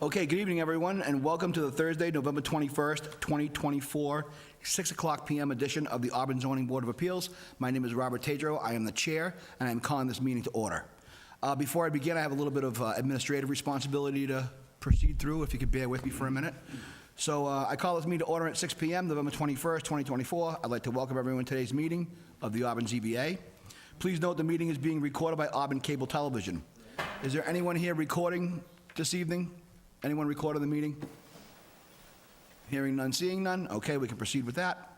Okay, good evening, everyone, and welcome to the Thursday, November 21st, 2024, 6 o'clock p.m. edition of the Auburn Zoning Board of Appeals. My name is Robert Tadro. I am the chair, and I'm calling this meeting to order. Before I begin, I have a little bit of administrative responsibility to proceed through, if you could bear with me for a minute. So I call this meeting to order at 6 p.m., November 21st, 2024. I'd like to welcome everyone to today's meeting of the Auburn ZBA. Please note the meeting is being recorded by Auburn Cable Television. Is there anyone here recording this evening? Anyone recording the meeting? Hearing none, seeing none? Okay, we can proceed with that.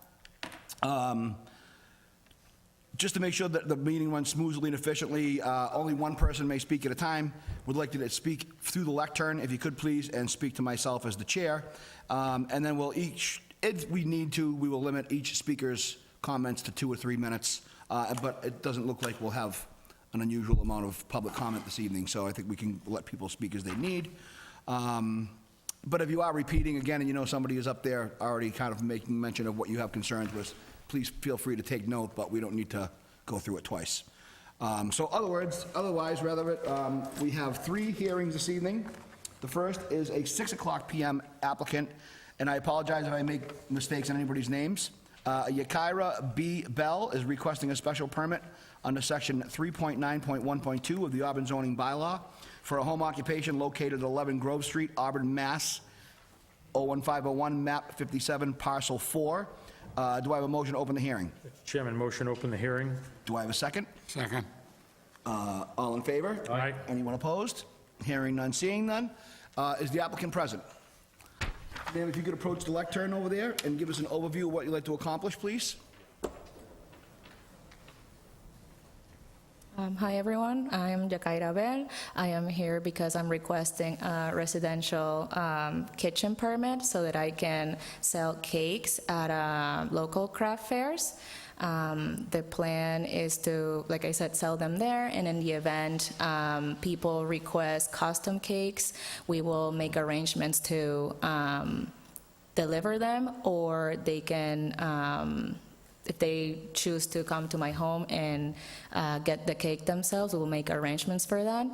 Just to make sure that the meeting runs smoothly and efficiently, only one person may speak at a time. Would like to speak through the lectern, if you could please, and speak to myself as the chair. And then we'll each, if we need to, we will limit each speaker's comments to 2 or 3 minutes. But it doesn't look like we'll have an unusual amount of public comment this evening, so I think we can let people speak as they need. But if you are repeating again and you know somebody is up there already kind of making mention of what you have concerns with, please feel free to take note, but we don't need to go through it twice. So otherwise, we have 3 hearings this evening. The first is a 6 o'clock p.m. applicant, and I apologize if I make mistakes on anybody's names. Yakaira B. Bell is requesting a special permit under section 3.9.1.2 of the Auburn zoning bylaw for a home occupation located at 11 Grove Street, Auburn, Mass. 01501, map 57, parcel 4. Do I have a motion to open the hearing? Mr. Chairman, motion to open the hearing. Do I have a second? Second. All in favor? Aye. Anyone opposed? Hearing none, seeing none. Is the applicant present? Ma'am, if you could approach the lectern over there and give us an overview of what you'd like to accomplish, please. Hi everyone, I'm Yakaira Bell. I am here because I'm requesting a residential kitchen permit so that I can sell cakes at local craft fairs. The plan is to, like I said, sell them there, and in the event people request custom cakes, we will make arrangements to deliver them, or they can if they choose to come to my home and get the cake themselves, we'll make arrangements for that.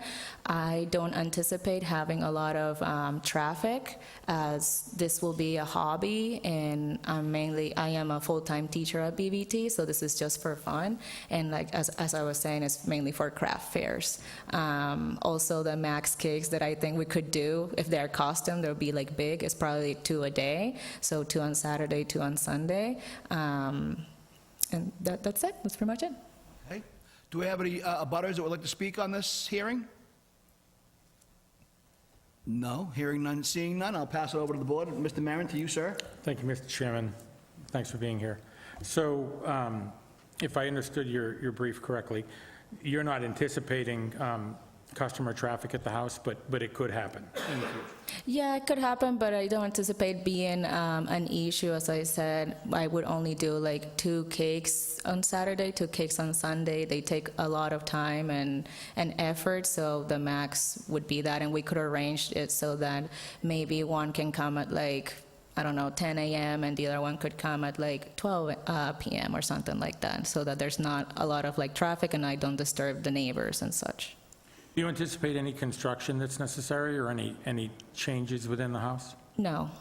I don't anticipate having a lot of traffic, as this will be a hobby, and I am a full-time teacher at BVT, so this is just for fun. And like as I was saying, it's mainly for craft fairs. Also, the max cakes that I think we could do, if they're custom, they'll be like big, is probably 2 a day. So 2 on Saturday, 2 on Sunday. And that's it. That's pretty much it. Okay. Do we have any abutters that would like to speak on this hearing? No. Hearing none, seeing none. I'll pass it over to the board. Mr. Maron, to you, sir. Thank you, Mr. Chairman. Thanks for being here. So if I understood your brief correctly, you're not anticipating customer traffic at the house, but it could happen in the future. Yeah, it could happen, but I don't anticipate being an issue. As I said, I would only do like 2 cakes on Saturday, 2 cakes on Sunday. They take a lot of time and effort, so the max would be that, and we could arrange it so that maybe one can come at like, I don't know, 10 a.m. and the other one could come at like 12 p.m. or something like that, so that there's not a lot of like traffic and I don't disturb the neighbors and such. Do you anticipate any construction that's necessary, or any changes within the house? No.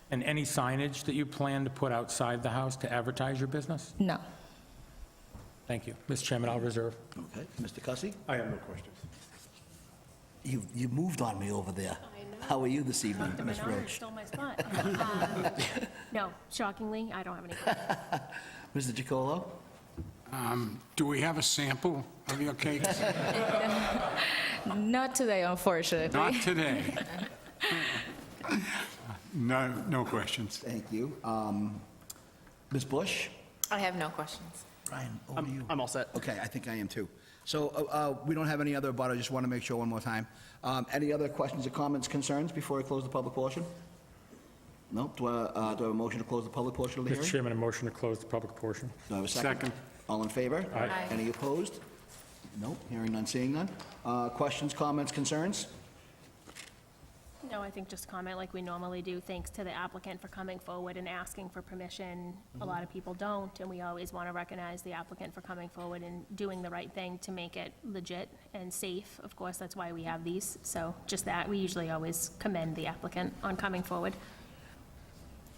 And any signage that you plan to put outside the house to advertise your business? No. Thank you. Mr. Chairman, I'll reserve. Okay. Mr. Cussy? I have no questions. You moved on me over there. I know. How are you this evening, Ms. Bernard Roach? stole my spot. No, shockingly, I don't have any questions. Mr. Giacolo? Do we have a sample of your cakes? Not today, unfortunately. Not today. No questions. Thank you. Ms. Bush? I have no questions. Brian, over to you. I'm all set. Okay, I think I am too. So we don't have any other, but I just want to make sure one more time. Any other questions or comments, concerns before I close the public portion? No? Do I have a motion to close the public portion of the Mr. hearing? Chairman, a motion to close the public portion. Do I have a second? Second. All in favor? Aye. Aye. Any opposed? Nope, hearing none, seeing none. Questions, comments, concerns? No, I think just comment like we normally do, thanks to the applicant for coming forward and asking for permission. A lot of people don't, and we always want to recognize the applicant for coming forward and doing the right thing to make it legit and safe. Of course, that's why we have these, so just that, we usually always commend the applicant on coming forward.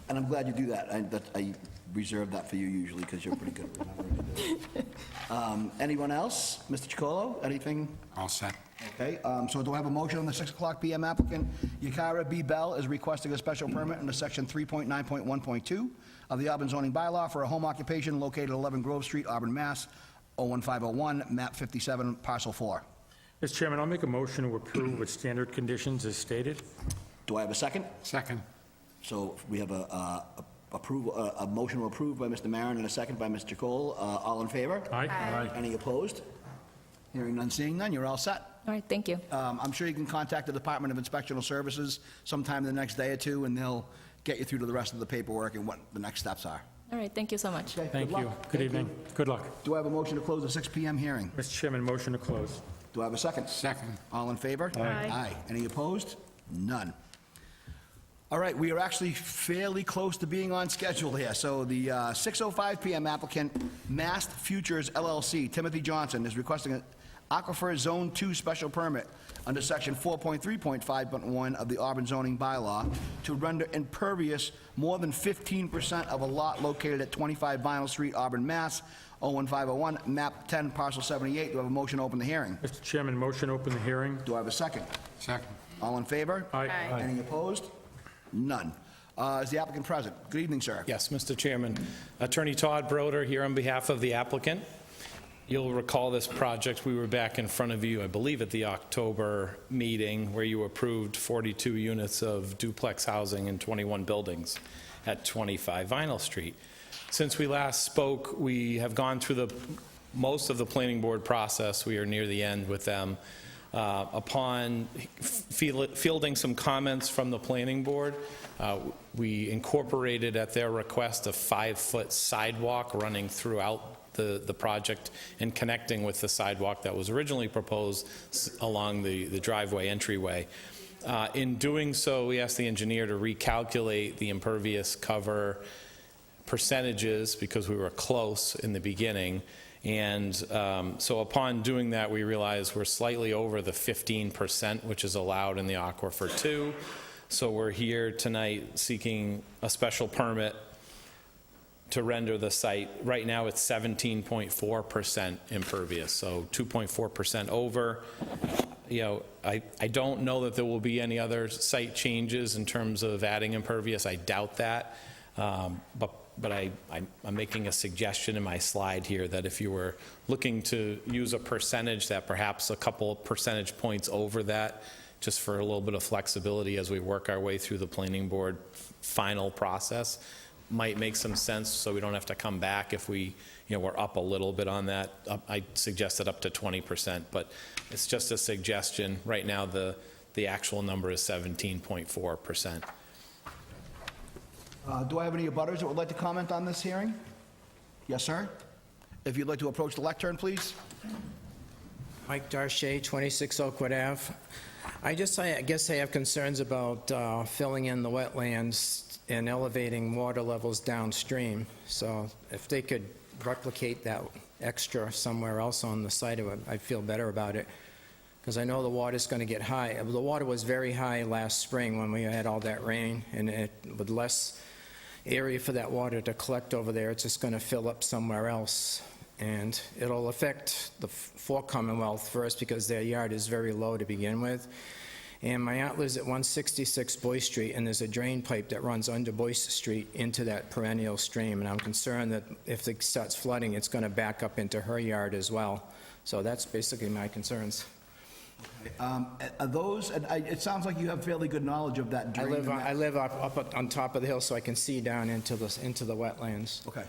And I'm glad you do that. I reserve that for you usually because you're pretty good at remembering to do it. Anyone else? Mr. Chacolo, anything? All set. Okay, so do I have a motion on the 6:00 PM applicant? Yakira B. Bell is requesting a special permit under section 3.9.1.2 of the Auburn zoning bylaw for a home occupation located at 11 Grove Street, Auburn, Mass. 01501, map 57, parcel 4. Mr. Chairman, I'll make a motion to approve with standard conditions as stated. Do I have a second? Second. So we have a motion to approve by Mr. Maron and a second by Mr. Chacolo. All in favor? Aye. Any opposed? Hearing none, seeing none, you're all set. All right, thank you. I'm sure you can contact the Department of Inspectional Services sometime the next day or two, and they'll get you through to the rest of the paperwork and what the next steps are. All right, thank you so much. Okay, Thank good you. luck. Good evening. Good luck. Do I have a motion to close the 6 PM hearing? Mr. Chairman, motion to close. Do I have a second? Second. All in favor? Aye. Aye. Any opposed? None. All right, we are actually fairly close to being on schedule here. So the 6:05 PM applicant, Mast Futures LLC, Timothy Johnson, is requesting an Aquifer Zone 2 special permit under section 4.3.5.1 of the Auburn zoning bylaw to render impervious more than 15% of a lot located at 25 Vinyl Street, Auburn, Mass. 01501, map 10, parcel 78. Do I have a motion to open the hearing? Mr. Chairman, motion to open the hearing. Do I have a second? Second. All in favor? Aye. Any opposed? None. Is the applicant present? Good evening, sir. Yes, Mr. Chairman. Attorney Todd Broder here on behalf of the applicant. You'll recall this project, we were back in front of you, I believe, at the October meeting where you approved 42 units of duplex housing in 21 buildings at 25 Vinyl Street. Since we last spoke, we have gone through most of the planning board process. We are near the end with them. Upon fielding some comments from the planning board, we incorporated at their request a 5-foot sidewalk running throughout the project and connecting with the sidewalk that was originally proposed along the driveway entryway. In doing so, we asked the engineer to recalculate the impervious cover percentages because we were close in the beginning. And so upon doing that, we realized we're slightly over the 15%, which is allowed in the Aquifer 2. So we're here tonight seeking a special permit to render the site. Right now, it's 17.4% impervious, so 2.4% over. You know, I don't know that there will be any other site changes in terms of adding impervious. I doubt that. But I'm making a suggestion in my slide here that if you were looking to use a percentage, that perhaps a couple percentage points over that, just for a little bit of flexibility as we work our way through the planning board final process, might make some sense, so we don't have to come back if we're up a little bit on that. I suggested up to 20%, but it's just a suggestion. Right now, the actual number is 17.4%. Do I have any abutters that would like to comment on this hearing? Yes, sir? If you'd like to approach the lectern, please. Mike Darche, 26 Oakwood Ave. I guess I have concerns about filling in the wetlands and elevating water levels downstream. So if they could replicate that extra somewhere else on the site of it, I'd feel better about it. Because I know the water's going to get high. The water was very high last spring when we had all that rain, and with less area for that water to collect over there, it's just going to fill up somewhere else. And it'll affect the Four Commonwealth first because their yard is very low to begin with. And my aunt lives at 166 Boyce Street, and there's a drain pipe that runs under Boyce Street into that perennial stream. And I'm concerned that if it starts flooding, it's going to back up into her yard as well. So that's basically my concerns. Are those, and it sounds like you have fairly good knowledge of that I drain. live up on top of the hill, so I can see down into the wetlands. Okay.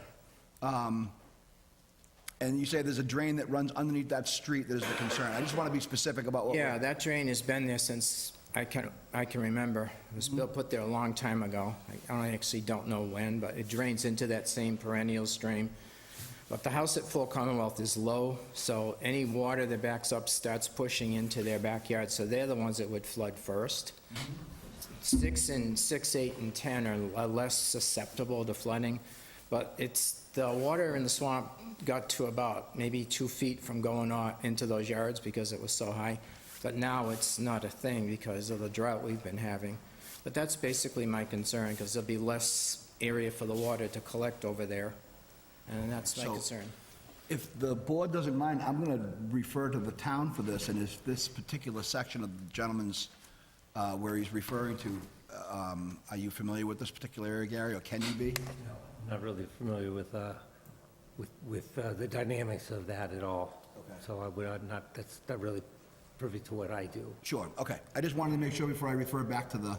And you say there's a drain that runs underneath that street that is the concern. I just want to be specific about what. Yeah, that drain has been there since I can remember. It was put there a long time ago. I actually don't know when, but it drains into that same perennial stream. But the house at Full Commonwealth is low, so any water that backs up starts pushing into their backyard, so they're the ones that would flood first. 6 and 6, 8, and 10 are less susceptible to flooding, but the water in the swamp got to about maybe 2 feet from going on into those yards because it was so high, but now it's not a thing because of the drought we've been having. But that's basically my concern, because there'll be less area for the water to collect over there, and that's my So- concern. If the board doesn't mind, I'm going to refer to the town for this, and is this particular section of the gentleman's, where he's referring to, are you familiar with this particular area, Gary, or can you be? Not really familiar with the dynamics of that at all. Okay. So that's not really privy to what I do. Sure, okay. I just wanted to make sure before I refer back to the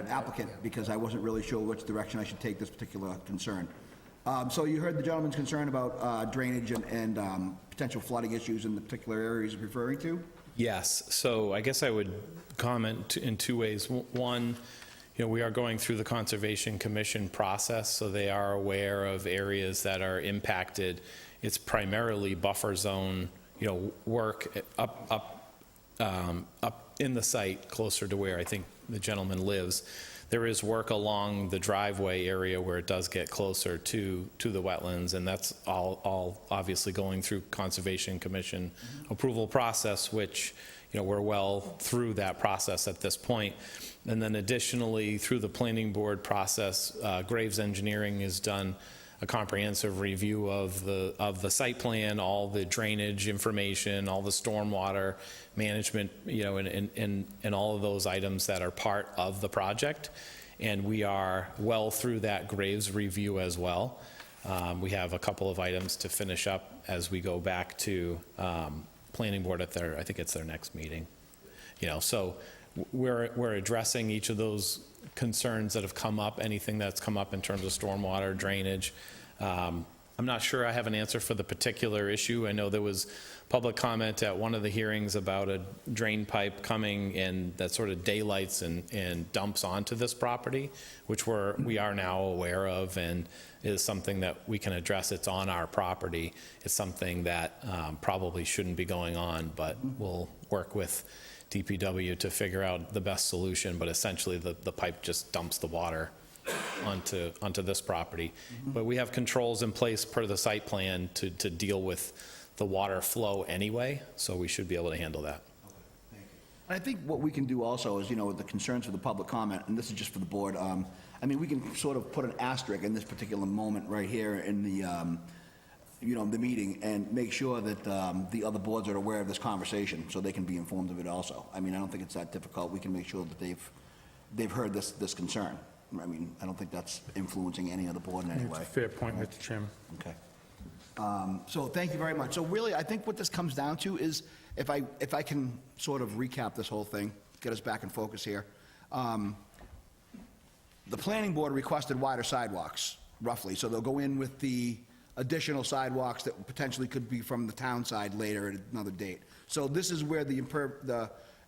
applicant, because I wasn't really sure which direction I should take this particular concern. So you heard the gentleman's concern about drainage and potential flooding issues in the particular area he's referring to? Yes, so I guess I would comment in 2 ways. One, we are going through the Conservation Commission process, so they are aware of areas that are impacted. It's primarily buffer zone, work up in the site closer to where I think the gentleman lives. There is work along the driveway area where it does get closer to the wetlands, and that's all obviously going through Conservation Commission approval process, which, we're well through that process at this point. And then additionally, through the planning board process, Graves Engineering has done a comprehensive review of the site plan, all the drainage information, all the stormwater management, and all of those items that are part of the project. And we are well through that Graves review as well. We have a couple of items to finish up as we go back to planning board at I think it's their next meeting. So we're addressing each of those concerns that have come up, anything that's come up in terms of stormwater drainage. I'm not sure I have an answer for the particular issue. I know there was public comment at one of the hearings about a drain pipe coming in that sort of daylights and dumps onto this property, which we are now aware of and is something that we can address. It's on our property. It's something that probably shouldn't be going on, but we'll work with DPW to figure out the best solution. But essentially, the pipe just dumps the water onto this property. But we have controls in place per the site plan to deal with the water flow anyway, so we should be able to handle that. And I think what we can do also is, with the concerns for the public comment, and this is just for the board, we can sort of put an asterisk in this particular moment right here in the, the meeting, and make sure that the other boards are aware of this conversation, so they can be informed of it also. I don't think it's that difficult. We can make sure that they've heard this concern. I don't think that's influencing any other board in any It's way. a fair point, Mr. Chairman. Okay. So thank you very much. So really, I think what this comes down to is, if I can sort of recap this whole thing, get us back in focus here. The planning board requested wider sidewalks, roughly, so they'll go in with the additional sidewalks that potentially could be from the town side later at another date. So this is where the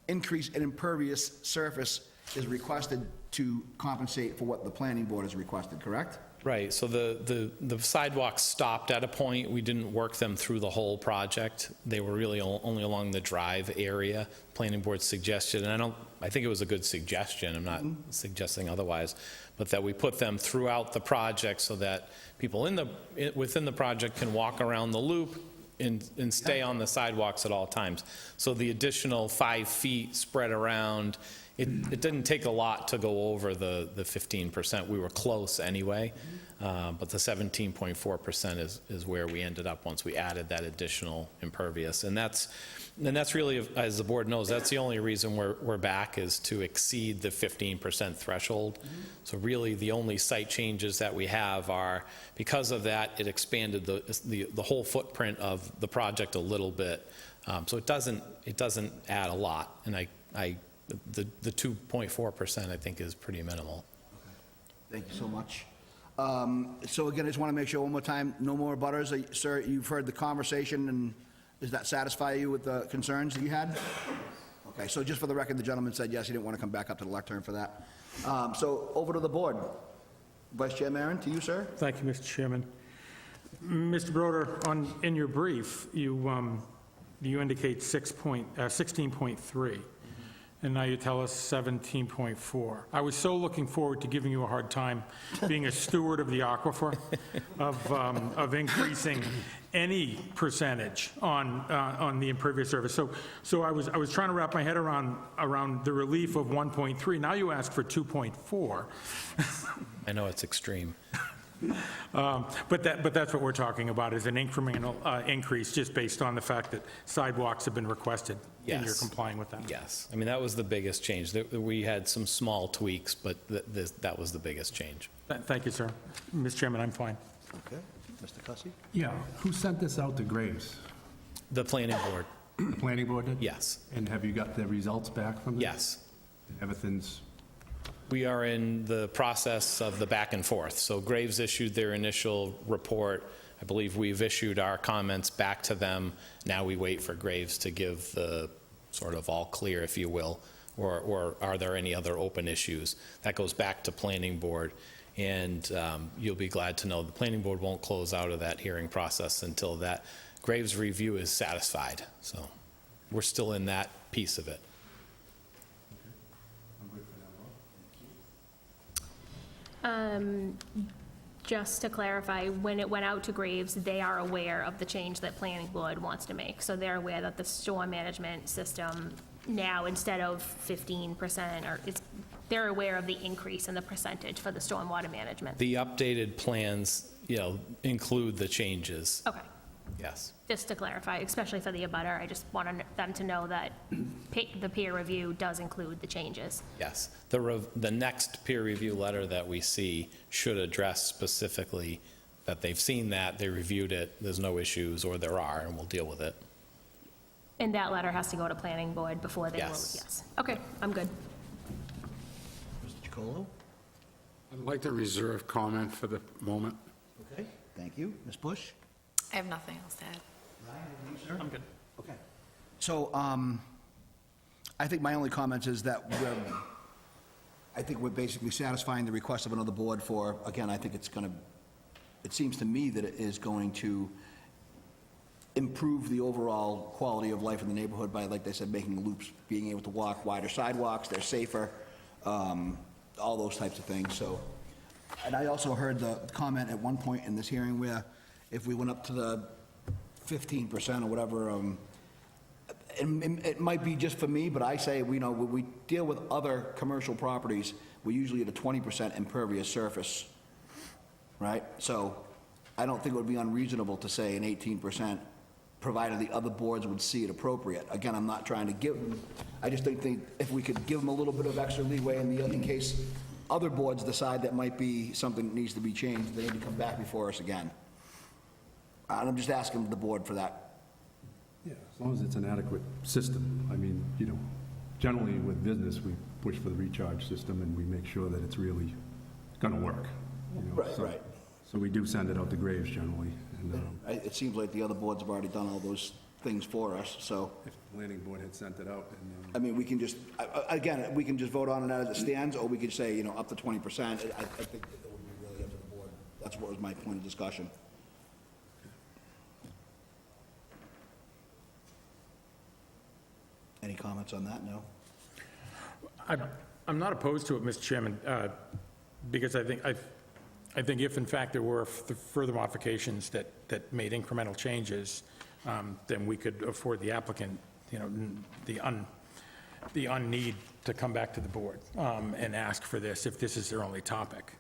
increase in impervious surface is requested to compensate for what the planning board has requested, correct? Right, so the sidewalks stopped at a point. We didn't work them through the whole project. They were really only along the drive area. Planning board suggested, and I think it was a good suggestion, I'm not suggesting otherwise, but that we put them throughout the project so that people within the project can walk around the loop and stay on the sidewalks at all times. So the additional 5 feet spread around, it didn't take a lot to go over the 15%. We were close anyway, but the 17.4% is where we ended up once we added that additional impervious. And that's really, as the board knows, that's the only reason we're back, is to exceed the 15% threshold. So really, the only site changes that we have are, because of that, it expanded the whole footprint of the project a little bit. So it doesn't add a lot, and the 2.4% I think is pretty minimal. Thank you so much. So again, I just want to make sure one more time, no more butters. Sir, you've heard the conversation, and does that satisfy you with the concerns that you had? Okay, so just for the record, the gentleman said yes, he didn't want to come back up to the lectern for that. So over to the board. Vice Chair Maron, to you, sir. Thank you, Mr. Chairman. Mr. Broder, in your brief, you indicate 16.3. And now you tell us 17.4. I was so looking forward to giving you a hard time, being a steward of the aquifer, of increasing any percentage on the impervious surface. So I was trying to wrap my head around the relief of 1.3. Now you ask for 2.4. I know it's extreme. But that's what we're talking about, is an incremental increase just based on the fact that sidewalks have been requested, and you're Yes. complying with that. Yes, I mean, that was the biggest change. We had some small tweaks, but that was the biggest change. Thank you, sir. Mr. Chairman, I'm fine. Okay. Mr. Cussy? Yeah, who sent this out to Graves? The planning board, The planning board did? yes, And have you got the results back from this? yes. Everything's, We are in the process of the back and forth. So Graves issued their initial report. I believe we've issued our comments back to them. Now we wait for Graves to give the sort of all clear, if you will, or are there any other open issues? That goes back to planning board, and you'll be glad to know the planning board won't close out of that hearing process until that Graves review is satisfied. So we're still in that piece of it. Just to clarify, when it went out to Graves, they are aware of the change that planning board wants to make. So they're aware that the storm management system now, instead of 15%, they're aware of the increase in the percentage for the stormwater management. The updated plans, include the changes, Okay, yes. just to clarify, especially for the abutter, I just want them to know that the peer review does include the changes. Yes. The next peer review letter that we see should address specifically that they've seen that, they reviewed it, there's no issues, or there are, and we'll deal with it. And that letter has to go to planning board before they vote? Yes. Yes. Okay, I'm good. Mr. Chacolo? I'd like to reserve comment for the moment. Okay, thank you. Ms. Bush? I have nothing else to add. I'm good. Okay. So, I think my only comment is that I think we're basically satisfying the request of another board for, again, I think it seems to me that it is going to improve the overall quality of life in the neighborhood by, like they said, making loops, being able to walk wider sidewalks, they're safer, all those types of things, so. And I also heard the comment at one point in this hearing where if we went up to the 15% or whatever, it might be just for me, but I say, when we deal with other commercial properties, we're usually at a 20% impervious surface, right? So I don't think it would be unreasonable to say an 18%, provided the other boards would see it appropriate. Again, I'm not trying to give them, I just think if we could give them a little bit of extra leeway in case other boards decide that might be something that needs to be changed, they need to come back before us again. And I'm just asking the board for that. yeah, as long as it's an adequate system. I mean, generally with business, we push for the recharge system and we make sure that it's really going to work. Right. So we do send it out to Graves generally. And It seems like the other boards have already done all those things for us, so, if the planning board had sent it out, and I mean, we can just, again, we can just vote on it as it stands, or we could say, up to 20%. I think that would be really up to the board. That's what was my point of discussion. Any comments on that? No? I'm not opposed to it, Mr. Chairman, because I think if in fact there were further modifications that made incremental changes, then we could afford the applicant, the unneed to come back to the board and ask for this if this is their only topic.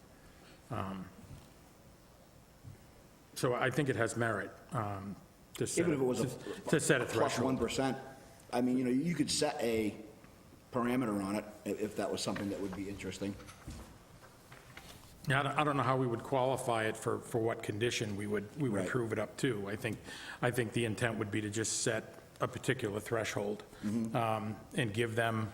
So I think it has merit to set Even if it was to set a plus threshold. 1%, I mean, you could set a parameter on it if that was something that would be interesting. Yeah, I don't know how we would qualify it for what condition we would Right. prove it up to. I think the intent would be to just set a particular threshold and give them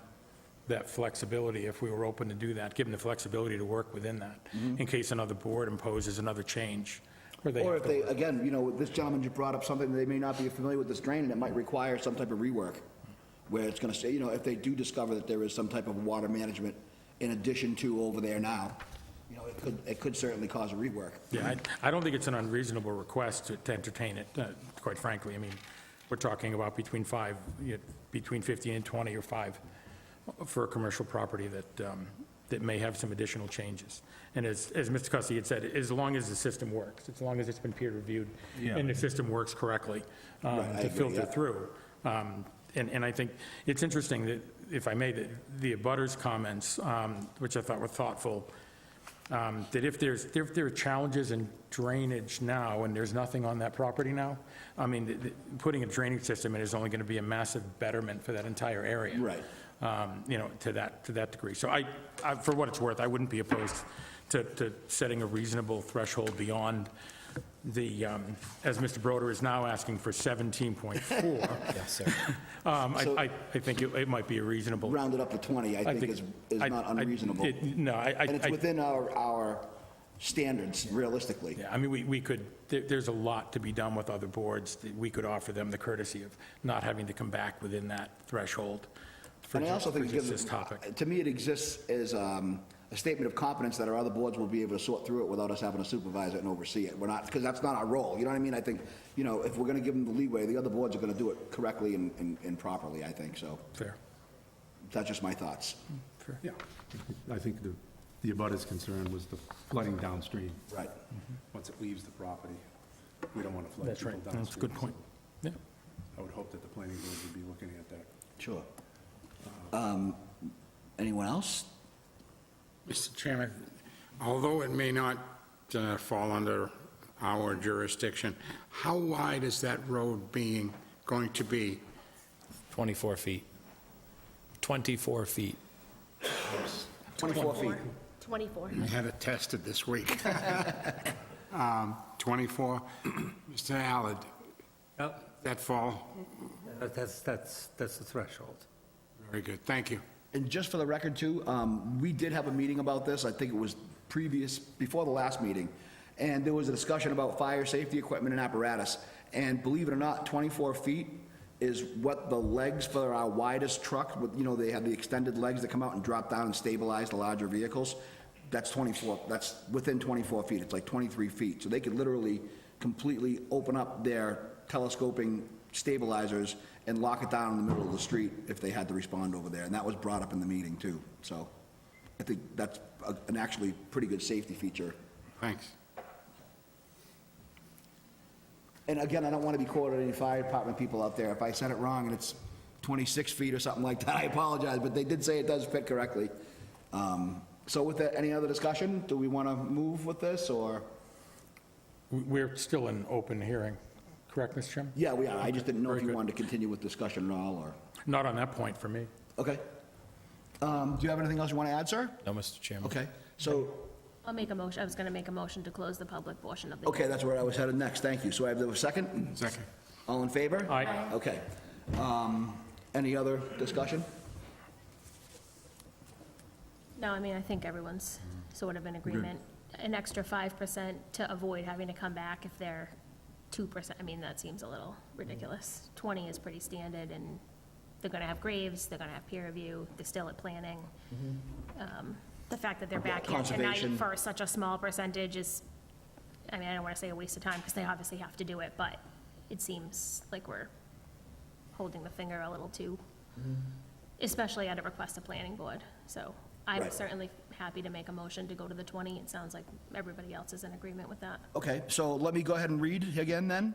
that flexibility, if we were open to do that, give them the flexibility to work within that, in case another board imposes another change. Or have if to they, work. again, this gentleman just brought up something, they may not be familiar with this drain, and it might require some type of rework, where it's gonna say, if they do discover that there is some type of water management in addition to over there now, it could certainly cause a rework. Yeah, I don't think it's an unreasonable request to entertain it, quite frankly. I mean, we're talking about between 50 and 20 or 5 for a commercial property that may have some additional changes. And as Mr. Cussy had said, as long as the system works, as long as it's been peer reviewed and the system works correctly I to agree, filter yeah. through. And I think it's interesting that, if I may, that the abutters comments, which I thought were thoughtful, that if there are challenges in drainage now and there's nothing on that property now, I mean, putting a drainage system in is only going to be a massive betterment for that entire area. Right. You know, to that degree. So I, for what it's worth, I wouldn't be opposed to setting a reasonable threshold beyond the, as Mr. Broder is now asking for 17.4. Yes, sir. I think it might be a reasonable. Rounded up to 20, I think is not unreasonable. No, And it's within our standards, realistically. Yeah, I mean, we could, there's a lot to be done with other boards. That we could offer them the courtesy of not having to come back within that threshold for And I also think it just gives, this topic. to me, it exists as a statement of competence that our other boards will be able to sort through it without us having to supervise it and oversee it. We're not, because that's not our role, you know what I mean? I think, you know, if we're going to give them the leeway, the other boards are going to do it correctly and properly, I think, so Fair. that's just my thoughts. Fair. Yeah. I think the abutters' concern was the flooding downstream. Right. Once it leaves the property, we don't want to flood That's people right. downstream. That's a good point. Yeah. I would hope that the planning board would be looking at that. Sure. Anyone else? Mr. Chairman, although it may not fall under our jurisdiction, how wide is that road going to be? 24 feet. 24 feet. 24 feet. 24. I had it tested this week. 24. Mr. Allard, Yep, that fall? that's the threshold. Very good, thank you. And just for the record, too, we did have a meeting about this, I think it was before the last meeting, and there was a discussion about fire safety equipment and apparatus, and believe it or not, 24 feet is what the legs for our widest truck, you know, they have the extended legs that come out and drop down and stabilize the larger vehicles, that's 24, that's within 24 feet, it's like 23 feet, so they could literally completely open up their telescoping stabilizers and lock it down in the middle of the street if they had to respond over there. And that was brought up in the meeting, too. So I think that's an actually pretty good safety feature. Thanks. And again, I don't want to be quoted any fire department people out there. If I said it wrong and it's 26 feet or something like that, I apologize, but they did say it does fit correctly. So with that, any other discussion? Do we want to move with this, or? We're still in open hearing, correct, Mr. Chairman? Yeah, we are. I just didn't know if Very you good. wanted to continue with discussion at all, or? Not on that point for me. Okay. Do you have anything else you want to add, sir? No, Mr. Chairman. Okay, so, I'll make a motion, I was going to make a motion to close the public portion of the. okay, that's where I was headed next. Thank you. So I have a second? Second. All in favor? Aye. Okay. Any other discussion? No, I mean, I think everyone's sort of in agreement. An extra 5% to avoid having to come back if they're 2%, I mean, that seems a little ridiculous. 20 is pretty standard, and they're going to have graves, they're going to have peer review, they're still at planning. The fact that they're back here tonight Conservation. for such a small percentage is, I mean, I don't want to say a waste of time, because they obviously have to do it, but it seems like we're holding the finger a little too, especially at a request of planning board. So I'm Right. certainly happy to make a motion to go to the 20. It sounds like everybody else is in agreement with that. Okay, so let me go ahead and read again then.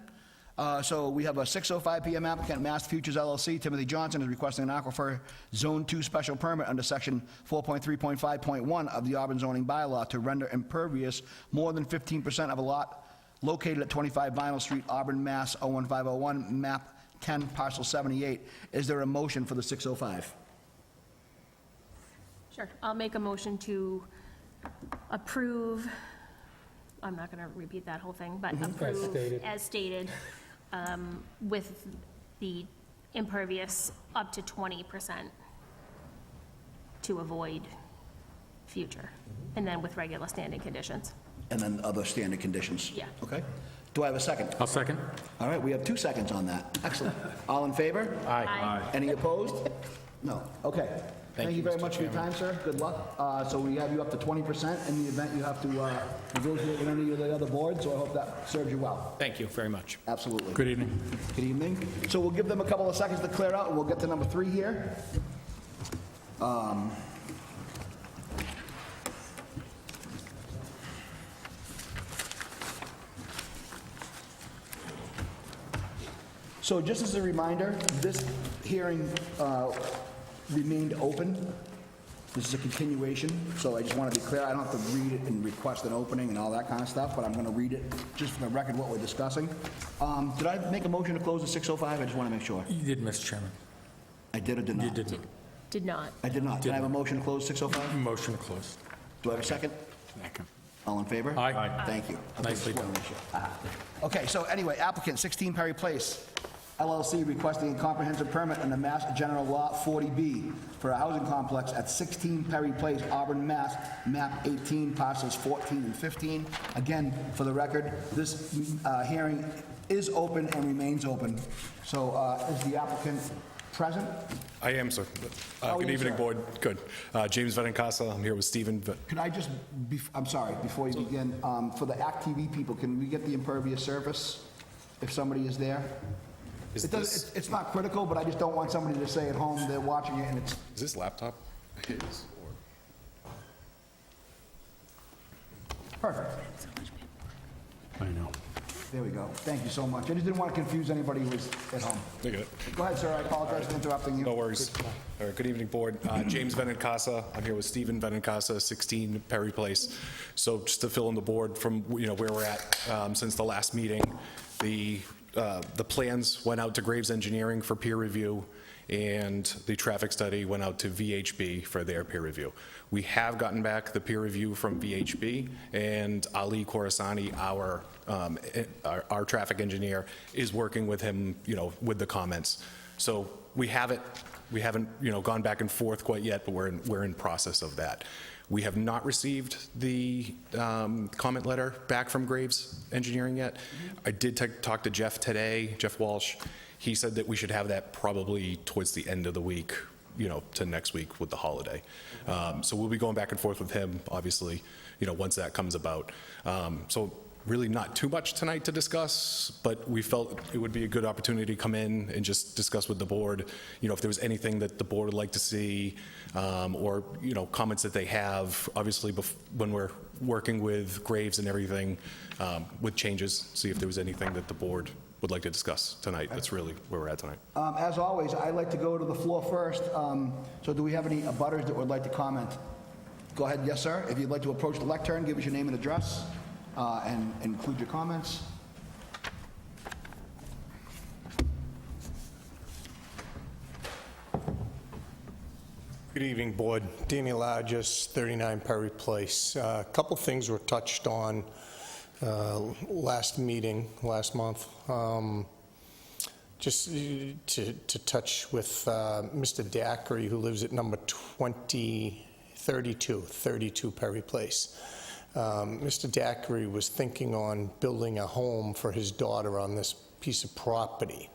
So we have a 6:05 PM applicant, Mass Futures LLC, Timothy Johnson is requesting an Aquifer Zone 2 special permit under Section 4.3.5.1 of the Auburn zoning bylaw to render impervious more than 15% of a lot located at 25 Vinyl Street, Auburn, Mass. 01501, map 10, parcel 78. Is there a motion for the 6:05? Sure. I'll make a motion to approve, I'm not going to repeat that whole thing, but approve stated. as stated, with the impervious up to 20% to avoid future, and then with regular standing conditions. And then other standard conditions? Yeah. Okay. Do I have a second? I'll second. All right, we have 2 seconds on that. Excellent. All in favor? Aye. Any opposed? No. Okay. Thank you very Mr. much for your time, sir. Good luck. So we have you up to 20% in the event you have to negotiate with any of the other boards, so I hope that serves you well. Thank you very much. Absolutely. Good evening. Good evening. So we'll give them a couple of seconds to clear out, and we'll get to number 3 here. So just as a reminder, this hearing remained open. This is a continuation, so I just want to be clear, I don't have to read it and request an opening and all that kind of stuff, but I'm going to read it just for the record what we're discussing. Did I make a motion to close at 6:05? I just want to make sure. You did, Mr. Chairman. I did or did not? You did Did not. I did not. Did I have a motion to close 6:05? motion to close. Do I have a second? Second. All in favor? Aye. Thank you. Okay, Nicely just wanted done. to make sure. Okay, so anyway, applicant 16 Perry Place, LLC, requesting a comprehensive permit under Mass General Law 40B for a housing complex at 16 Perry Place, Auburn, Mass, map 18, parcels 14 and 15. Again, for the record, this hearing is open and remains open. So is the applicant present? I am, sir. How are Good you, evening, sir? Board. Good. James Benincasa, I'm here with Stephen. Could I just, I'm sorry, before you begin, for the ACT TV people, can we get the impervious surface if somebody is there? Is It's not critical, but I just don't want somebody to say at home they're watching it and it's, this laptop his? perfect. I know. There we go. Thank you so much. I just didn't want to confuse anybody who was at home. I get it. Go ahead, sir. I apologize for interrupting you. No worries. All right, good evening, Board. James Benincasa, I'm here with Stephen Benincasa, 16 Perry Place. So just to fill in the board from, where we're at since the last meeting, the plans went out to Graves Engineering for peer review, and the traffic study went out to VHB for their peer review. We have gotten back the peer review from VHB, and Ali Khorasani, our traffic engineer, is working with him, with the comments. So we haven't, gone back and forth quite yet, but we're in process of that. We have not received the comment letter back from Graves Engineering yet. I did talk to Jeff today, Jeff Walsh. He said that we should have that probably towards the end of the week, to next week with the holiday. So we'll be going back and forth with him, obviously, once that comes about. So really not too much tonight to discuss, but we felt it would be a good opportunity to come in and just discuss with the board, if there was anything that the board would like to see, or, comments that they have, obviously, when we're working with Graves and everything, with changes, see if there was anything that the board would like to discuss tonight. That's really where we're at tonight. As always, I like to go to the floor first. So do we have any abutters that would like to comment? Go ahead, yes, sir. If you'd like to approach the lectern, give us your name and address, and include your comments. Good evening, Board. Danny Largis, 39 Perry Place. A couple things were touched on last meeting, last month. Just to touch with Mr. Dackery, who lives at number 32 Perry Place. Mr. Dackery was thinking on building a home for his daughter on this piece of property.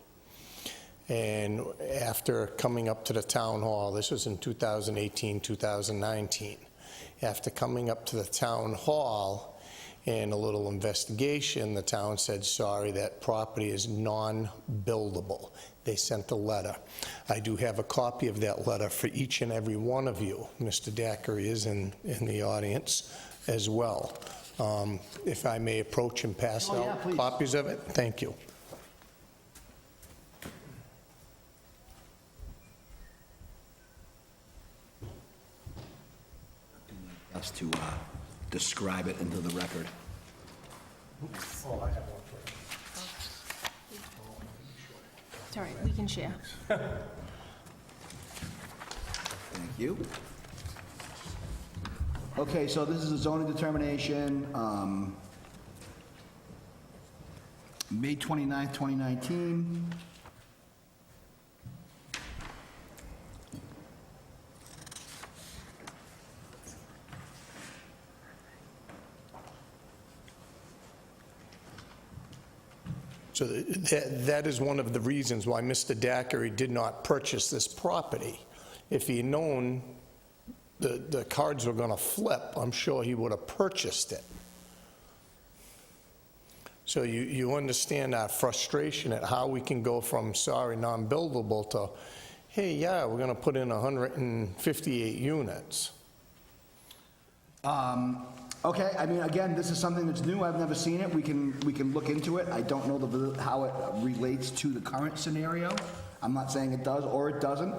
And after coming up to the town hall, this was in 2018, 2019, after coming up to the town hall and a little investigation, the town said, sorry, that property is non-buildable. They sent a letter. I do have a copy of that letter for each and every one of you. Mr. Dackery is in the audience as well. If I may approach and pass Oh, yeah, out please. copies of it? Thank you. Us to describe it into the record. It's all right, we can share. Thank you. Okay, so this is a zoning determination, May 29th, 2019. So that is one of the reasons why Mr. Dackery did not purchase this property. If he had known the cards were going to flip, I'm sure he would have purchased it. So you understand our frustration at how we can go from, sorry, non-buildable to, hey, yeah, we're going to put in 158 units. Okay, I mean, again, this is something that's new, I've never seen it, we can look into it. I don't know how it relates to the current scenario. I'm not saying it does or it doesn't.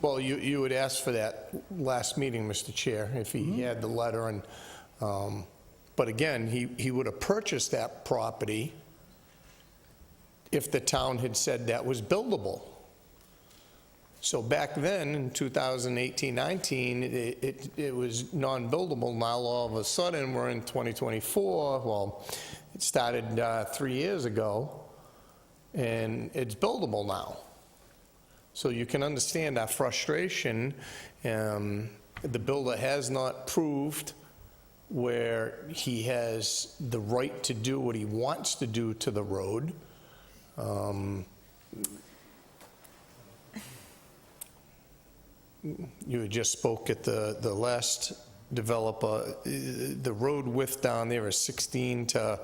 Well, you had asked for that last meeting, Mr. Chair, if he had the letter, and, but again, he would have purchased that property if the town had said that was buildable. So back then, in 2018-19, it was non-buildable. Now, all of a sudden, we're in 2024. Well, it started 3 years ago, and it's buildable now. So you can understand our frustration. The builder has not proved where he has the right to do what he wants to do to the road. You had just spoke at the last developer. The road width down there is 16 to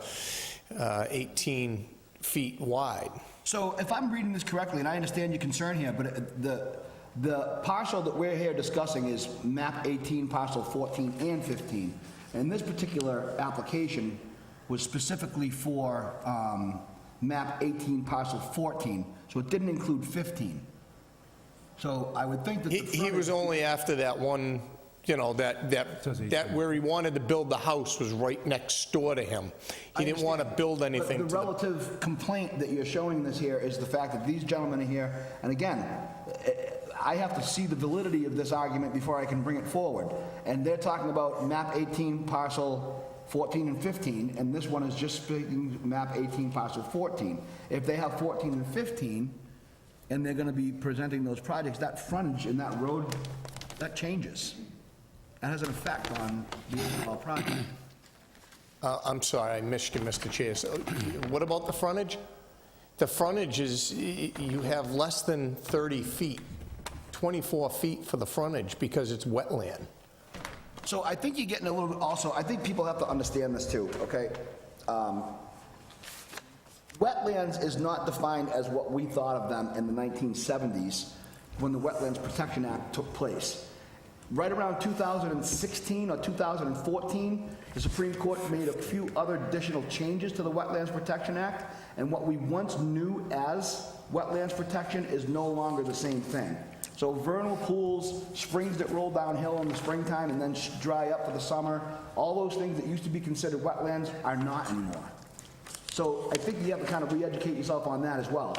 18 feet wide. So if I'm reading this correctly, and I understand your concern here, but the parcel that we're here discussing is map 18, parcel 14 and 15. And this particular application was specifically for map 18, parcel 14, so it didn't include 15. So I would think that He was only after that one, you know, that where he wanted to build the house was right next door to him. He didn't want to build anything. But the relative complaint that you're showing this here is the fact that these gentlemen are here, and again, I have to see the validity of this argument before I can bring it forward. And they're talking about map 18, parcel 14 and 15, and this one is just speaking map 18, parcel 14. If they have 14 and 15, and they're gonna be presenting those projects, that frontage in that road, that changes. That has an effect on the overall project. I'm sorry, I missed you, Mr. Chair. So, what about the frontage? The frontage is, you have less than 30 feet, 24 feet for the frontage because it's wetland. So I think you're getting a little bit also, I think people have to understand this too, okay? Wetlands is not defined as what we thought of them in the 1970s when the Wetlands Protection Act took place. Right around 2016 or 2014, the Supreme Court made a few other additional changes to the Wetlands Protection Act, and what we once knew as wetlands protection is no longer the same thing. So vernal pools, springs that roll downhill in the springtime and then dry up for the summer, all those things that used to be considered wetlands are not anymore. So I think you have to kind of re-educate yourself on that as well.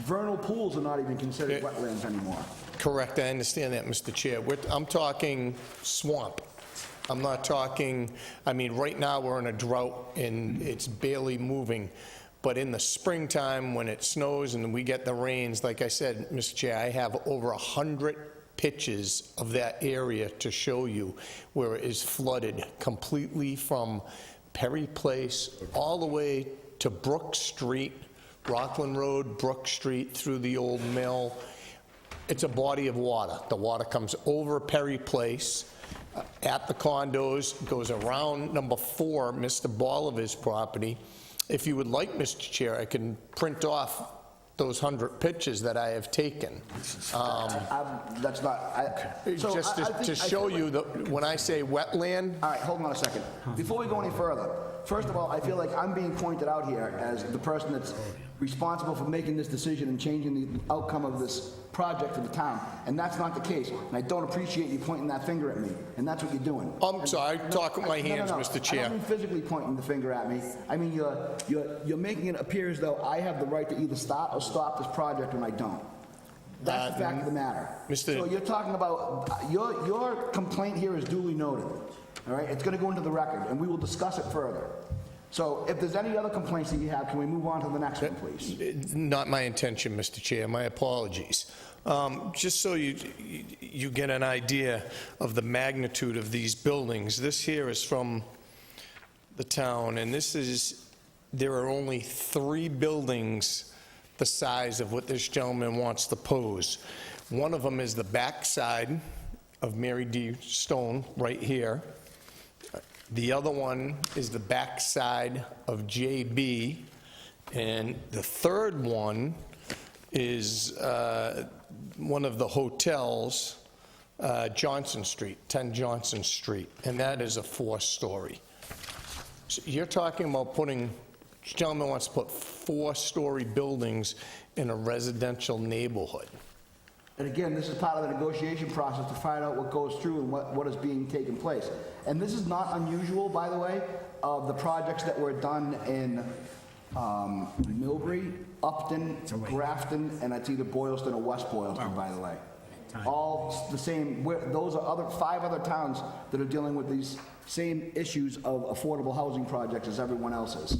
Vernal pools are not even considered wetlands anymore. Correct, I understand that, Mr. Chair. I'm talking swamp. I'm not talking, I mean, right now we're in a drought and it's barely moving. But in the springtime, when it snows and we get the rains, like I said, Mr. Chair, I have over 100 pictures of that area to show you where it is flooded completely from Perry Place all the way to Brook Street, Rockland Road, Brook Street, through the old mill. It's a body of water. The water comes over Perry Place, at the condos, goes around number 4, Mr. Bolivar's property. If you would like, Mr. Chair, I can print off those 100 pictures that I have taken. That's not, To show you that when I say wetland. All right, hold on a second. Before we go any further, first of all, I feel like I'm being pointed out here as the person that's responsible for making this decision and changing the outcome of this project for the town, and that's not the case. And I don't appreciate you pointing that finger at me, and that's what you're doing. I'm sorry, I talk with my hands, Mr. Chair. I don't mean physically pointing the finger at me. I mean, you're making it appear as though I have the right to either start or stop this project when I don't. That's the fact of the matter. So you're talking about, your complaint here is duly noted, all right? It's gonna go into the record, and we will discuss it further. So if there's any other complaints that you have, can we move on to the next one, please? Not my intention, Mr. Chair, my apologies. Just so you get an idea of the magnitude of these buildings, this here is from the town, and there are only 3 buildings the size of what this gentleman wants to pose. One of them is the backside of Mary D. Stone, right here. The other one is the backside of JB, and the third one is one of the hotels, Johnson Street, 10 Johnson Street, and that is a 4-story. So you're talking about putting, this gentleman wants to put 4-story buildings in a residential neighborhood. And again, this is part of the negotiation process to find out what goes through and what is being taken place. And this is not unusual, by the way, of the projects that were done in Millbury, Upton, Grafton, and it's either Boylston or West Boylston, by the way. All the same, those are 5 other towns that are dealing with these same issues of affordable housing projects as everyone else is.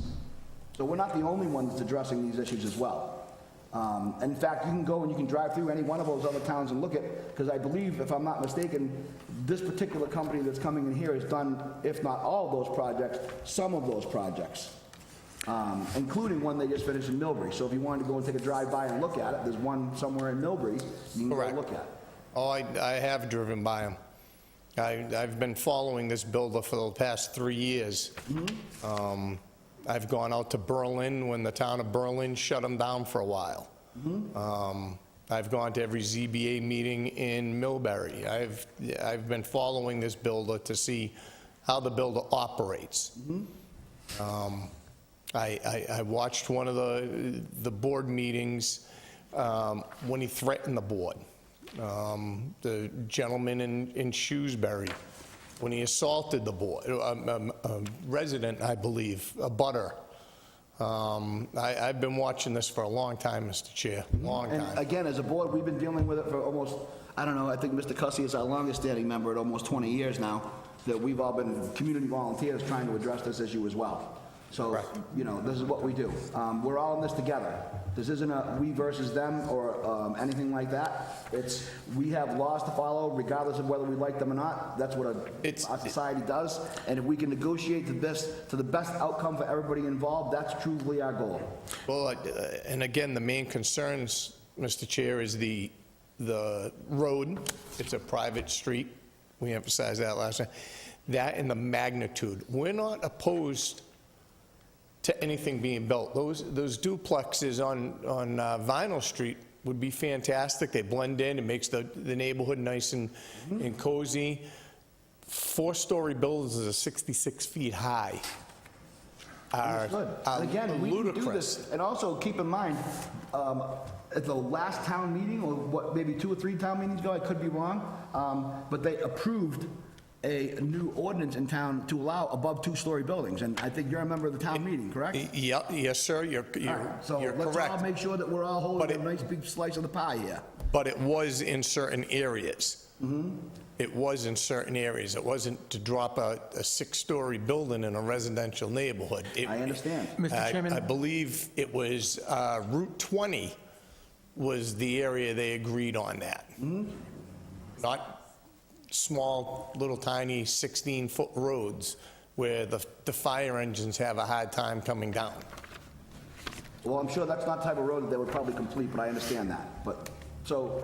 So we're not the only ones that's addressing these issues as well. In fact, you can go and you can drive through any one of those other towns and look at, because I believe, if I'm not mistaken, this particular company that's coming in here has done, if not all of those projects, some of those projects, including one they just finished in Millbury. So if you wanted to go and take a drive-by and look at it, there's one somewhere in Millbury you can go Correct. look at. Oh, I have driven by them. I've been following this builder for the past 3 years. I've gone out to Berlin when the town of Berlin shut them down for a while. I've gone to every ZBA meeting in Millbury. I've been following this builder to see how the builder operates. I watched one of the board meetings when he threatened the board. The gentleman in Shrewsbury, when he assaulted the board, a resident, I believe, a butter. I've been watching this for a long time, Mr. Chair, long And time. again, as a board, we've been dealing with it for almost, I don't know, I think Mr. Cussy is our longest standing member at almost 20 years now, that we've all been community volunteers trying to address this issue as well. So, you know, this is what we do. We're all in this together. This isn't a we versus them or anything like that. It's, we have laws to follow regardless of whether we like them or not. That's what our society does. And if we can negotiate to the best outcome for everybody involved, that's truly our goal. Well, and again, the main concerns, Mr. Chair, is the road. It's a private street. We emphasized that last time. That and the magnitude. We're not opposed to anything being built. Those duplexes on Vinyl Street would be fantastic. They blend in, it makes the neighborhood nice and cozy. 4-story buildings that are 66 feet high are Good. And again, we can do ludicrous. this. And also, keep in mind, at the last town meeting, or what, maybe 2 or 3 town meetings ago, I could be wrong, but they approved a new ordinance in town to allow above 2-story buildings. And I think you're a member of the town meeting, correct? Yes, sir, you're So let's all correct. make sure that we're all holding a nice big slice of the pie here. But it was in certain areas. It was in certain areas. It wasn't to drop a 6-story building in a residential neighborhood. I understand. Mr. Chairman? I believe it was Route 20 was the area they agreed on that. Not small, little tiny 16-foot roads where the fire engines have a hard time coming down. Well, I'm sure that's not the type of road that they would probably complete, but I understand that. But, so,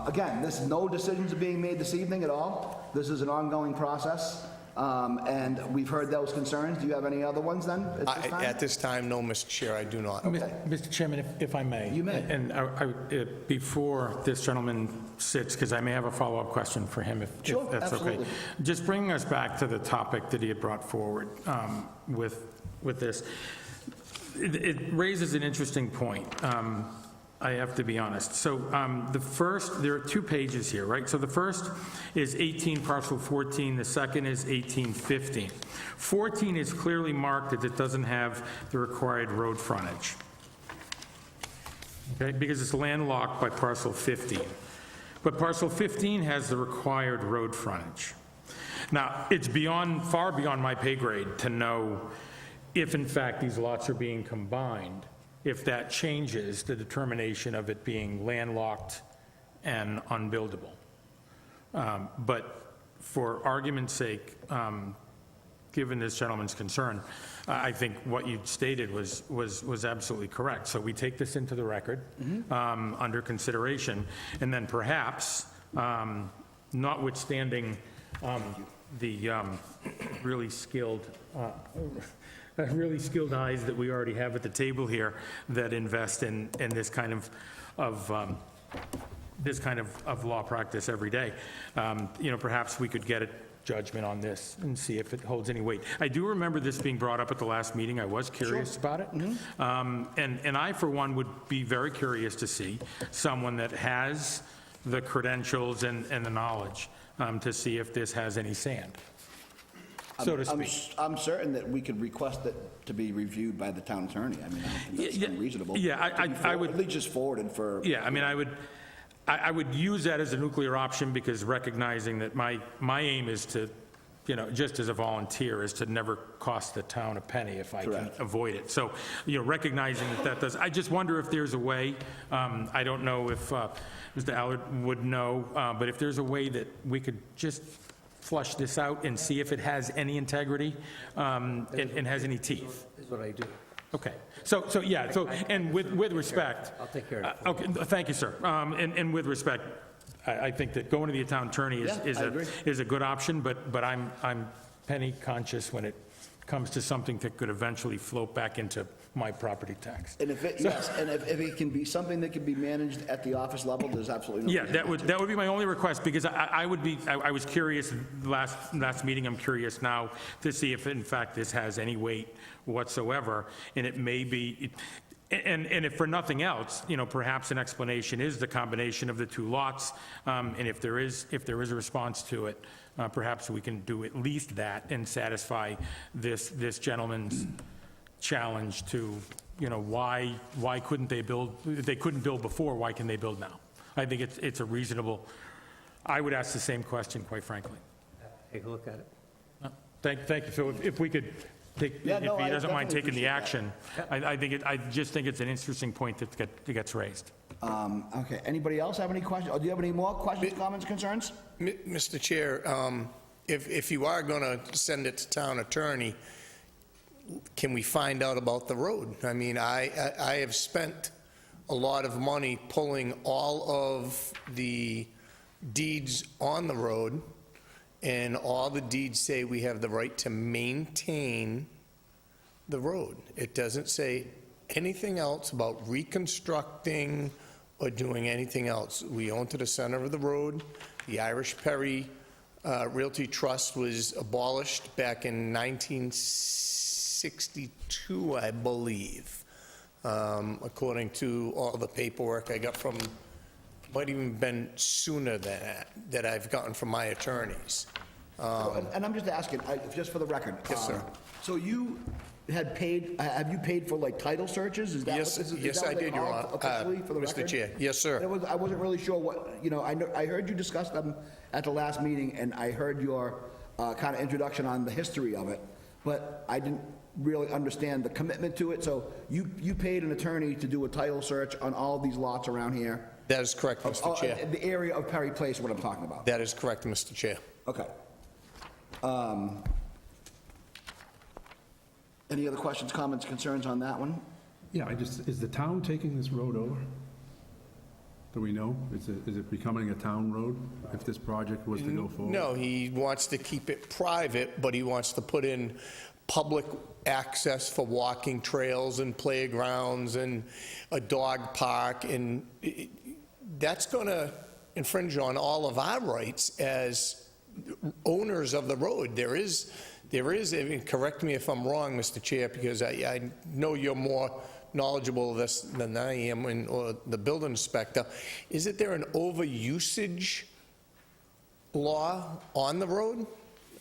again, no decisions are being made this evening at all. This is an ongoing process, and we've heard those concerns. Do you have any other ones then at this time? At this time, no, Mr. Chair, I do not. Mr. Chairman, if I may. You may. And before this gentleman sits, because I may have a follow-up question for him, if Sure, that's okay. absolutely. Just bringing us back to the topic that he had brought forward with this. It raises an interesting point. I have to be honest. So there are 2 pages here, right? So the first is 18 parcel 14, the second is 1815. 14 is clearly marked that it doesn't have the required road frontage, okay? Because it's landlocked by parcel 15. But parcel 15 has the required road frontage. Now, it's far beyond my pay grade to know if in fact these lots are being combined, if that changes the determination of it being landlocked and unbuildable. But for argument's sake, given this gentleman's concern, I think what you stated was absolutely correct. So we take this into the record under consideration, and then perhaps, notwithstanding the really skilled eyes that we already have at the table here that invest in this kind of this kind of law practice every day. Perhaps we could get a judgment on this and see if it holds any weight. I do remember this being brought up at the last meeting. I was curious about it. And I, for one, would be very curious to see someone that has the credentials and the knowledge to see if this has any sand, so to speak. I'm certain that we could request it to be reviewed by the town attorney. I mean, I don't think that's Yeah, unreasonable. yeah, I would- At least just forwarded for. Yeah, I mean, I would use that as a nuclear option, because recognizing that my aim is to, just as a volunteer, is to never cost the town a penny if I can Correct. avoid it. So, recognizing that does, I just wonder if there's a way, I don't know if Mr. Allard would know, but if there's a way that we could just flush this out and see if it has any integrity and has any teeth. Is what I do. Okay, so, and with respect. I'll take care of it. Okay, thank you, sir. And with respect, I think that going to the town attorney Yeah, I agree. is a good option, but I'm penny conscious when it comes to something that could eventually float back into my property tax. And if it can be something that can be managed at the office level, there's absolutely no Yeah, reason that would be my only request, because I was curious last meeting, I'm curious now to see if in fact this has any weight whatsoever, and it may be, and if for nothing else, perhaps an explanation is the combination of the two lots, and if there is a response to it, perhaps we can do at least that and satisfy this gentleman's challenge to, why couldn't they build, if they couldn't build before, why can they build now? I think it's a reasonable, I would ask the same question, quite frankly. Take a look at it. Thank you. So if we could take, Yeah, if no, he I doesn't mind definitely taking the appreciate action, I just think it's an interesting point that gets raised. Okay, anybody else have any questions? Or do you have any more questions, comments, concerns? Mr. Chair, if you are going to send it to town attorney, can we find out about the road? I mean, I have spent a lot of money pulling all of the deeds on the road, and all the deeds say we have the right to maintain the road. It doesn't say anything else about reconstructing or doing anything else. We own to the center of the road. The Irish Perry Realty Trust was abolished back in 1962, I believe, according to all the paperwork I got from, might even been sooner than that I've gotten from my attorneys. And I'm just asking, just for the record. Yes, sir. So you had paid, have you paid for like title searches? Is that Yes, what- is yes, that I what they did, Your call Honor. officially, for the Mr. record? Chair. Yes, sir. I wasn't really sure what, I heard you discuss them at the last meeting, and I heard your kind of introduction on the history of it, but I didn't really understand the commitment to it. So you paid an attorney to do a title search on all these lots around here? That is correct, Mr. Chair. The area of Perry Place, what I'm talking about? That is correct, Mr. Chair. Okay. Any other questions, comments, concerns on that one? Yeah, is the town taking this road over? Do we know? Is it becoming a town road if this project was to go forward? No, he wants to keep it private, but he wants to put in public access for walking trails and playgrounds and a dog park, and that's going to infringe on all of our rights as owners of the road. There is, and correct me if I'm wrong, Mr. Chair, because I know you're more knowledgeable of this than I am, or the building inspector. Isn't there an overusage law on the road?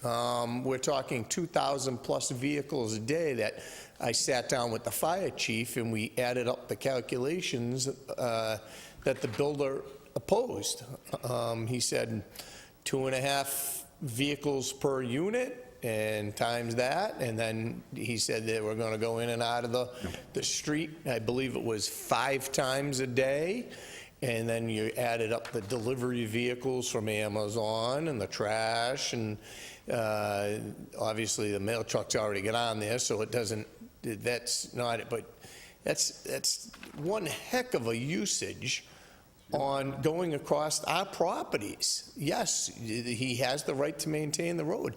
We're talking 2,000-plus vehicles a day that I sat down with the fire chief, and we added up the calculations that the builder opposed. He said 2.5 vehicles per unit, and times that, and then he said they were going to go in and out of the street, I believe it was 5 times a day, and then you added up the delivery vehicles from Amazon and the trash, and obviously the mail trucks already get on there, so it doesn't, that's not it, but that's one heck of a usage on going across our properties. Yes, he has the right to maintain the road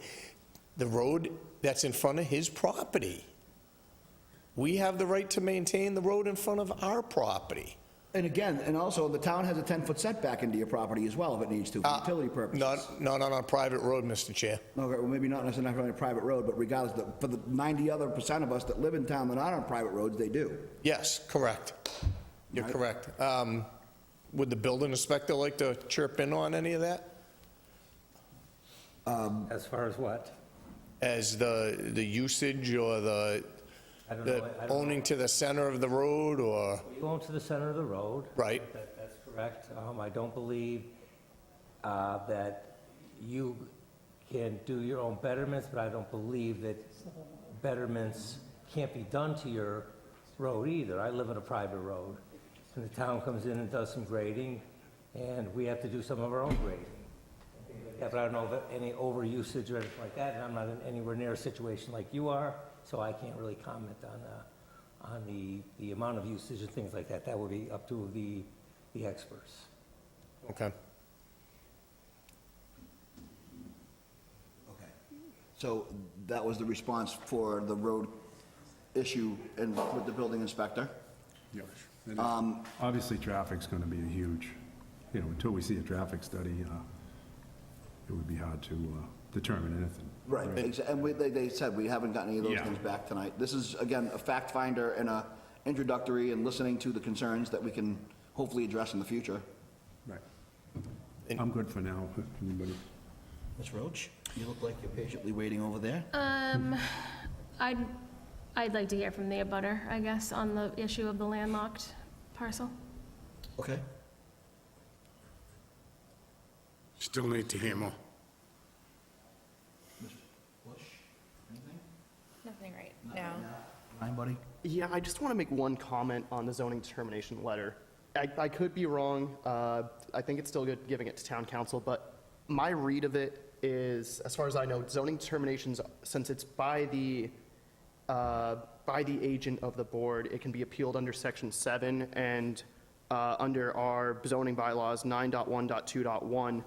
that's in front of his property. We have the right to maintain the road in front of our property. And again, and also, the town has a 10-foot setback into your property as well, if it needs to, for utility purposes. Not on a private road, Mr. Chair. Okay, well, maybe not necessarily on a private road, but regardless, for the 90 other % of us that live in town that aren't on private roads, they do. Yes, correct. You're Right. correct. Would the building inspector like to chirp in on any of that? As far as what? As the usage or the I don't know. I don't know. owning to the center of the road, or, You own to the center of the road. Right. That's correct. I don't believe that you can do your own betterments, but I don't believe that betterments can't be done to your road either. I live on a private road, and the town comes in and does some grading, and we have to do some of our own grading. Yeah, but I don't know of any overusage or anything like that, and I'm not in anywhere near a situation like you are, so I can't really comment on the amount of usage and things like that. That would be up to the experts. okay. Okay. So that was the response for the road issue and with the building inspector? Yes. And obviously, traffic's going to be a huge, until we see a traffic study, it would be hard to determine anything. Right, and they said we haven't gotten any of those Yeah. things back tonight. This is, again, a fact finder and a introductory and listening to the concerns that we can hopefully address in the future. Right. I'm good for now. If anybody? Ms. Roach, you look like you're patiently waiting over there. I'd like to hear from the abutter, I guess, on the issue of the landlocked parcel. Okay. Still need to hear more. Nothing right now. Fine, buddy? Yeah, I just want to make one comment on the zoning determination letter. I could be wrong. I think it's still good giving it to town council, but my read of it is, as far as I know, zoning determinations, since it's by the agent of the board, it can be appealed under section 7 and under our zoning bylaws 9.1.2.1.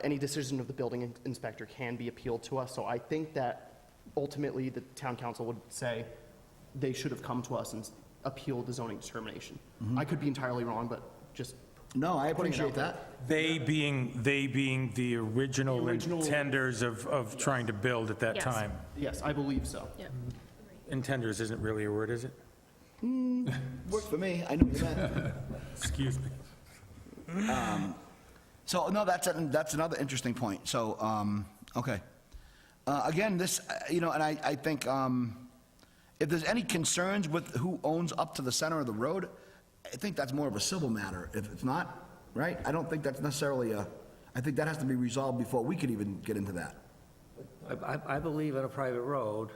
Any decision of the building inspector can be appealed to us. So I think that ultimately the town council would say they should have come to us and appealed the zoning determination. I could be entirely wrong, but just No, I putting it out appreciate there. that. They being the original The original- intenders of trying to build at that Yes. time. Yes, I believe so. Yeah. Intenders isn't really a word, is it? Worked for me, I knew what you meant. Excuse me. So, no, that's another interesting point. So, okay. Again, this, and I think if there's any concerns with who owns up to the center of the road, I think that's more of a civil matter. If it's not, right? I don't think that's necessarily I think that has to be resolved before we could even get into that. I believe on a private road,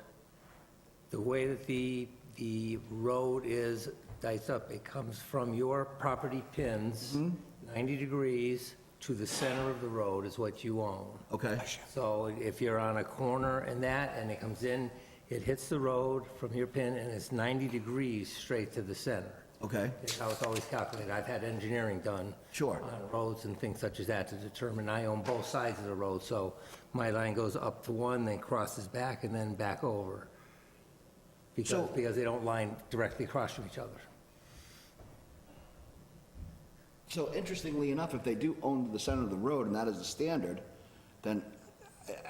the way that the road is diced up, it comes from your property pins, 90 degrees to the center of the road is what you own. Okay? So if you're on a corner and it comes in, it hits the road from your pin, and it's 90 degrees straight to the center. Okay? That's how it's always calculated. I've had engineering done. Sure. On roads and things such as that to determine, I own both sides of the road, so my line goes up to one, then crosses back, and then back over. Because they don't line directly across from each other. So interestingly enough, if they do own the center of the road, and that is the standard, then,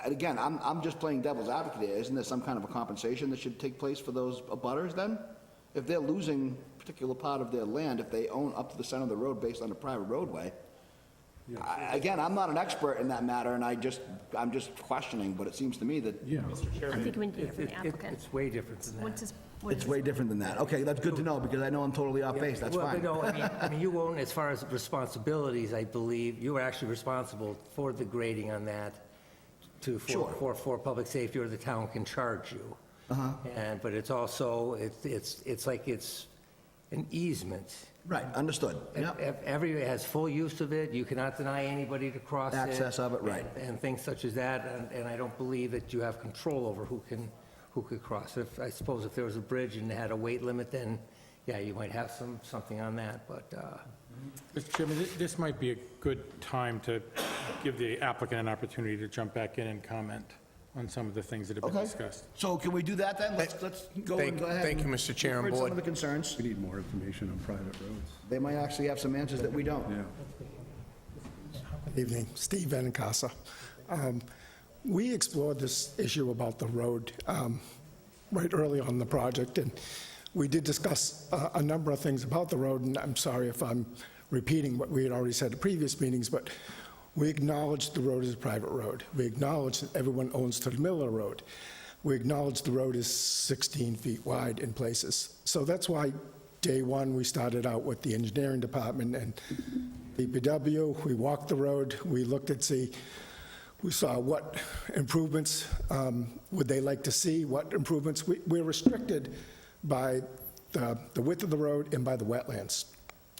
again, I'm just playing devil's advocate here. Isn't there some kind of a compensation that should take place for those abutters then? If they're losing a particular part of their land, if they own up to the center of the road based on a private roadway, again, I'm not an expert in that matter, and I'm just questioning, but it seems to me that Yeah. I think we need to hear from the applicant. It's way different than that. it's way different than that. Okay, that's good to know, because I know I'm totally off base, that's Well, fine. no, I mean, you own, as far as responsibilities, I believe, you are actually responsible for the grading on that for public safety, or the town can charge you. But it's also, it's like it's an easement. Right, understood. Yep. Everybody has full use of it, you cannot deny anybody to cross it. Access of it, right. And things such as that, and I don't believe that you have control over who could cross. I suppose if there was a bridge and it had a weight limit, then, yeah, you might have something on that, but, Mr. Chairman, this might be a good time to give the applicant an opportunity to jump back in and comment. on some of the things that have been Okay. discussed. So can we do that then? Let's go and go ahead. Thank you, and Mr. Chair and refer to some Board. of the concerns. We need more information on private roads. They might actually have some answers that we don't. Yeah. Evening, Steve Benincasa. We explored this issue about the road right early on in the project, and we did discuss a number of things about the road, and I'm sorry if I'm repeating what we had already said at previous meetings, but we acknowledged the road is a private road. We acknowledged that everyone owns to the middle of the road. We acknowledged the road is 16 feet wide in places. So that's why day one, we started out with the engineering department and DPW. We walked the road, we looked at we saw what improvements would they like to see, what improvements. We're restricted by the width of the road and by the wetlands.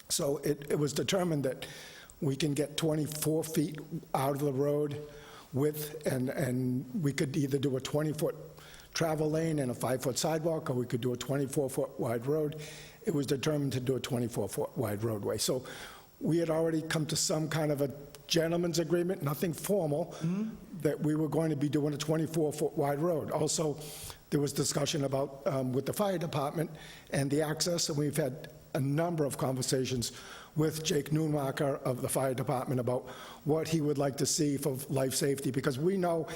So it was determined that we can get 24 feet out of the road width, and we could either do a 20-foot travel lane and a 5-foot sidewalk, or we could do a 24-foot wide road. It was determined to do a 24-foot wide roadway. So we had already come to some kind of a gentleman's agreement, nothing formal, that we were going to be doing a 24-foot wide road. Also, there was discussion about, with the fire department and the access, and we've had a number of conversations with Jake Newmarker of the fire department about what he would like to see for life safety, because we know,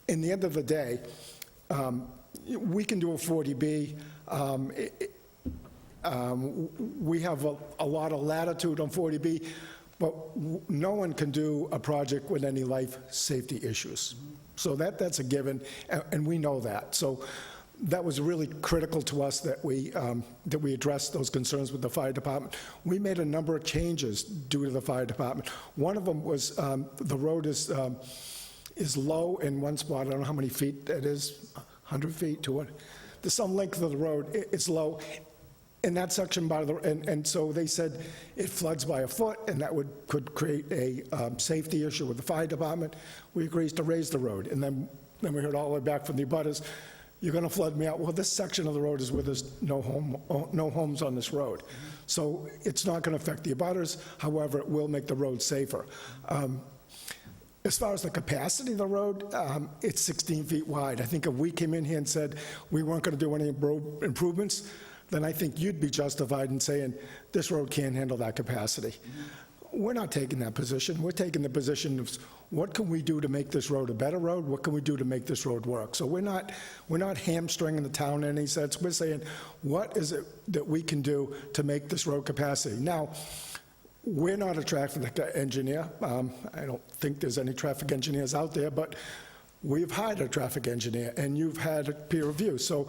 in the end of the day, we can do a 40B. We have a lot of latitude on 40B, but no one can do a project with any life safety issues. So that's a given, and we know that. So that was really critical to us that we addressed those concerns with the fire department. We made a number of changes due to the fire department. One of them was the road is low in one spot. I don't know how many feet that is, 100 feet, 200. There's some length of the road, it's low. In that section, and so they said it floods by a foot, and that could create a safety issue with the fire department. We agreed to raise the road, and then we heard all the way back from the abutters, you're going to flood me out. Well, this section of the road is where there's no homes on this road. So it's not going to affect the abutters. However, it will make the road safer. As far as the capacity of the road, it's 16 feet wide. I think if we came in here and said we weren't going to do any road improvements, then I think you'd be justified in saying this road can't handle that capacity. We're not taking that position. We're taking the position of what can we do to make this road a better road? What can we do to make this road work? So we're not hamstringing the town in any sense. We're saying, what is it that we can do to make this road capacity? Now, we're not a traffic engineer. I don't think there's any traffic engineers out there, but we've hired a traffic engineer, and you've had a peer review. So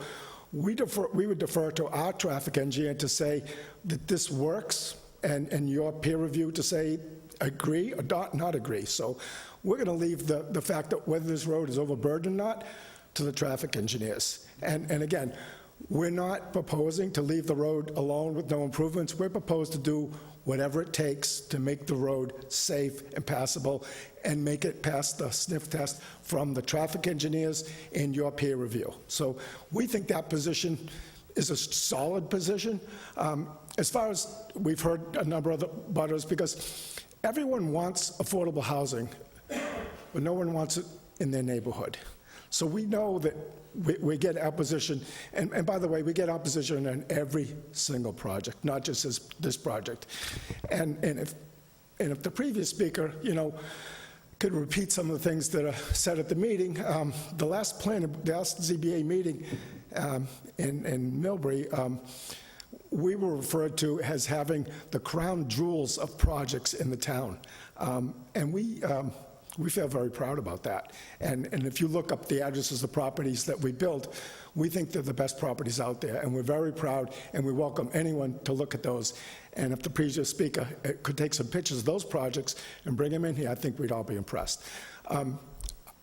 we would defer to our traffic engineer to say that this works, and your peer review to say agree or not agree. So we're going to leave the fact that whether this road is overburdened or not to the traffic engineers. And again, we're not proposing to leave the road alone with no improvements. We're proposed to do whatever it takes to make the road safe and passable and make it pass the sniff test from the traffic engineers and your peer review. So we think that position is a solid position. As far as we've heard a number of the butters, because everyone wants affordable housing, but no one wants it in their neighborhood. So we know that we get opposition, and by the way, we get opposition on every single project, not just this project. And if the previous speaker, could repeat some of the things that are said at the meeting, the last ZBA meeting in Millbury, we were referred to as having the crown jewels of projects in the town, and we feel very proud about that. And if you look up the addresses of properties that we built, we think they're the best properties out there, and we're very proud, and we welcome anyone to look at those. And if the previous speaker could take some pictures of those projects and bring them in here, I think we'd all be impressed.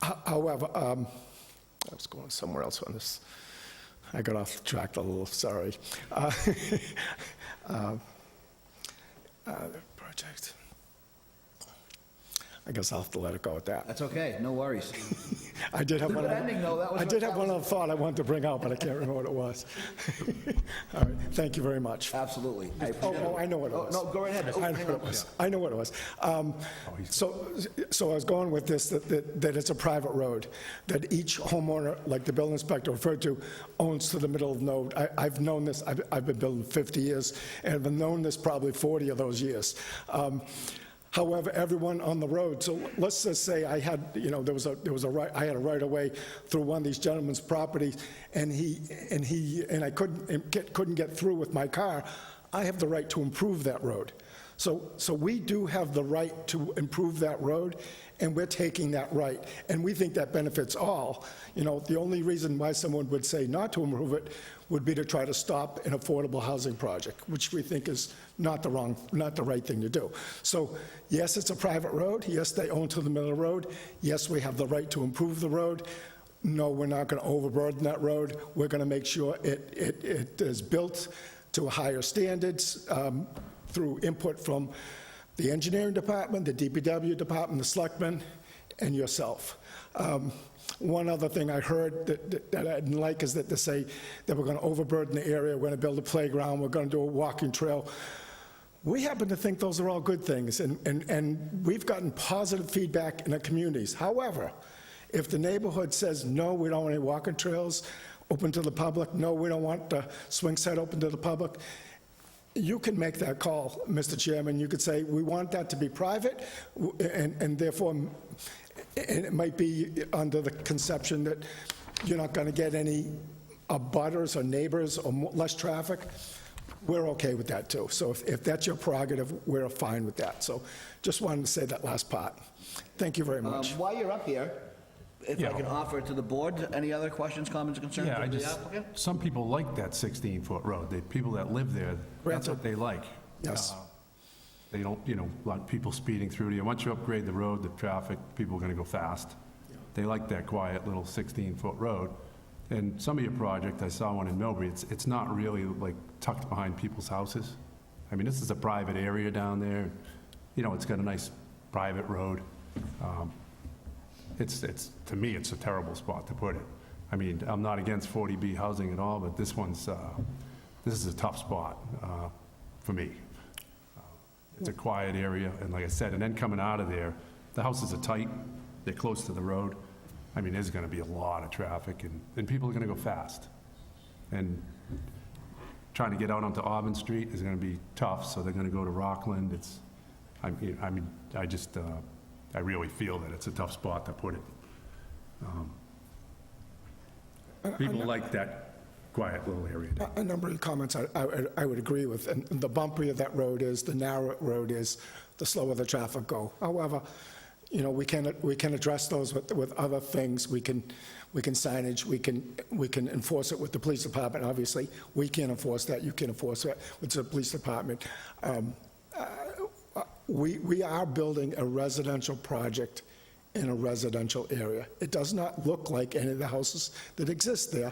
However, I was going somewhere else on this. I got off track a little, sorry. Project. I guess I'll have to let it go at that. That's okay, no worries. I did have Good one. ending, though. That was- I did have that one was- other thought I wanted to bring out, but I can't remember what it was. All right, thank you very much. Absolutely. I Oh, appreciate it. I know what it was. No, go right ahead. I know what it was. I know what it was. So I was going with this, that it's a private road, that each homeowner, like the building inspector referred to, owns to the middle of the road. I've known this, I've been building 50 years, and I've known this probably 40 of those years. However, everyone on the road, so let's just say I had, there was a right, I had a right of way through one of these gentlemen's properties, and I couldn't get through with my car. I have the right to improve that road. So we do have the right to improve that road, and we're taking that right, and we think that benefits all. The only reason why someone would say not to improve it would be to try to stop an affordable housing project, which we think is not the right thing to do. So, yes, it's a private road. Yes, they own to the middle of the road. Yes, we have the right to improve the road. No, we're not going to overburden that road. We're going to make sure it is built to higher standards through input from the engineering department, the DPW department, the selectmen, and yourself. One other thing I heard that I didn't like is that they say that we're going to overburden the area, we're going to build a playground, we're going to do a walking trail. We happen to think those are all good things, and we've gotten positive feedback in the communities. However, if the neighborhood says, no, we don't want any walking trails open to the public, no, we don't want the swing set open to the public, you can make that call, Mr. Chairman. You could say, we want that to be private, and therefore, and it might be under the conception that you're not going to get any abutters or neighbors or less traffic. We're okay with that, too. So if that's your prerogative, we're fine with that. So just wanted to say that last part. Thank you very much. While you're up here, if I can offer it to the board, any other questions, comments, or concerns Yeah, of the applicant? some people like that 16-foot road. People that live there, that's what they like. Yes. They don't, a lot of people speeding through there. Once you upgrade the road, the traffic, people are going to go fast. They like that quiet little 16-foot road. And some of your project, I saw one in Millbury, it's not really like tucked behind people's houses. I mean, this is a private area down there. It's got a nice private road. To me, it's a terrible spot to put it. I mean, I'm not against 40B housing at all, but this is a tough spot for me. It's a quiet area, and like I said, and then coming out of there, the houses are tight, they're close to the road. I mean, there's gonna be a lot of traffic, and people are gonna go fast. And trying to get out onto Auburn Street is gonna be tough, so they're gonna go to Rockland. I really feel that it's a tough spot to put it. People like that quiet little area. A number of comments I would agree with, and the bumpier that road is, the narrower road is, the slower the traffic go. However, we can address those with other things. We can signage, we can enforce it with the police department, obviously. We can't enforce that, you can enforce it with the police department. We are building a residential project in a residential area. It does not look like any of the houses that exist there,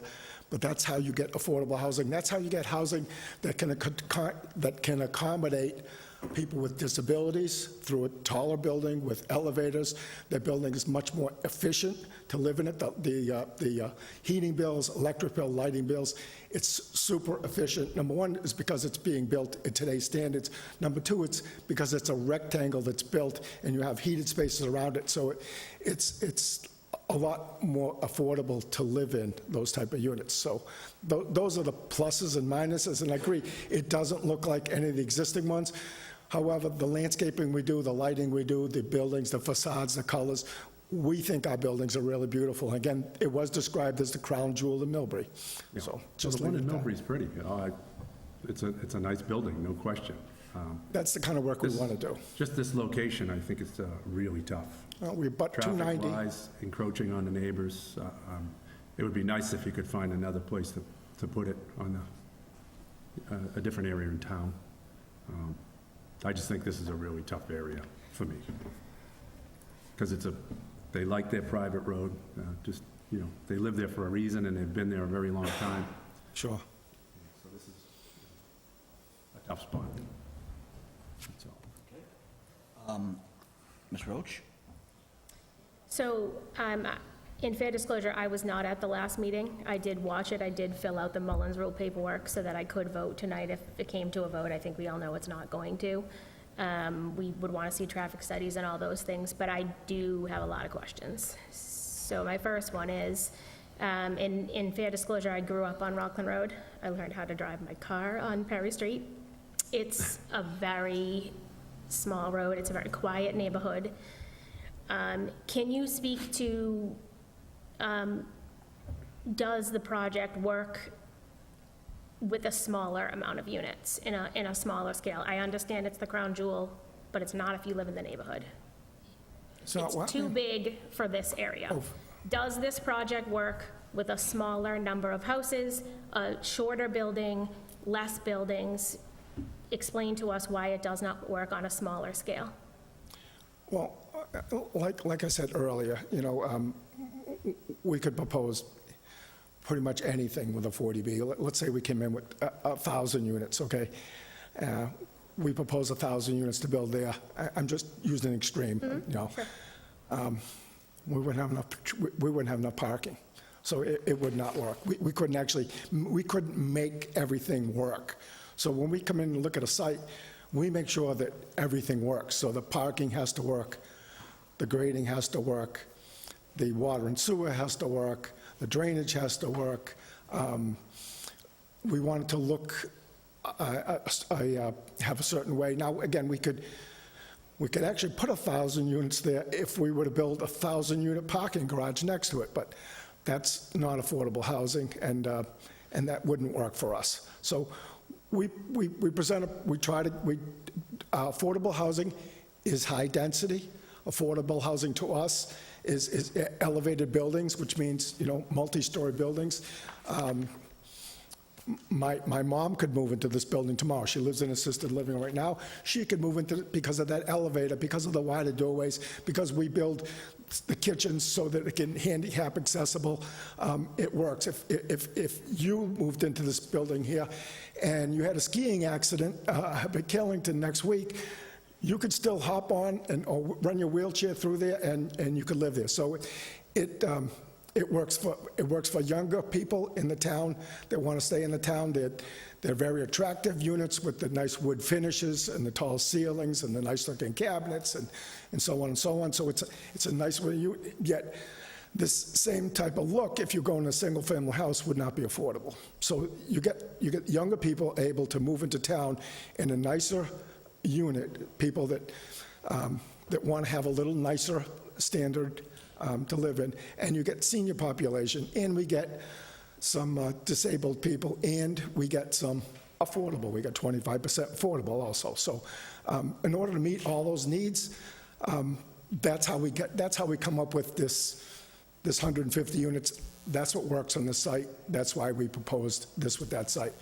but that's how you get affordable housing. That's how you get housing that can accommodate people with disabilities through a taller building with elevators. That building is much more efficient to live in it. The heating bills, electric bill, lighting bills, it's super efficient. Number one is because it's being built at today's standards. Number two, it's because it's a rectangle that's built and you have heated spaces around it. So it's a lot more affordable to live in those type of units. So those are the pluses and minuses, and I agree, it doesn't look like any of the existing ones. However, the landscaping we do, the lighting we do, the buildings, the facades, the colors, we think our buildings are really beautiful. Again, it was described as the crown jewel of Millbury. So just The one leave in it at that. Millbury's pretty. It's a nice building, no question. That's the kind of work we want to do. Just this location, I think it's really tough. We butt 290. Traffic-wise, encroaching on the neighbors. It would be nice if you could find another place to put it on a different area in town. I just think this is a really tough area for me. Because they like their private road, they live there for a reason and they've been there a very long time. Sure. So this is a tough spot. That's all. Ms. Roach? So In fair disclosure, I was not at the last meeting. I did watch it. I did fill out the Mullins Rule paperwork so that I could vote tonight if it came to a vote. I think we all know it's not going to. We would want to see traffic studies and all those things, but I do have a lot of questions. So my first one is, in fair disclosure, I grew up on Rockland Road. I learned how to drive my car on Perry Street. It's a very small road. It's a very quiet neighborhood. Can you speak to, does the project work with a smaller amount of units, in a smaller scale? I understand it's the crown jewel, but it's not if you live in the neighborhood. It's not what? It's too big for this area. Oh. Does this project work with a smaller number of houses, a shorter building, less buildings? Explain to us why it does not work on a smaller scale. Well, like I said earlier, you know, we could propose pretty much anything with a 40B. Let's say we came in with 1,000 units, okay? We propose 1,000 units to build there. I'm just using an extreme, you know. Sure. We wouldn't have enough parking, so it would not work. We couldn't make everything work. So when we come in and look at a site, we make sure that everything works. So the parking has to work, the grading has to work, the water and sewer has to work, the drainage has to work. We want it to look, have a certain way. Now, again, we could actually put 1,000 units there if we were to build a 1,000-unit parking garage next to it, but that's not affordable housing, and that wouldn't work for us. So affordable housing is high density. Affordable housing to us is elevated buildings, which means, you know, multi-story buildings. My mom could move into this building tomorrow. She lives in assisted living right now. She could move into it because of that elevator, because of the wider doorways, because we build the kitchens so that it can handicap accessible. It works. If you moved into this building here and you had a skiing accident at Killington next week, you could still hop on or run your wheelchair through there, and you could live there. So it works for younger people in the town that want to stay in the town. They're very attractive units with the nice wood finishes and the tall ceilings and the nice-looking cabinets and so on and so on. So it's a nice way. Yet this same type of look, if you go in a single-family house, would not be affordable. So you get younger people able to move into town in a nicer unit, people that want to have a little nicer standard to live in, and you get senior population, and we get some disabled people, and we get some affordable. We got 25% affordable also. So in order to meet all those needs, that's how we come up with this 150 units. That's what works on the site. That's why we proposed this with that site.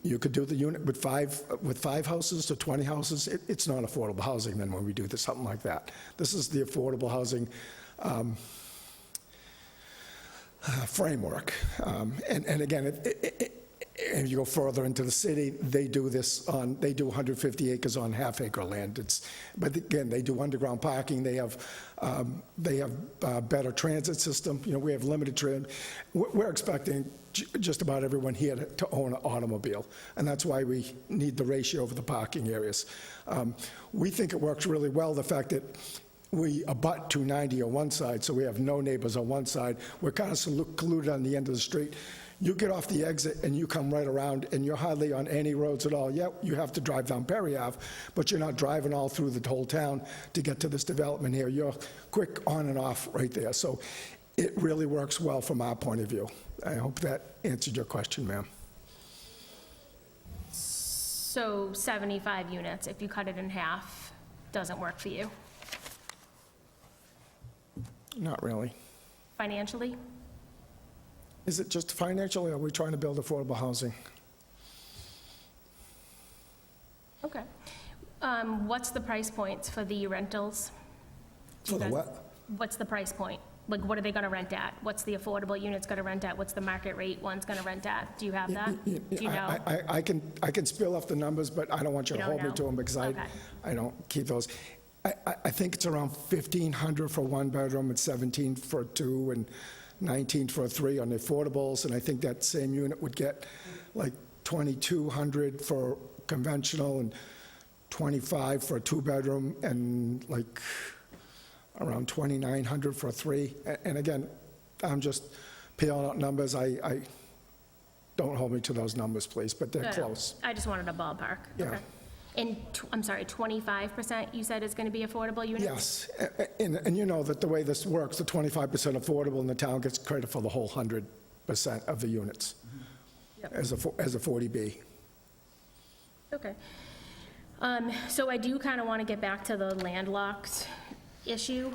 You could do the unit with five houses to 20 houses. It's not affordable housing then when we do something like that. This is the affordable housing framework. And again, if you go further into the city, they do 150 acres on half-acre land. But again, they do underground parking. They have better transit system. You know, we have limited transit. We're expecting just about everyone here to own an automobile, and that's why we need the ratio of the parking areas. We think it works really well, the fact that we abut 290 on one side, so we have no neighbors on one side. We're kind of secluded on the end of the street. You get off the exit and you come right around, and you're hardly on any roads at all. Yeah, you have to drive down Perry Ave, but you're not driving all through the whole town to get to this development here. You're quick on and off right there. So it really works well from our point of view. I hope that answered your question, ma'am. So 75 units, if you cut it in half, doesn't work for you Not really. financially? Is it just financially, or are we trying to build affordable housing? Okay. What's the price points for the rentals? For the what? What's the price point? Like, what are they gonna rent at? What's the affordable units gonna rent at? What's the market rate one's gonna rent at? Do you have that? Do you know? I can spill off the numbers, but I don't want you You to don't hold me know? to them because Okay. I don't keep those. I think it's around 1,500 for one bedroom and 17 for a two and 19 for a three on the affordables. And I think that same unit would get like 2,200 for conventional and 25 for a two-bedroom and like around 2,900 for a three. And again, I'm just peeling out numbers. I don't hold me to those numbers, please, but they're close. I just wanted a ballpark. Yeah. Okay. And, I'm sorry, 25% you said is going to be affordable units? Yes, and you know that the way this works, the 25% affordable and the town gets credit for the whole 100% of the units as a 40B. Okay. So I do kind of want to get back to the landlocked issue.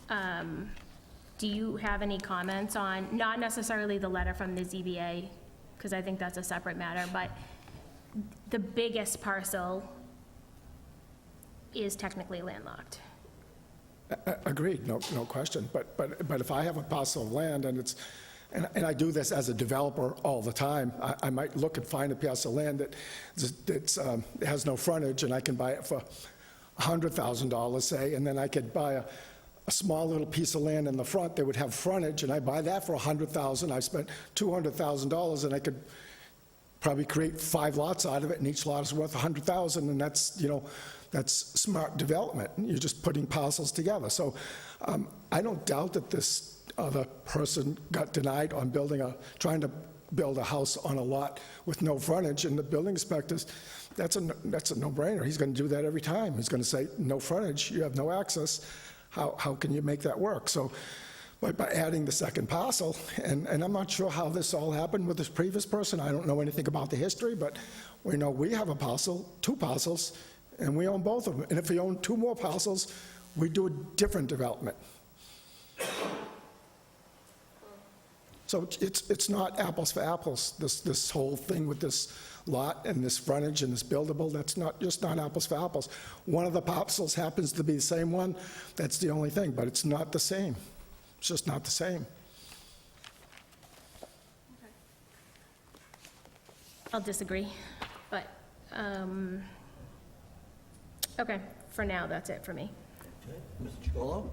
Do you have any comments on, not necessarily the letter from the ZBA, because I think that's a separate matter, but the biggest parcel is technically landlocked? Agreed, no question. But if I have a parcel of land and it's, and I do this as a developer all the time, I might look and find a piece of land that has no frontage, and I can buy it for $100,000, say, and then I could buy a small little piece of land in the front that would have frontage, and I buy that for $100,000. I spent $200,000, and I could probably create 5 lots out of it, and each lot is worth $100,000, and that's, that's smart development. You're just putting parcels together. So I don't doubt that this other person got denied on trying to build a house on a lot with no frontage, and the building inspectors, that's a no-brainer. He's going to do that every time. He's going to say, no frontage, you have no access. How can you make that work? So by adding the second parcel, and I'm not sure how this all happened with this previous person. I don't know anything about the history, but we know we have a parcel, 2 parcels, and we own both of them. And if we own 2 more parcels, we do a different development. So it's not apples for apples, this whole thing with this lot and this frontage and this buildable. That's just not apples for apples. One of the parcels happens to be the same one. That's the only thing, but it's not the same. It's just not the same. I'll disagree, but, okay, for now, that's it for me. Mr. Chacolo?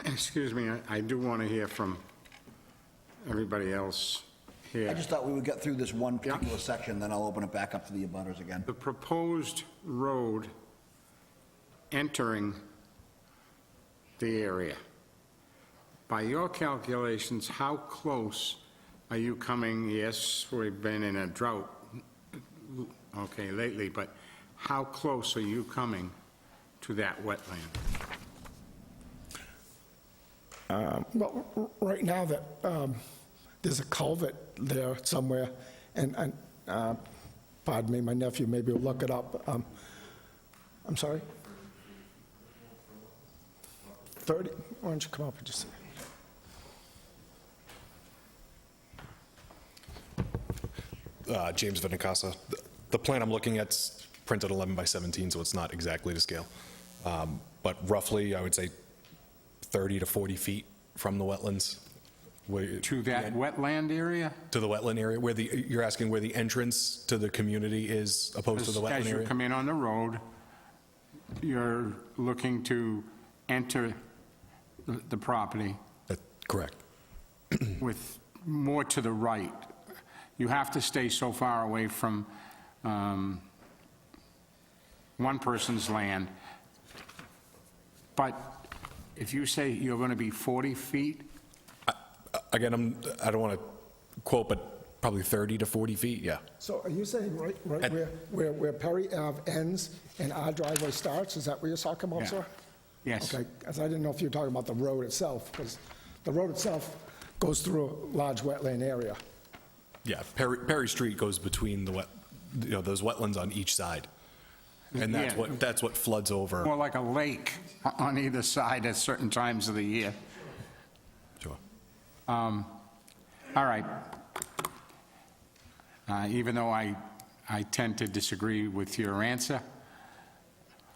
Excuse me, I do want to hear from everybody else here. I just thought we would get through this one particular section, then I'll open it back up to the abutters again. The proposed road entering the area, by your calculations, how close are you coming? Yes, we've been in a drought, okay, lately, but how close are you coming to that wetland? Well, right now, there's a culvert there somewhere, and pardon me, my nephew maybe will look it up. I'm sorry? 30? Why don't you come up and just say? James Benincasa. The plan I'm looking at's printed 11 by 17, so it's not exactly to scale. But roughly, I would say 30 to 40 feet from the wetlands. To that wetland area? To the wetland area, you're asking where the entrance to the community is opposed to the wetland As you area? come in on the road, you're looking to enter the property Correct. with more to the right. You have to stay so far away from one person's land. But if you say you're going to be 40 feet, Again, I don't want to quote, but probably 30 to 40 feet, yeah. So are you saying right where Perry Ave ends and our driveway starts? Is that what you're talking about, Yeah. sir? yes. Okay, because I didn't know if you were talking about the road itself, because the road itself goes through a large wetland area. Yeah, Perry Street goes between those wetlands on each side. And that's what floods over. More like a lake on either side at certain times of the year. Sure. All right. Even though I tend to disagree with your answer,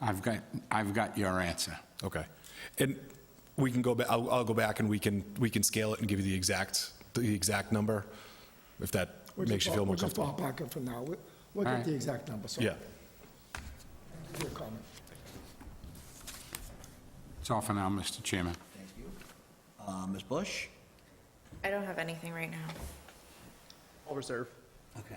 I've got your answer. Okay. And we can go back, I'll go back and we can scale it and give you the exact number, if that makes you feel more comfortable. We'll just fall back for now. We'll All get right. the exact number, so. Yeah. Your comment. That's all for now, Mr. Chairman. Thank you. Ms. Bush? I don't have anything right now. I'll reserve. Okay.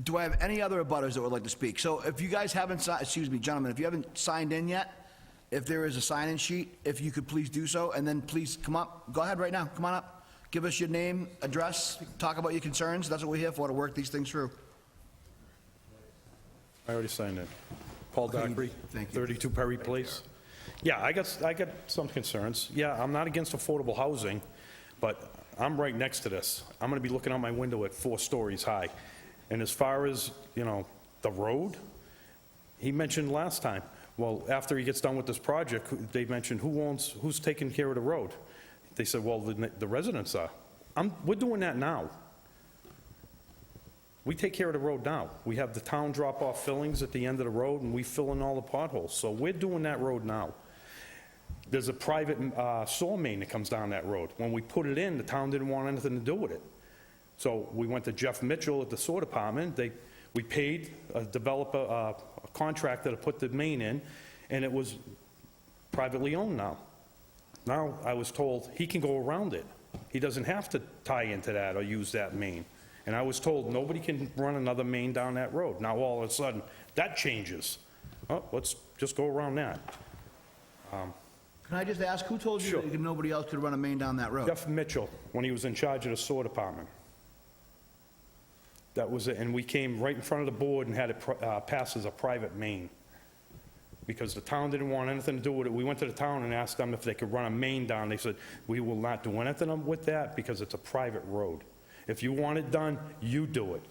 Do I have any other abutters that would like to speak? So if you guys haven't, excuse me, gentlemen, if you haven't signed in yet, if there is a sign-in sheet, if you could please do so, and then please come up, go ahead right now, come on up. Give us your name, address, talk about your concerns, that's what we're here for, to work these things through. I already signed it. Paul Okay, Dockery, thank you. 32 Perry Place. Yeah, I got some concerns. Yeah, I'm not against affordable housing, but I'm right next to this. I'm going to be looking out my window at 4 stories high. And as far as, the road, he mentioned last time, well, after he gets done with this project, they mentioned who's taking care of the road? They said, well, the residents are. We're doing that now. We take care of the road now. We have the town drop off fillings at the end of the road, and we fill in all the potholes. So we're doing that road now. There's a private sewer main that comes down that road. When we put it in, the town didn't want anything to do with it. So we went to Jeff Mitchell at the sewer department. We paid a developer, a contractor to put the main in, and it was privately owned now. Now, I was told he can go around it. He doesn't have to tie into that or use that main. And I was told nobody can run another main down that road. Now, all of a sudden, that changes. Oh, let's just go around that. Can I just ask, who told you Sure. that nobody else could run a main down that road? Jeff Mitchell, when he was in charge of the sewer department. That was it, and we came right in front of the board and had it passed as a private main, because the town didn't want anything to do with it. We went to the town and asked them if they could run a main down. They said, we will not do anything with that because it's a private road. If you want it done, you do it.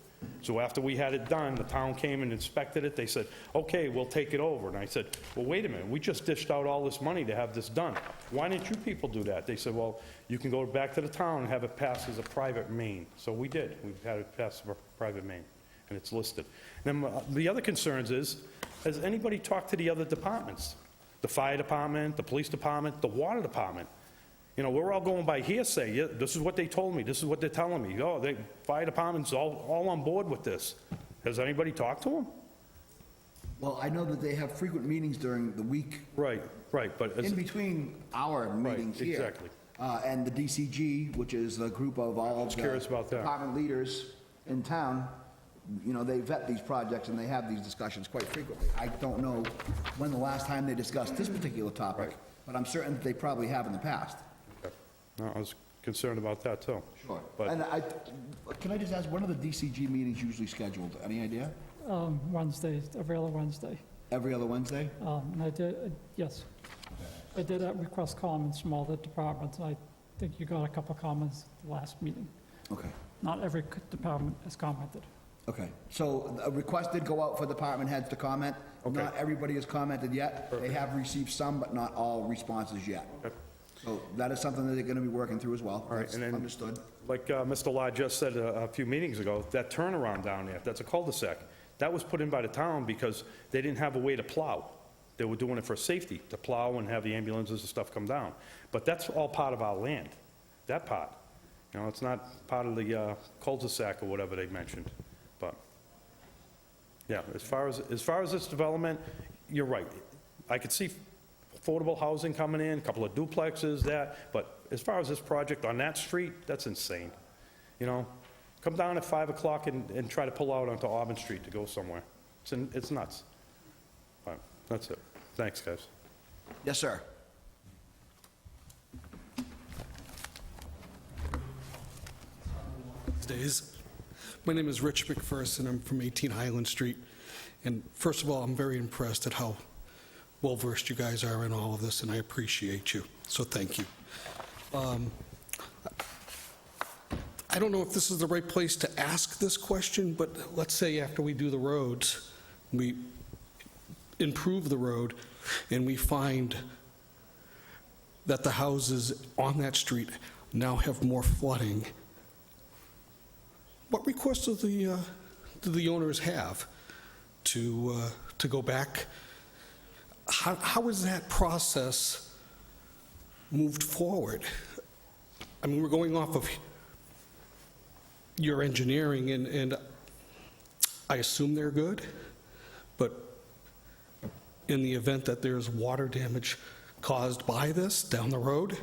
So after we had it done, the town came and inspected it. They said, okay, we'll take it over. And I said, well, wait a minute, we just dished out all this money to have this done. Why didn't you people do that? They said, well, you can go back to the town and have it passed as a private main. So we did. We had it passed as a private main, and it's listed. Then the other concerns is, has anybody talked to the other departments? The fire department, the police department, the water department? We're all going by hearsay. Yeah, this is what they told me. This is what they're telling me. Oh, the fire department's all on board with this. Has anybody talked to them? Well, I know that they have frequent meetings during the week, Right, but... in between our meetings here. exactly. And the DCG, which is the group of all of the curious about that. department leaders in town, they vet these projects and they have these discussions quite frequently. I don't know when the last time they discussed this particular topic, but I'm certain that they probably have in the past. No, I was concerned about that, too. Sure. But- And can I just ask, when are the DCG meetings usually scheduled? Any idea? Wednesday, every other Wednesday. Every other Wednesday? And I did, yes. I did request comments from all the departments. I think you got a couple comments at the last meeting. Okay. Not every department has commented. Okay, so a request did go out for department heads to comment. Okay. Not everybody has commented yet. They have received some, but not all responses yet. Okay. So that is something that they're going to be working through as well. All right, That's and then- understood. Like Mr. Law just said a few meetings ago, that turnaround down there, that's a cul-de-sac. That was put in by the town because they didn't have a way to plow. They were doing it for safety, to plow and have the ambulances and stuff come down. But that's all part of our land, that part. It's not part of the cul-de-sac or whatever they mentioned. But, yeah, as far as this development, you're right. I could see affordable housing coming in, a couple of duplexes, but as far as this project on that street, that's insane. Come down at 5 o'clock and try to pull out onto Auburn Street to go somewhere. It's nuts. But that's it. Thanks, guys. Yes, sir. Days. My name is Rich McPherson. I'm from 18 Highland Street. And first of all, I'm very impressed at how well-versed you guys are in all of this, and I appreciate you. So thank you. I don't know if this is the right place to ask this question, but let's say after we do the roads, we improve the road, and we find that the houses on that street now have more flooding. What request do the owners have to go back? How is that process moved forward? I mean, we're going off of your engineering, and I assume they're good, but in the event that there's water damage caused by this down the road?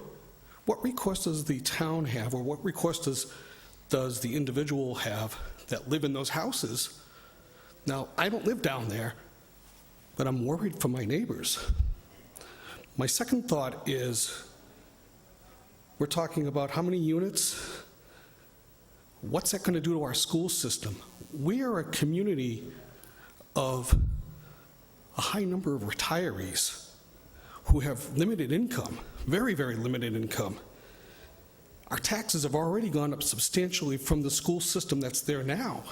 What recourse does the town have, or what recourse does the individual have that live in those houses? Now, I don't live down there, but I'm worried for my neighbors. My second thought is, we're talking about how many units? What's that going to do to our school system? We are a community of a high number of retirees who have limited income, very, very limited income. Our taxes have already gone up substantially from the school system that's there now.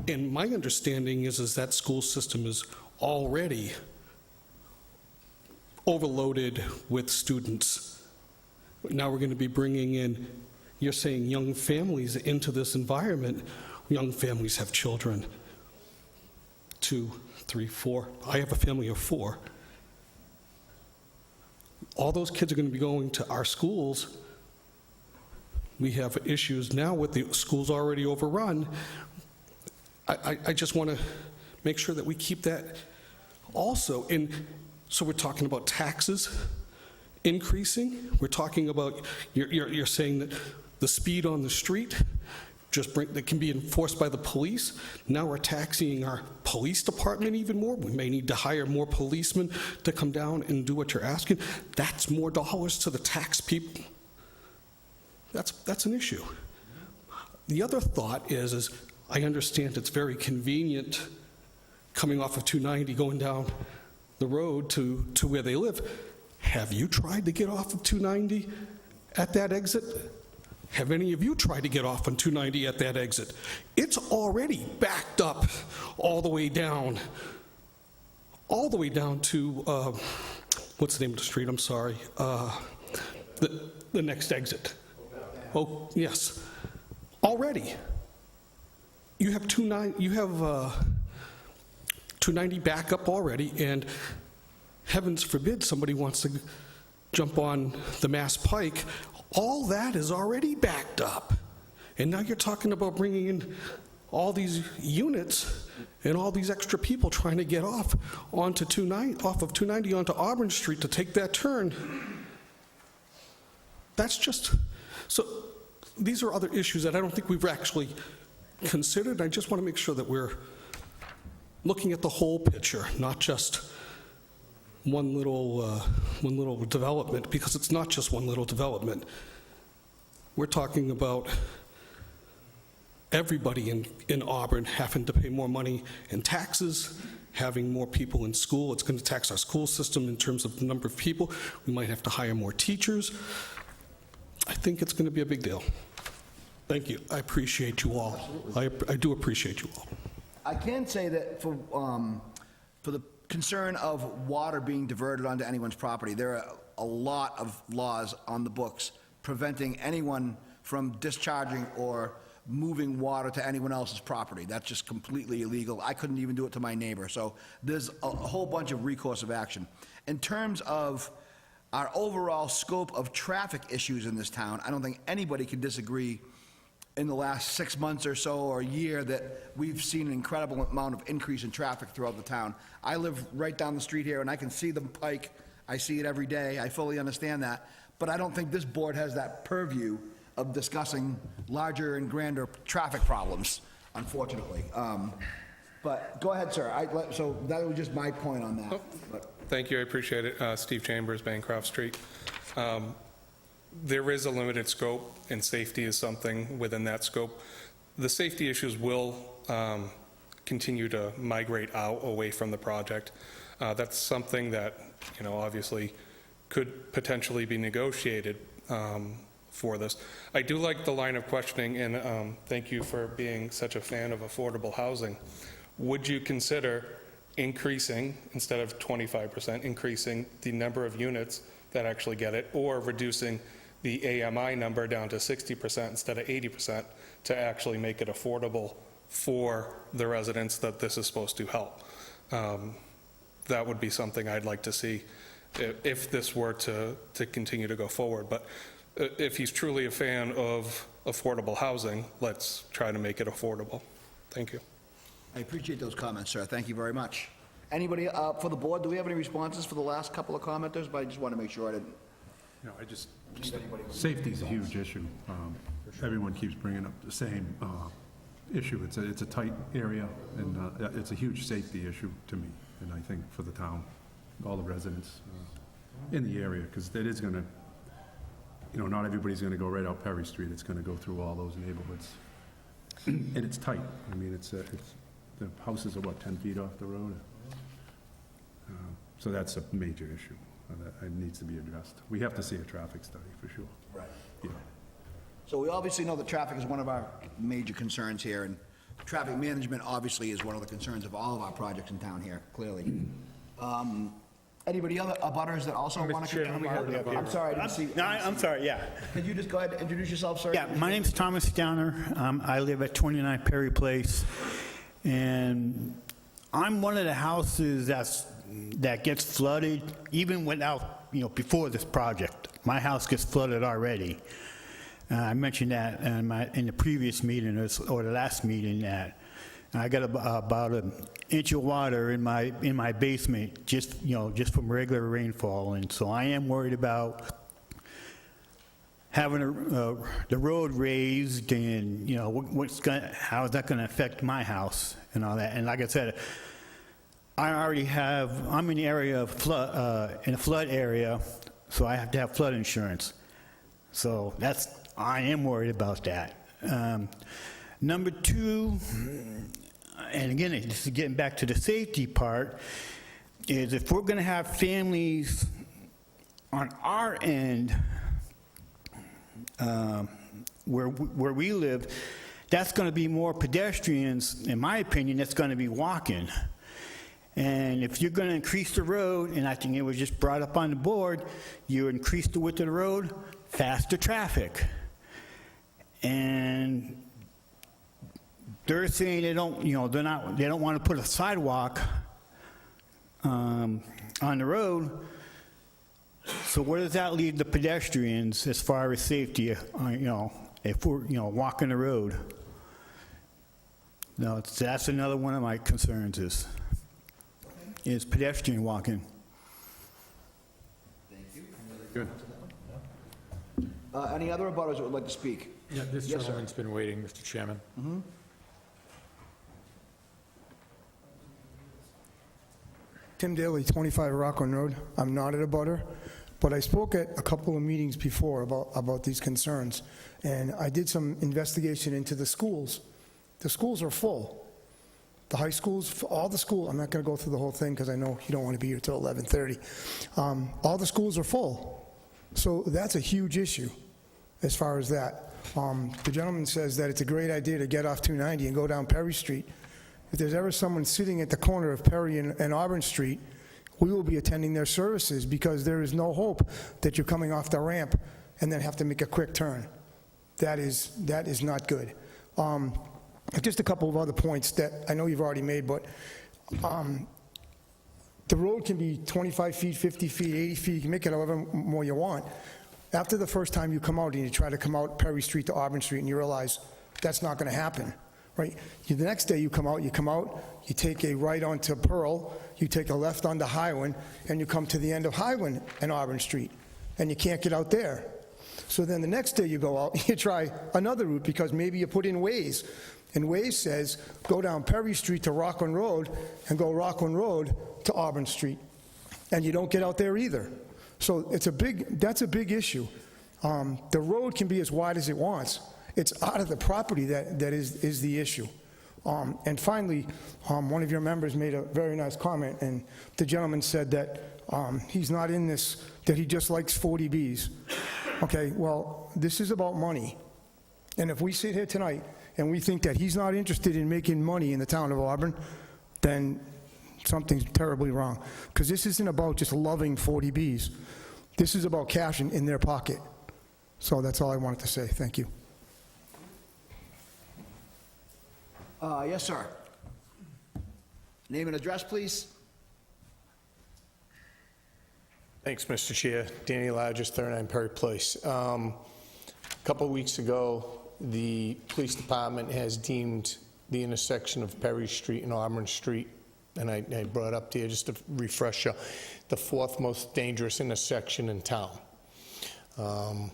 And my understanding is that school system is already overloaded with students. Now we're going to be bringing in, you're saying young families into this environment. Young families have children, 2, 3, 4. I have a family of 4. All those kids are going to be going to our schools. We have issues now with the schools already overrun. I just want to make sure that we keep that also. And so we're talking about taxes increasing. We're talking about, you're saying that the speed on the street that can be enforced by the police. Now we're taxing our police department even more. We may need to hire more policemen to come down and do what you're asking. That's more dollars to the tax people. That's an issue. The other thought is I understand it's very convenient coming off of 290, going down the road to where they live. Have you tried to get off of 290 at that exit? Have any of you tried to get off on 290 at that exit? It's already backed up all the way down to, what's the name of the street? I'm sorry. The next exit. Oh, yes. Already. You have 290 back up already, and heavens forbid somebody wants to jump on the Mass Pike. All that is already backed up. And now you're talking about bringing in all these units and all these extra people trying to get off of 290 onto Auburn Street to take that turn. That's just, so these are other issues that I don't think we've actually considered. I just want to make sure that we're looking at the whole picture, not just one little development, because it's not just one little development. We're talking about everybody in Auburn having to pay more money in taxes, having more people in school. It's going to tax our school system in terms of the number of people. We might have to hire more teachers. I think it's going to be a big deal. Thank you. I appreciate you all. I do appreciate you all. I can say that for the concern of water being diverted onto anyone's property, there are a lot of laws on the books preventing anyone from discharging or moving water to anyone else's property. That's just completely illegal. I couldn't even do it to my neighbor. So there's a whole bunch of recourse of action. In terms of our overall scope of traffic issues in this town, I don't think anybody can disagree in the last 6 months or so, or a year, that we've seen an incredible amount of increase in traffic throughout the town. I live right down the street here, and I can see the Pike. I see it every day. I fully understand that. But I don't think this board has that purview of discussing larger and grander traffic problems, unfortunately. But go ahead, sir. So that was just my point on that. But Thank you, I appreciate it. Steve Chambers, Bancroft Street. There is a limited scope, and safety is something within that scope. The safety issues will continue to migrate out away from the project. That's something that, obviously could potentially be negotiated for this. I do like the line of questioning, and thank you for being such a fan of affordable housing. Would you consider increasing, instead of 25%, increasing the number of units that actually get it, or reducing the AMI number down to 60% instead of 80% to actually make it affordable for the residents that this is supposed to help? That would be something I'd like to see if this were to continue to go forward. But if he's truly a fan of affordable housing, let's try to make it affordable. Thank you. I appreciate those comments, sir. Thank you very much. Anybody for the board, do we have any responses for the last couple of commenters? But I just want to make sure I didn't. No, safety's a huge issue. Everyone keeps bringing up the same issue. It's a tight area, and it's a huge safety issue to me, and I think for the town, all the residents in the area, because it is going to, not everybody's going to go right out Perry Street. It's going to go through all those neighborhoods. And it's tight. I mean, the houses are, 10 feet off the road? So that's a major issue that needs to be addressed. We have to see a traffic study, for sure. Right. Yeah. So we obviously know that traffic is one of our major concerns here, and traffic management obviously is one of the concerns of all of our projects in town here, clearly. Anybody other abutters that also want to come? I'm sorry, I didn't see. No, I'm sorry, yeah. Could you just go ahead and introduce yourself, sir? Yeah, my name's Thomas Downer. I live at 29 Perry Place, and I'm one of the houses that gets flooded, even without, before this project. My house gets flooded already. I mentioned that in the previous meeting, or the last meeting, that I got about an inch of water in my basement, just from regular rainfall, and so I am worried about having the road raised, and how is that going to affect my house and all that. And like I said, I'm in the area of in a flood area, so I have to have flood insurance. So I am worried about that. Number two, and again, this is getting back to the safety part, is if we're going to have families on our end where we live, that's going to be more pedestrians, in my opinion, that's going to be walking. And if you're going to increase the road, and I think it was just brought up on the board, you increase the width of the road, faster traffic. And they're saying they don't want to put a sidewalk on the road. So where does that leave the pedestrians as far as safety? If we're walking the road. No, that's another one of my concerns is pedestrian walking. Thank you. Good. Any other abutters that would like to speak? Yeah, this Yes, sir. gentleman's been waiting, Mr. Chairman. Tim Daly, 25 Rockland Road. I'm not at a butter, but I spoke at a couple of meetings before about these concerns, and I did some investigation into the schools. The schools are full. The high schools, all the schools, I'm not going to go through the whole thing because I know you don't want to be here till 11:30. All the schools are full. So that's a huge issue as far as that. The gentleman says that it's a great idea to get off 290 and go down Perry Street. If there's ever someone sitting at the corner of Perry and Auburn Street, we will be attending their services because there is no hope that you're coming off the ramp and then have to make a quick turn. That is not good. Just a couple of other points that I know you've already made, but the road can be 25 feet, 50 feet, 80 feet, you can make it however more you want. After the first time you come out and you try to come out Perry Street to Auburn Street and you realize that's not going to happen, right? The next day you come out, you take a right onto Pearl, you take a left onto Highland, and you come to the end of Highland and Auburn Street, and you can't get out there. So then the next day you go out, you try another route because maybe you put in Waze, and Waze says go down Perry Street to Rockland Road and go Rockland Road to Auburn Street, and you don't get out there either. So that's a big issue. The road can be as wide as it wants. It's out of the property that is the issue. And finally, one of your members made a very nice comment, and the gentleman said that he's not in this, that he just likes 40Bs. Okay, well, this is about money. And if we sit here tonight and we think that he's not interested in making money in the town of Auburn, then something's terribly wrong. Because this isn't about just loving 40Bs. This is about cash in their pocket. So that's all I wanted to say. Thank you. Yes, sir. Name and address, please. Thanks, Mr. Chair. Danny Lodges, 39 Perry Place. A couple of weeks ago, the police department has deemed the intersection of Perry Street and Auburn Street, and I brought up to you just a refresher, the fourth most dangerous intersection in town. I'm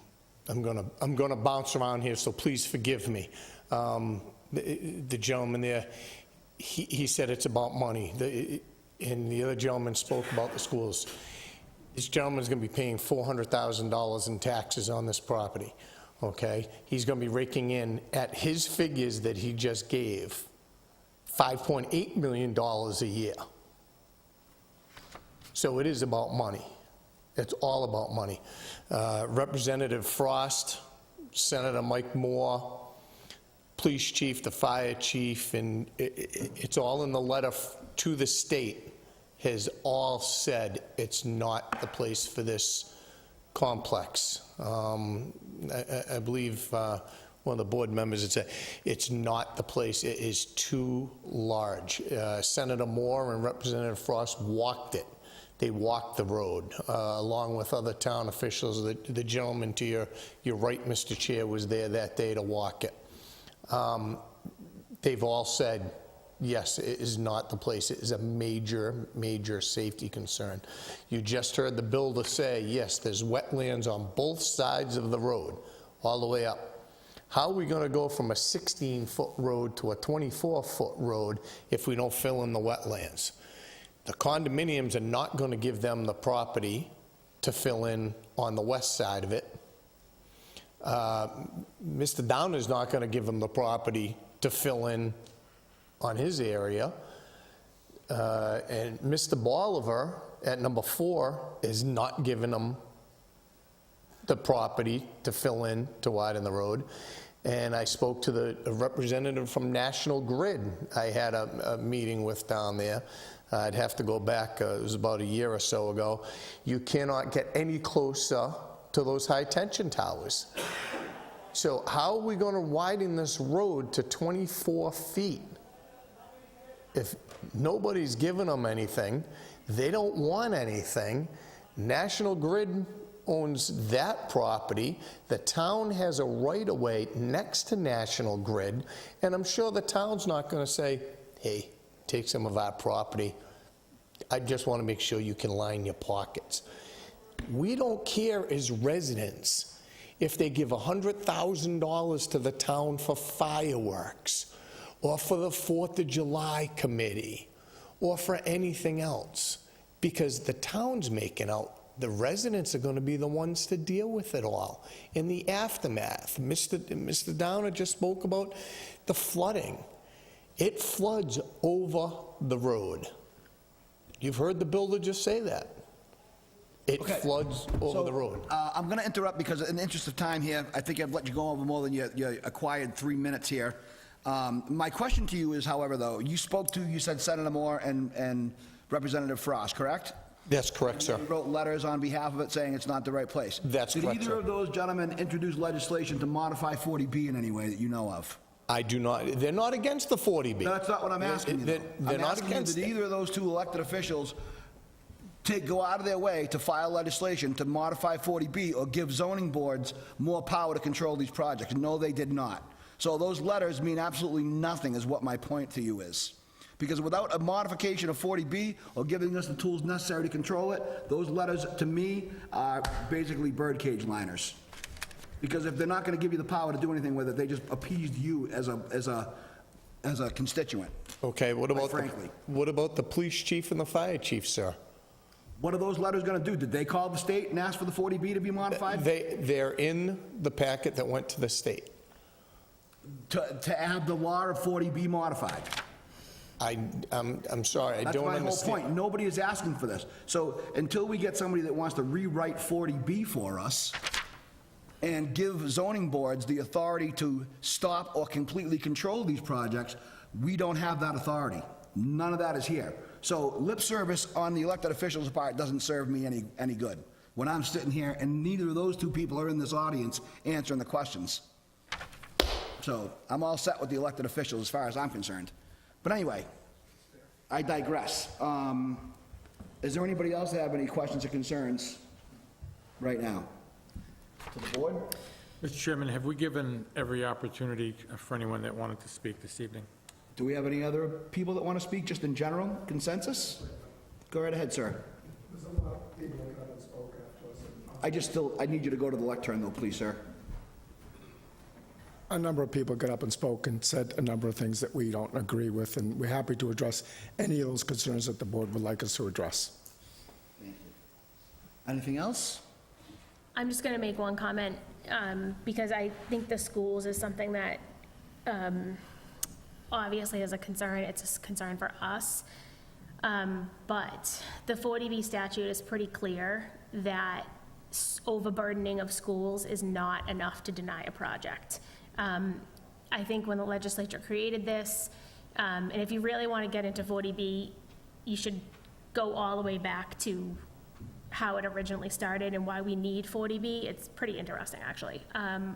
gonna bounce around here, so please forgive me. The gentleman there, he said it's about money, and the other gentleman spoke about the schools. This gentleman's gonna be paying $400,000 in taxes on this property, okay? He's gonna be raking in, at his figures that he just gave, $5.8 million a year. So it is about money. It's all about money. Representative Frost, Senator Mike Moore, police chief, the fire chief, and it's all in the letter to the state, has all said it's not the place for this complex. I believe one of the board members had said, it's not the place, it is too large. Senator Moore and Representative Frost walked it. They walked the road, along with other town officials. The gentleman to your right, Mr. Chair, was there that day to walk it. They've all said, yes, it is not the place. It is a major, major safety concern. You just heard the builder say, yes, there's wetlands on both sides of the road, all the way up. How are we going to go from a 16-foot road to a 24-foot road if we don't fill in the wetlands? The condominiums are not going to give them the property to fill in on the west side of it. Mr. Downer's not going to give them the property to fill in on his area. And Mr. Bolivar at number 4 is not giving them the property to fill in, to widen the road. And I spoke to the representative from National Grid I had a meeting with down there. I'd have to go back, it was about a year or so ago. You cannot get any closer to those high-tension towers. So how are we going to widen this road to 24 feet? If nobody's giving them anything, they don't want anything. National Grid owns that property. The town has a right-of-way next to National Grid, and I'm sure the town's not going to say, hey, take some of our property. I just want to make sure you can line your pockets. We don't care as residents if they give $100,000 to the town for fireworks, or for the 4th of July committee, or for anything else, because the town's making out. The residents are going to be the ones to deal with it all in the aftermath. Mr. Downer just spoke about the flooding. It floods over the road. You've heard the builder just say that. It floods over the road. I'm going to interrupt because in the interest of time here, I think I've let you go over more than your acquired 3 minutes here. My question to you is, however, though, you said Senator Moore and Representative Frost, correct? That's correct, sir. You wrote letters on behalf of it saying it's not the right place. That's correct, Did either sir. of those gentlemen introduce legislation to modify 40B in any way that you know of? I do not. They're not against the 40B. No, that's not what I'm asking you, though. They're not asking you, against did it. either of those two elected officials go out of their way to file legislation to modify 40B or give zoning boards more power to control these projects? No, they did not. So those letters mean absolutely nothing, is what my point to you is. Because without a modification of 40B or giving us the tools necessary to control it, those letters, to me, are basically birdcage liners. Because if they're not going to give you the power to do anything with it, they just appeased you as a constituent. Okay, what about frankly. what about the police chief and the fire chief, sir? What are those letters going to do? Did they call the state and ask for the 40B to be modified? They're in the packet that went to the state. To have the law of 40B modified? I'm sorry, I don't understand. That's my whole point. Nobody is asking for this. So until we get somebody that wants to rewrite 40B for us and give zoning boards the authority to stop or completely control these projects, we don't have that authority. None of that is here. So lip service on the elected officials' part doesn't serve me any good when I'm sitting here and neither of those two people are in this audience answering the questions. So I'm all set with the elected officials as far as I'm concerned. But anyway, I digress. Is there anybody else that have any questions or concerns right now? To the board? Mr. Chairman, have we given every opportunity for anyone that wanted to speak this evening? Do we have any other people that want to speak, just in general, consensus? Go right ahead, sir. I need you to go to the lectern though, please, sir. A number of people got up and spoke and said a number of things that we don't agree with, and we're happy to address any of those concerns that the board would like us to address. Anything else? I'm just going to make one comment, because I think the schools is something that obviously is a concern. It's a concern for us. But the 40B statute is pretty clear that overburdening of schools is not enough to deny a project. I think when the legislature created this, and if you really want to get into 40B, you should go all the way back to how it originally started and why we need 40B. It's pretty interesting, actually.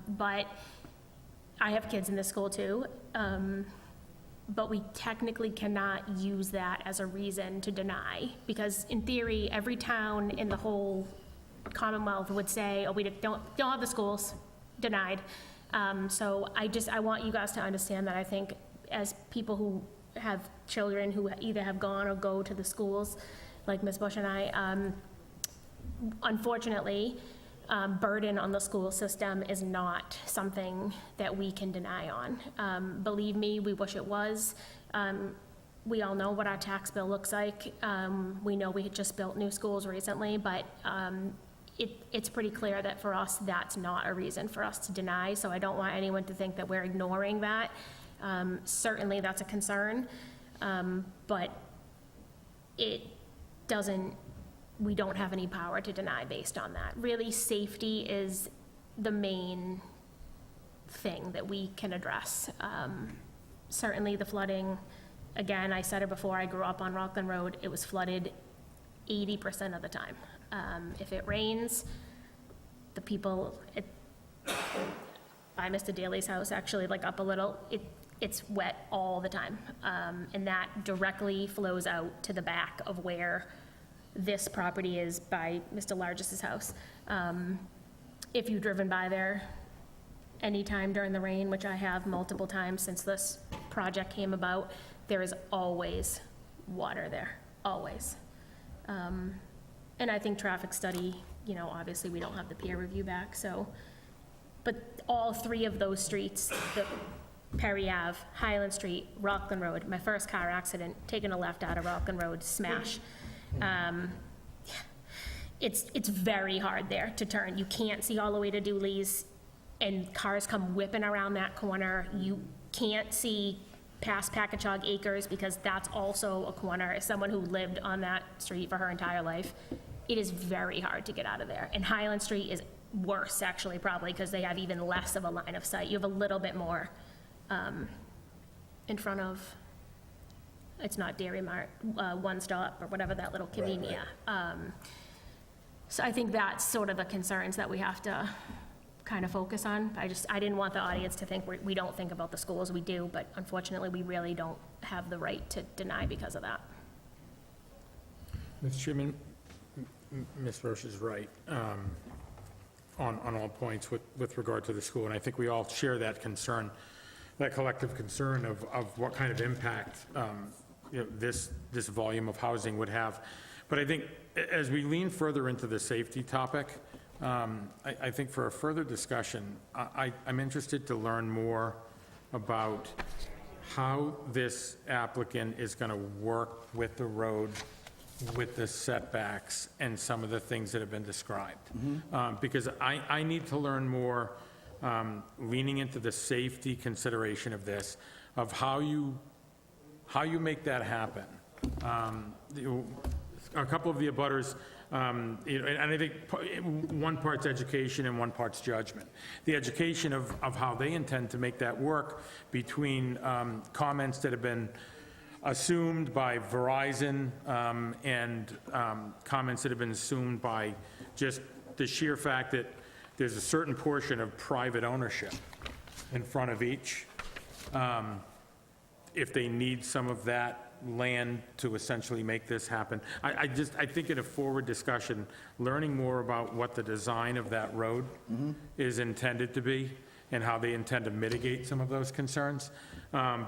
But I have kids in this school too, but we technically cannot use that as a reason to deny, because in theory, every town in the whole Commonwealth would say, oh, we don't have the schools, denied. So I want you guys to understand that I think as people who have children who either have gone or go to the schools, like Ms. Bush and I, unfortunately, burden on the school system is not something that we can deny on. Believe me, we wish it was. We all know what our tax bill looks like. We know we had just built new schools recently, but it's pretty clear that for us, that's not a reason for us to deny, so I don't want anyone to think that we're ignoring that. Certainly, that's a concern, but we don't have any power to deny based on that. Really, safety is the main thing that we can address. Certainly, the flooding, again, I said it before, I grew up on Rockland Road, it was flooded 80% of the time. If it rains, the people by Mr. Daly's house, actually, like up a little, it's wet all the time. And that directly flows out to the back of where this property is by Mr. Largis's house. If you've driven by there anytime during the rain, which I have multiple times since this project came about, there is always water there, always. And I think traffic study, obviously we don't have the peer review back, so, but all three of those streets, the Perry Ave, Highland Street, Rockland Road, my first car accident, taking a left out of Rockland Road, smash. It's very hard there to turn. You can't see all the way to Dooley's, and cars come whipping around that corner. You can't see past Packagug Acres, because that's also a corner. As someone who lived on that street for her entire life, it is very hard to get out of there. And Highland Street is worse, actually, probably, because they have even less of a line of sight. You have a little bit more in front of, it's not Dairy Mart, One Stop, or whatever that little convenience. So I think that's sort of the concerns that we have to kind of focus on. I didn't want the audience to think we don't think about the schools. We do, but unfortunately, we really don't have the right to deny because of that. Mr. Chairman, Ms. Roche is right on all points with regard to the school, and I think we all share that concern, that collective concern of what kind of impact this volume of housing would have. But I think as we lean further into the safety topic, I think for a further discussion, I'm interested to learn more about how this applicant is going to work with the road, with the setbacks, and some of the things that have been described. Because I need to learn more, leaning into the safety consideration of this, of how you make that happen. A couple of the abutters, and I think one part's education and one part's judgment. The education of how they intend to make that work between comments that have been assumed by Verizon and comments that have been assumed by just the sheer fact that there's a certain portion of private ownership in front of each. If they need some of that land to essentially make this happen. I think in a forward discussion, learning more about what the design of that road is intended to be, and how they intend to mitigate some of those concerns.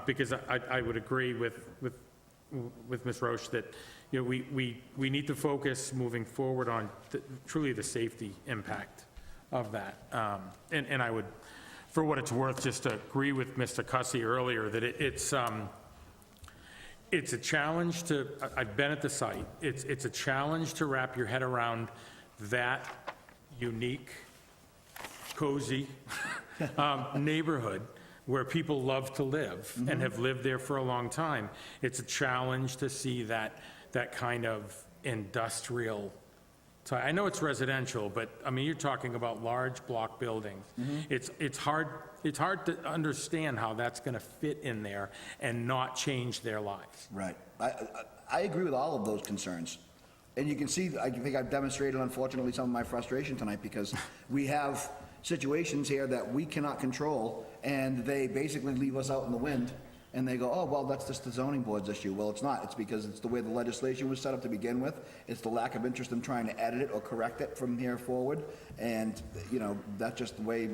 Because I would agree with Ms. Roche that, you know, we need to focus moving forward on truly the safety impact of that. And I would, for what it's worth, just agree with Mr. Cussy earlier that it's a challenge to, I've been at the site, it's a challenge to wrap your head around that unique, cozy neighborhood where people love to live and have lived there for a long time. It's a challenge to see that kind of industrial, I know it's residential, but I mean, you're talking about large block buildings. It's hard to understand how that's going to fit in there and not change their lives. Right. I agree with all of those concerns. And you can see, I think I've demonstrated, unfortunately, some of my frustration tonight, because we have situations here that we cannot control, and they basically leave us out in the wind, and they go, oh, well, that's just the zoning board's issue. Well, it's not. It's because it's the way the legislation was set up to begin with. It's the lack of interest in trying to edit it or correct it from here forward. And, you know, that's just the way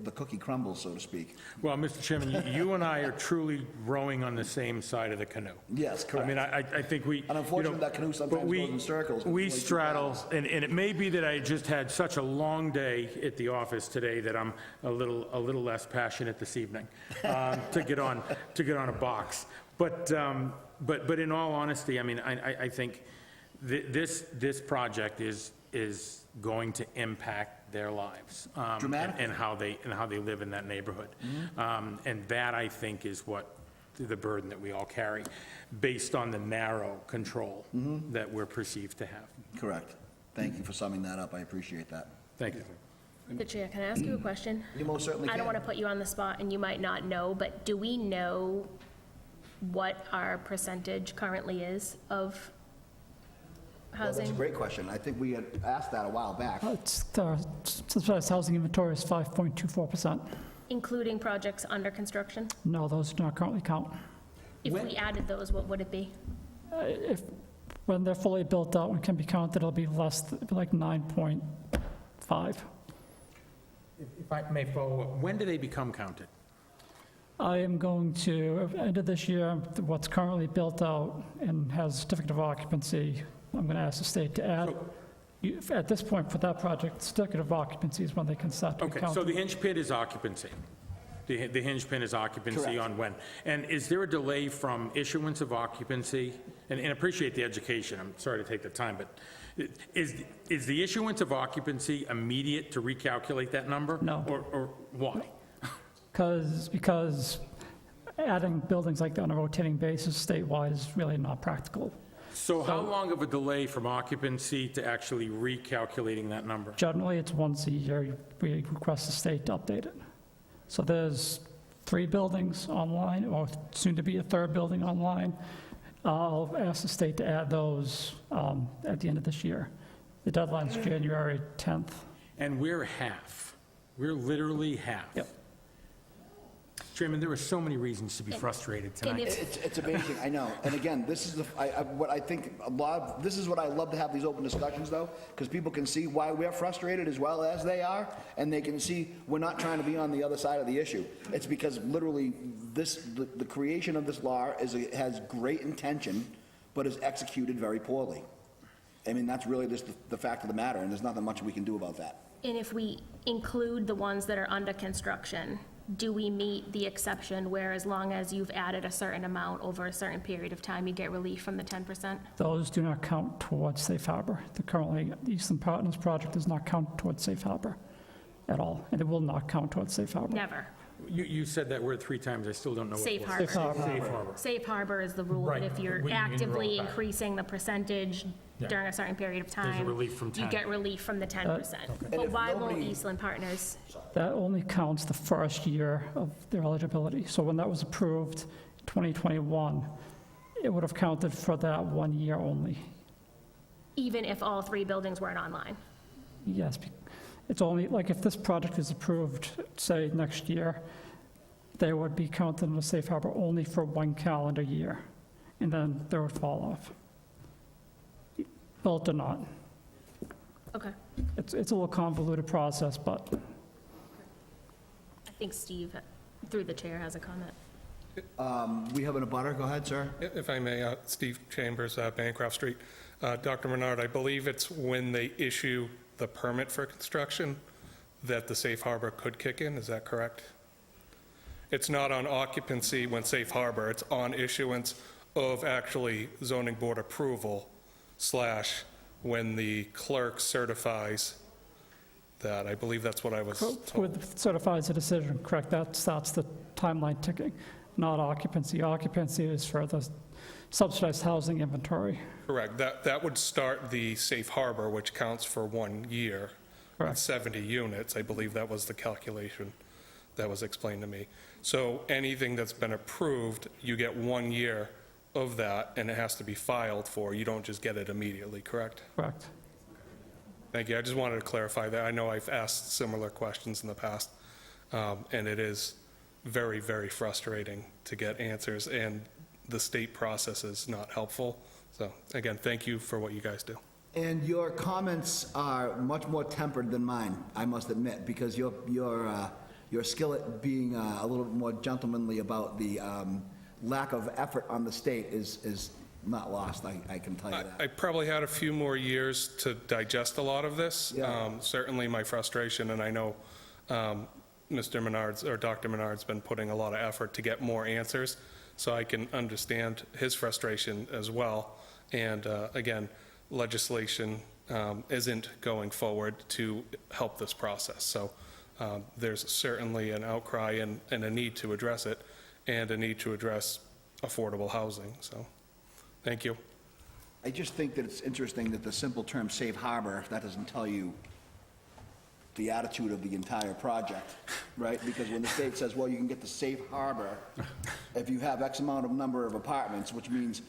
the cookie crumbles, so to speak. Well, Mr. Chairman, you and I are truly rowing on the same side of the canoe. Yes, correct. I mean, I think we... And unfortunately, that canoe sometimes goes in circles. We straddle, and it may be that I just had such a long day at the office today that I'm a little less passionate this evening to get on a box. But in all honesty, I mean, I think this project is going to impact their lives. Dramatically. And how they live in that neighborhood. And that, I think, is what the burden that we all carry, based on the narrow control that we're perceived to have. Correct. Thank you for summing that up. I appreciate that. Thank you. The Chair, can I ask you a question? You most certainly I can. don't want to put you on the spot, and you might not know, but do we know what our percentage currently is of Well, that's a housing? great question. I think we had asked that a while back. Subsidized housing inventory is 5.24%. Including projects under construction? No, those do not currently count. If we added those, what would it be? When they're fully built out and can be counted, it'll be less, like 9.5. If I may follow up, when do they become counted? I am going to, end of this year, what's currently built out and has certificate of occupancy, I'm going to ask the state to add. At this point, for that project, certificate of occupancy is when they can start to be Okay, counted. so the hinge pit is occupancy. The hinge pin is occupancy Correct. on when? And is there a delay from issuance of occupancy? And appreciate the education, I'm sorry to take the time, but is the issuance of occupancy immediate to recalculate that number? No. Or why? Because adding buildings like that on a rotating basis statewide is really not practical. So how long of a delay from occupancy to actually recalculating that number? Generally, it's once a year, we request the state to update it. So there's 3 buildings online, or soon to be a 3rd building online. I'll ask the state to add those at the end of this year. The deadline's January 10th. And we're half. We're literally half. Yep. Chairman, there were so many reasons to be frustrated tonight. It's amazing, I know. And again, this is what I think this is what I love to have these open discussions, though, because people can see why we're frustrated as well as they are, and they can see we're not trying to be on the other side of the issue. It's because literally the creation of this law has great intention, but is executed very poorly. I mean, that's really just the fact of the matter, and there's nothing much we can do about that. And if we include the ones that are under construction, do we meet the exception where as long as you've added a certain amount over a certain period of time, you get relief from the 10%? Those do not count towards safe harbor. The Eastern Partners project does not count towards safe harbor at all, and it will not count towards safe harbor. Never. You said that word 3 times, I still don't know what it Safe was. harbor. Safe harbor. Safe harbor. Safe harbor is the rule, Right. that if you're We can actively roll back. increasing the percentage Yeah. during a certain period of There's a time, relief from you 10. get relief from the 10%. And But if why won't nobody- Eastland Partners? That only counts the first year of their eligibility. So when that was approved, 2021, it would have counted for that 1 year only. Even if all 3 buildings weren't online? Yes, it's only, like if this project is approved, say, next year, they would be counted in the safe harbor only for 1 calendar year, and then they would fall off. Built or not. Okay. It's a little convoluted process, but think Steve, through the chair, has a comment. We have an abutter, go ahead, sir. If I may, Steve Chambers, Bancroft Street. Dr. Menard, I believe it's when they issue the permit for construction that the safe harbor could kick in, is that correct? It's not on occupancy when safe harbor, it's on issuance of actually zoning board approval / when the clerk certifies that. I believe that's what I was told. With certifies a decision, correct, that starts the timeline ticking, not occupancy. Occupancy is for the subsidized housing inventory. Correct. That would start the safe harbor, which counts for 1 year. Correct. 70 units, I believe that was the calculation that was explained to me. So anything that's been approved, you get 1 year of that, and it has to be filed for. You don't just get it immediately, correct? Correct. Thank you. I just wanted to clarify that. I know I've asked similar questions in the past, and it is very, very frustrating to get answers, and the state process is not helpful. So again, thank you for what you guys do. And your comments are much more tempered than mine, I must admit, because your skill at being a little bit more gentlemanly about the lack of effort on the state is not lost, I can tell you that. I probably had a few more years to digest a lot of this. Yeah. Certainly my frustration, and I know Mr. Menard's, or Dr. Menard's been putting a lot of effort to get more answers, so I can understand his frustration as well. And again, legislation isn't going forward to help this process. So there's certainly an outcry and a need to address it, and a need to address affordable housing. So thank you. I just think that it's interesting that the simple term safe harbor, that doesn't tell you the attitude of the entire project, right? Because when the state says, well, you can get the safe harbor if you have X amount of number of apartments, which means,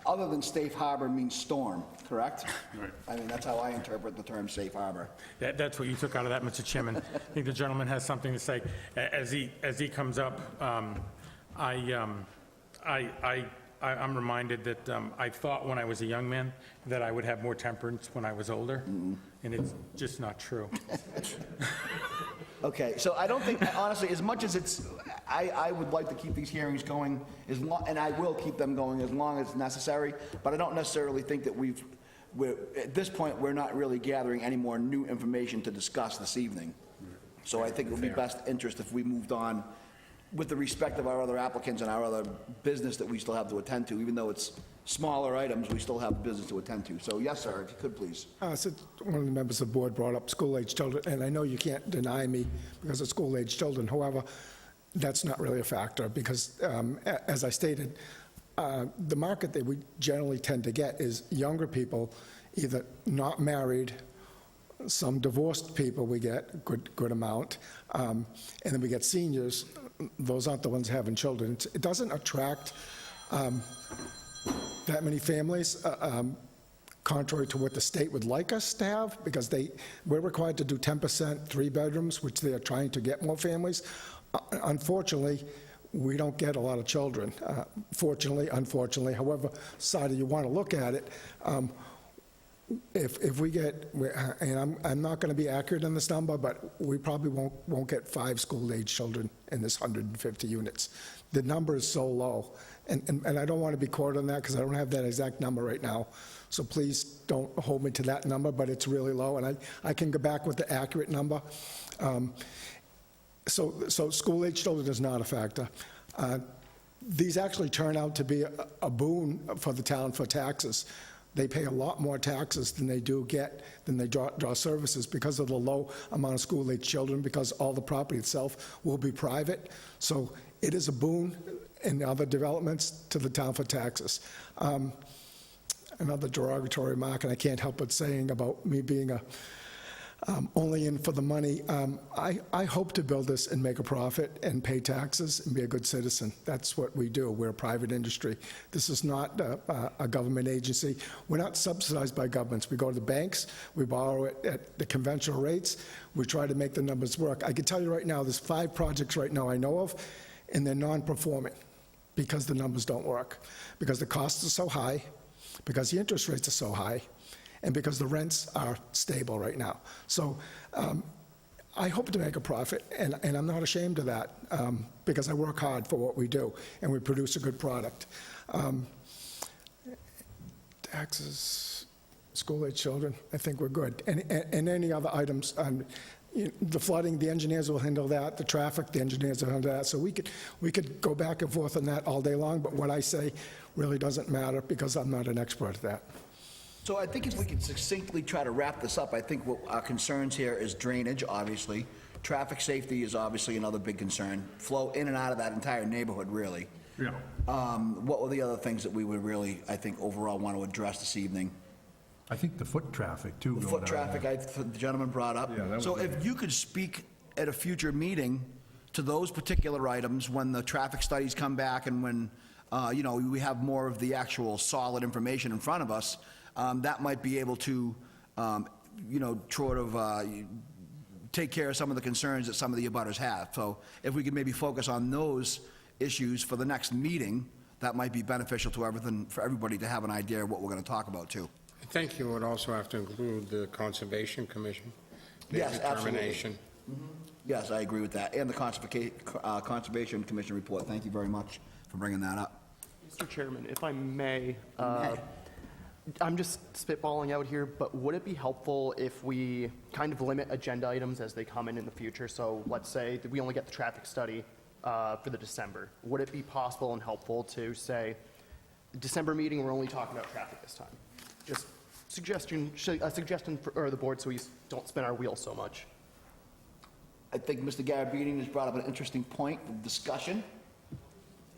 other than safe harbor means storm, correct? Right. I mean, that's how I interpret the term safe harbor. That's what you took out of that, Mr. Chairman. I think the gentleman has something to say. As he comes up, I'm reminded that I thought when I was a young man that I would have more temperance when I was older, and it's just not true. Okay, so I don't think, honestly, as much as it's, I would like to keep these hearings going, and I will keep them going as long as necessary, but I don't necessarily think that at this point, we're not really gathering any more new information to discuss this evening. So I think it would be best interest if we moved on with the respect of our other applicants and our other business that we still have to attend to. Even though it's smaller items, we still have business to attend to. So yes, sir, if you could, please. So one of the members of the board brought up school-age children, and I know you can't deny me because of school-age children. However, that's not really a factor because, as I stated, the market that we generally tend to get is younger people, either not married, some divorced people we get, good amount, and then we get seniors. Those aren't the ones having children. It doesn't attract that many families, contrary to what the state would like us to have, because we're required to do 10% 3 bedrooms, which they are trying to get more families. Unfortunately, we don't get a lot of children. Fortunately, unfortunately, however side you want to look at it, if we get, and I'm not going to be accurate on this number, but we probably won't get 5 school-age children in this 150 units. The number is so low, and I don't want to be quoted on that because I don't have that exact number right now. So please don't hold me to that number, but it's really low, and I can go back with the accurate number. So school-age children is not a factor. These actually turn out to be a boon for the town for taxes. They pay a lot more taxes than they draw services because of the low amount of school-age children, because all the property itself will be private. So it is a boon in other developments to the town for taxes. Another derogatory remark, and I can't help but saying about me being only in for the money. I hope to build this and make a profit and pay taxes and be a good citizen. That's what we do. We're a private industry. This is not a government agency. We're not subsidized by governments. We go to the banks. We borrow it at the conventional rates. We try to make the numbers work. I can tell you right now, there's 5 projects right now I know of, and they're non-performing because the numbers don't work, because the costs are so high, because the interest rates are so high, and because the rents are stable right now. So I hope to make a profit, and I'm not ashamed of that, because I work hard for what we do, and we produce a good product. Taxes, school-age children, I think we're good. And any other items, the flooding, the engineers will handle that, the traffic, the engineers will handle that. So we could go back and forth on that all day long, but what I say really doesn't matter because I'm not an expert at that. So I think if we can succinctly try to wrap this up, I think what our concerns here is drainage, obviously. Traffic safety is obviously another big concern. Flow in and out of that entire neighborhood, really. Yeah. What were the other things that we would really, I think, overall want to address this evening? I think the foot traffic, too. The going foot down traffic, there. the gentleman brought up. Yeah, that was So it. if you could speak at a future meeting to those particular items, when the traffic studies come back and when, we have more of the actual solid information in front of us, that might be able to, sort of take care of some of the concerns that some of the abutters have. So if we could maybe focus on those issues for the next meeting, that might be beneficial to everything, for everybody to have an idea of what we're going to talk about, too. I think you would also have to include the Conservation Commission. their Yes, absolutely. determination. Yes, I agree with that, and the Conservation Commission report. Thank you very much for bringing that up. Mr. Chairman, if I may, I'm just spitballing out here, but would it be helpful if we kind of limit agenda items as they come in the future? So let's say that we only get the traffic study for the December. Would it be possible and helpful to say, December meeting, we're only talking about traffic this time? Just a suggestion for the board so we don't spin our wheels so much. I think Mr. Garabedian has brought up an interesting point of discussion.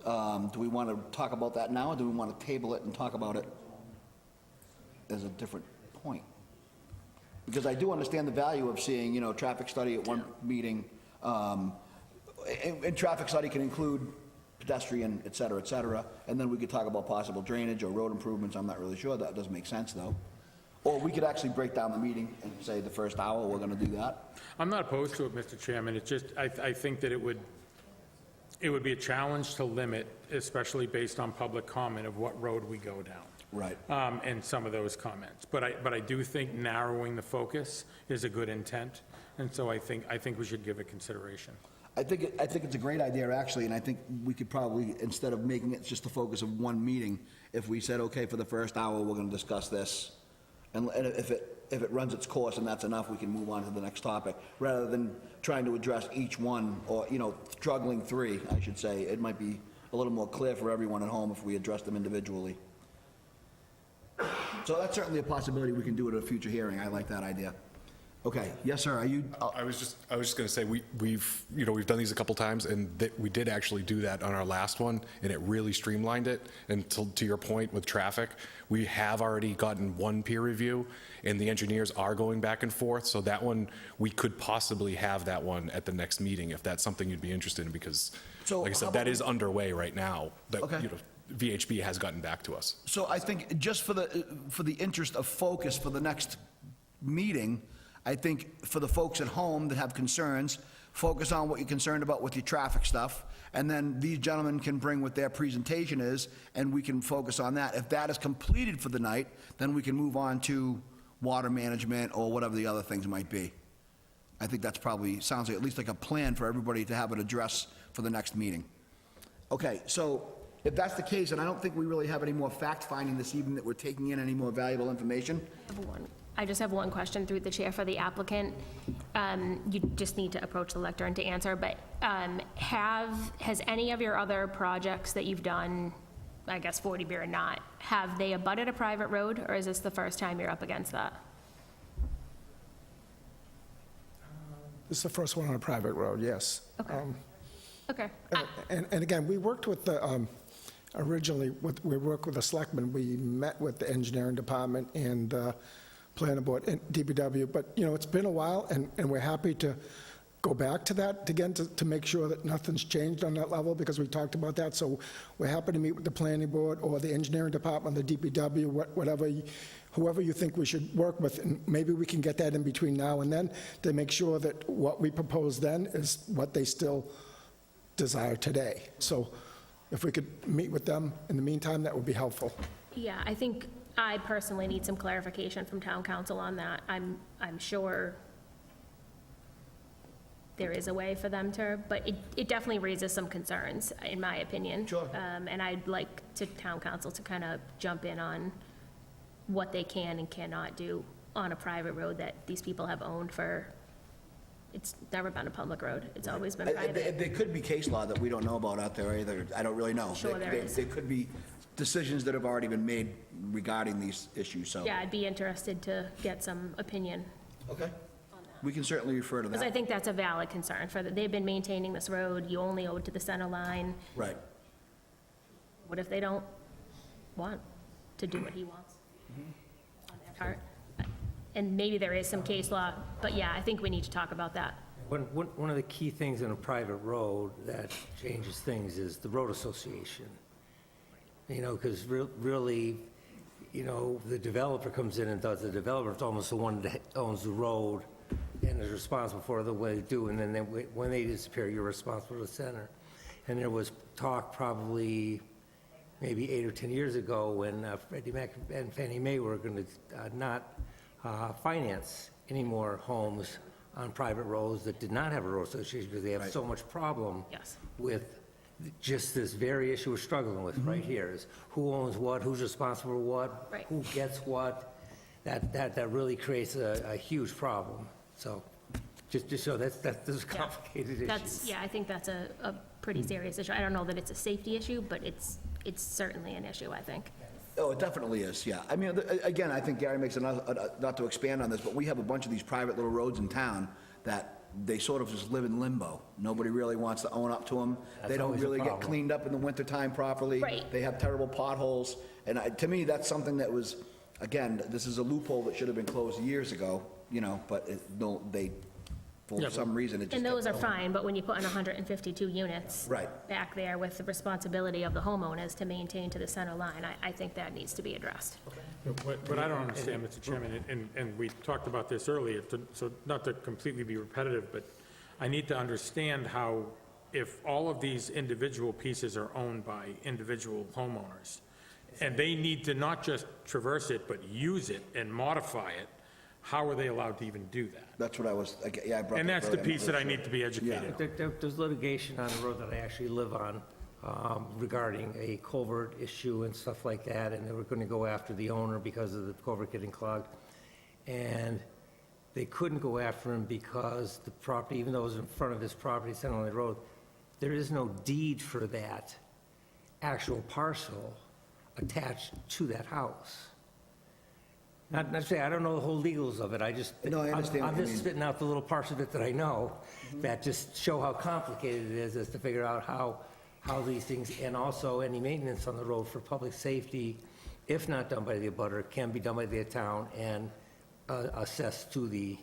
Do we want to talk about that now, or do we want to table it and talk about it as a different point? Because I do understand the value of seeing, traffic study at one meeting, and traffic study can include pedestrian, et cetera, and then we could talk about possible drainage or road improvements. I'm not really sure. That doesn't make sense, though. Or we could actually break down the meeting and say the first hour, we're going to do that. I'm not opposed to it, Mr. Chairman. It's just, I think that it would be a challenge to limit, especially based on public comment, of what road we go down. Right. And some of those comments. But I do think narrowing the focus is a good intent, and so I think we should give it consideration. I think it's a great idea, actually, and I think we could probably, instead of making it just the focus of one meeting, if we said, okay, for the first hour, we're going to discuss this, and if it runs its course and that's enough, we can move on to the next topic, rather than trying to address each one, or, struggling three, I should say. It might be a little more clear for everyone at home if we address them individually. So that's certainly a possibility we can do at a future hearing. I like that idea. Okay, yes, sir, are you? I was just going to say, we've done these a couple times, and we did actually do that on our last one, and it really streamlined it. And to your point with traffic, we have already gotten one peer review, and the engineers are going back and forth, so that one, we could possibly have that one at the next meeting, if that's something you'd be interested in, because, So like I how said, about that is underway right now, that, Okay. VHB has gotten back to us. So I think just for the interest of focus for the next meeting, I think for the folks at home that have concerns, focus on what you're concerned about with your traffic stuff, and then these gentlemen can bring what their presentation is, and we can focus on that. If that is completed for the night, then we can move on to water management or whatever the other things might be. I think that's probably, sounds like at least like a plan for everybody to have an address for the next meeting. Okay, so if that's the case, and I don't think we really have any more fact-finding this evening that we're taking in any more valuable information. I just have one question through the chair for the applicant. You just need to approach the lectern to answer, but has any of your other projects that you've done, I guess 40B or not, have they abutted a private road, or is this the first time you're up against that? This is the first one on a private road, yes. Okay. Okay. And again, we worked with the, originally, we worked with the selectmen. We met with the engineering department and planning board and DPW, but, it's been a while, and we're happy to go back to that again to make sure that nothing's changed on that level, because we talked about that. So we're happy to meet with the planning board or the engineering department, the DPW, whatever, whoever you think we should work with, and maybe we can get that in between now and then to make sure that what we propose then is what they still desire today. So if we could meet with them in the meantime, that would be helpful. Yeah, I think I personally need some clarification from town council on that. I'm sure there is a way for them to, but it definitely raises some concerns, in my opinion. Sure. And I'd like to town council to kind of jump in on what they can and cannot do on a private road that these people have owned for, it's never been a public road. It's always been private. There could be case law that we don't know about out there either. I don't really know. Sure there is. There could be decisions that have already been made regarding these issues, so. Yeah, I'd be interested to get some opinion. Okay. We can certainly refer to Because I that. think that's a valid concern for, they've been maintaining this road, you only owe it to the center line. Right. What if they don't want to do what he wants on their part? And maybe there is some case law, but yeah, I think we need to talk about that. One of the key things in a private road that changes things is the road association. You know, because really, you know, the developer comes in and does, the developer's almost the one that owns the road and is responsible for the way they do, and then when they disappear, you're responsible for the center. And there was talk probably maybe 8 or 10 years ago when Freddie Mac and Fannie Mae were going to not finance any more homes on private roads that did not have a road association because they have so much problem with just this very issue we're struggling with right here is who owns what, who's responsible for what, who gets what. That really creates a huge problem. So just to show that's a complicated issue. Yeah, I think that's a pretty serious issue. I don't know that it's a safety issue, but it's certainly an issue, I think. Oh, it definitely is, yeah. I mean, again, I think Gary makes another, not to expand on this, but we have a bunch of these private little roads in town that they sort of just live in limbo. Nobody really wants to own up to them. They don't always a really get problem. cleaned up in the wintertime properly. Right. They have terrible potholes. And to me, that's something that was, again, this is a loophole that should have been closed years ago, you know, but for some reason, it just. And those are kept going. fine, but when you put in 152 units. Right. Back there with the responsibility of the homeowners to maintain to the center line, I think that needs to be addressed. What I don't understand, Mr. Chairman, and we talked about this earlier, so not to completely be repetitive, but I need to understand how, if all of these individual pieces are owned by individual homeowners, and they need to not just traverse it, but use it and modify it, how are they allowed to even do that? That's what I was, yeah, I brought. And that that's the earlier. piece that I need to be educated on. There's litigation on the road that I actually live on regarding a culvert issue and stuff like that, and they were going to go after the owner because of the culvert getting clogged. And they couldn't go after him because the property, even though it was in front of his property, Center Line Road, there is no deed for that actual parcel attached to that house. Not necessarily, I don't know the whole legals of it, I just. No, I understand what I'm you just mean. spitting out the little parts of it that I know, that just show how complicated it is, as to figure out how these things, and also any maintenance on the road for public safety, if not done by the abutter, can be done by the town and assessed to the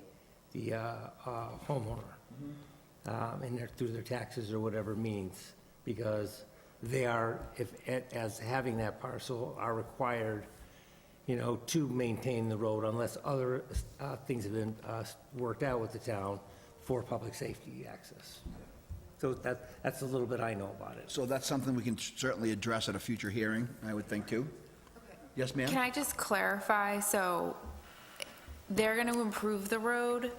homeowner. And through their taxes or whatever means, because they are, as having that parcel, are required, you know, to maintain the road unless other things have been worked out with the town for public safety access. So that's a little bit I know about it. So that's something we can certainly address at a future hearing, I would think, too. Yes, ma'am? Can I just clarify? So they're going to improve the road,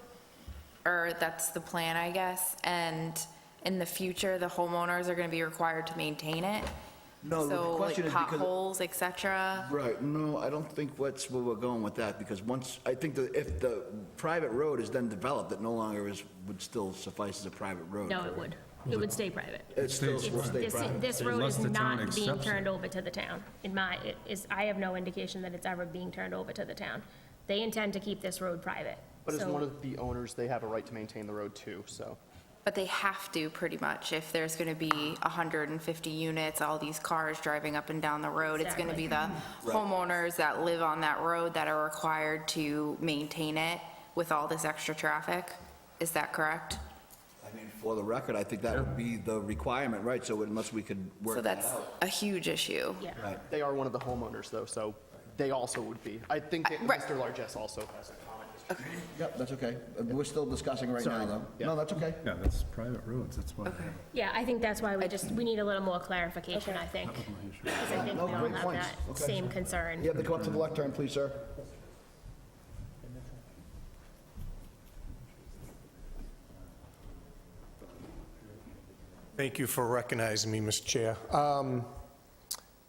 or that's the plan, I guess, and in the future, the homeowners are going to be required to maintain it? No, the So like question is because. potholes, et cetera? Right, no, I don't think that's where we're going with that, because once, I think that if the private road is then developed, it no longer would still suffice as a private road. No, it would. It would stay private. It still will stay private. This road is not being turned over to the town. I have no indication that it's ever being turned over to the town. They intend to keep this road private. But as So- one of the owners, they have a right to maintain the road too, so. But they have to, pretty much, if there's going to be 150 units, all these cars driving up and down the road. It's going to be the homeowners that live on that road that are required to maintain it with all this extra traffic. Is that correct? I mean, for the record, I think that would be the requirement, right, so unless we could work So that that's out. a huge issue. Yeah. Right. They are one of the homeowners though, so they also would be. I think that Right. Mr. Largess also has a comment. Yep, that's okay. We're still discussing right now, though. No, that's okay. Yeah, that's private roads, that's why. Yeah, I think that's why we need a little more clarification, I think. Because I think No, we all great have points. that Okay. same concern. You have to come up to the lectern, please, sir. Thank you for recognizing me, Mr. Chair.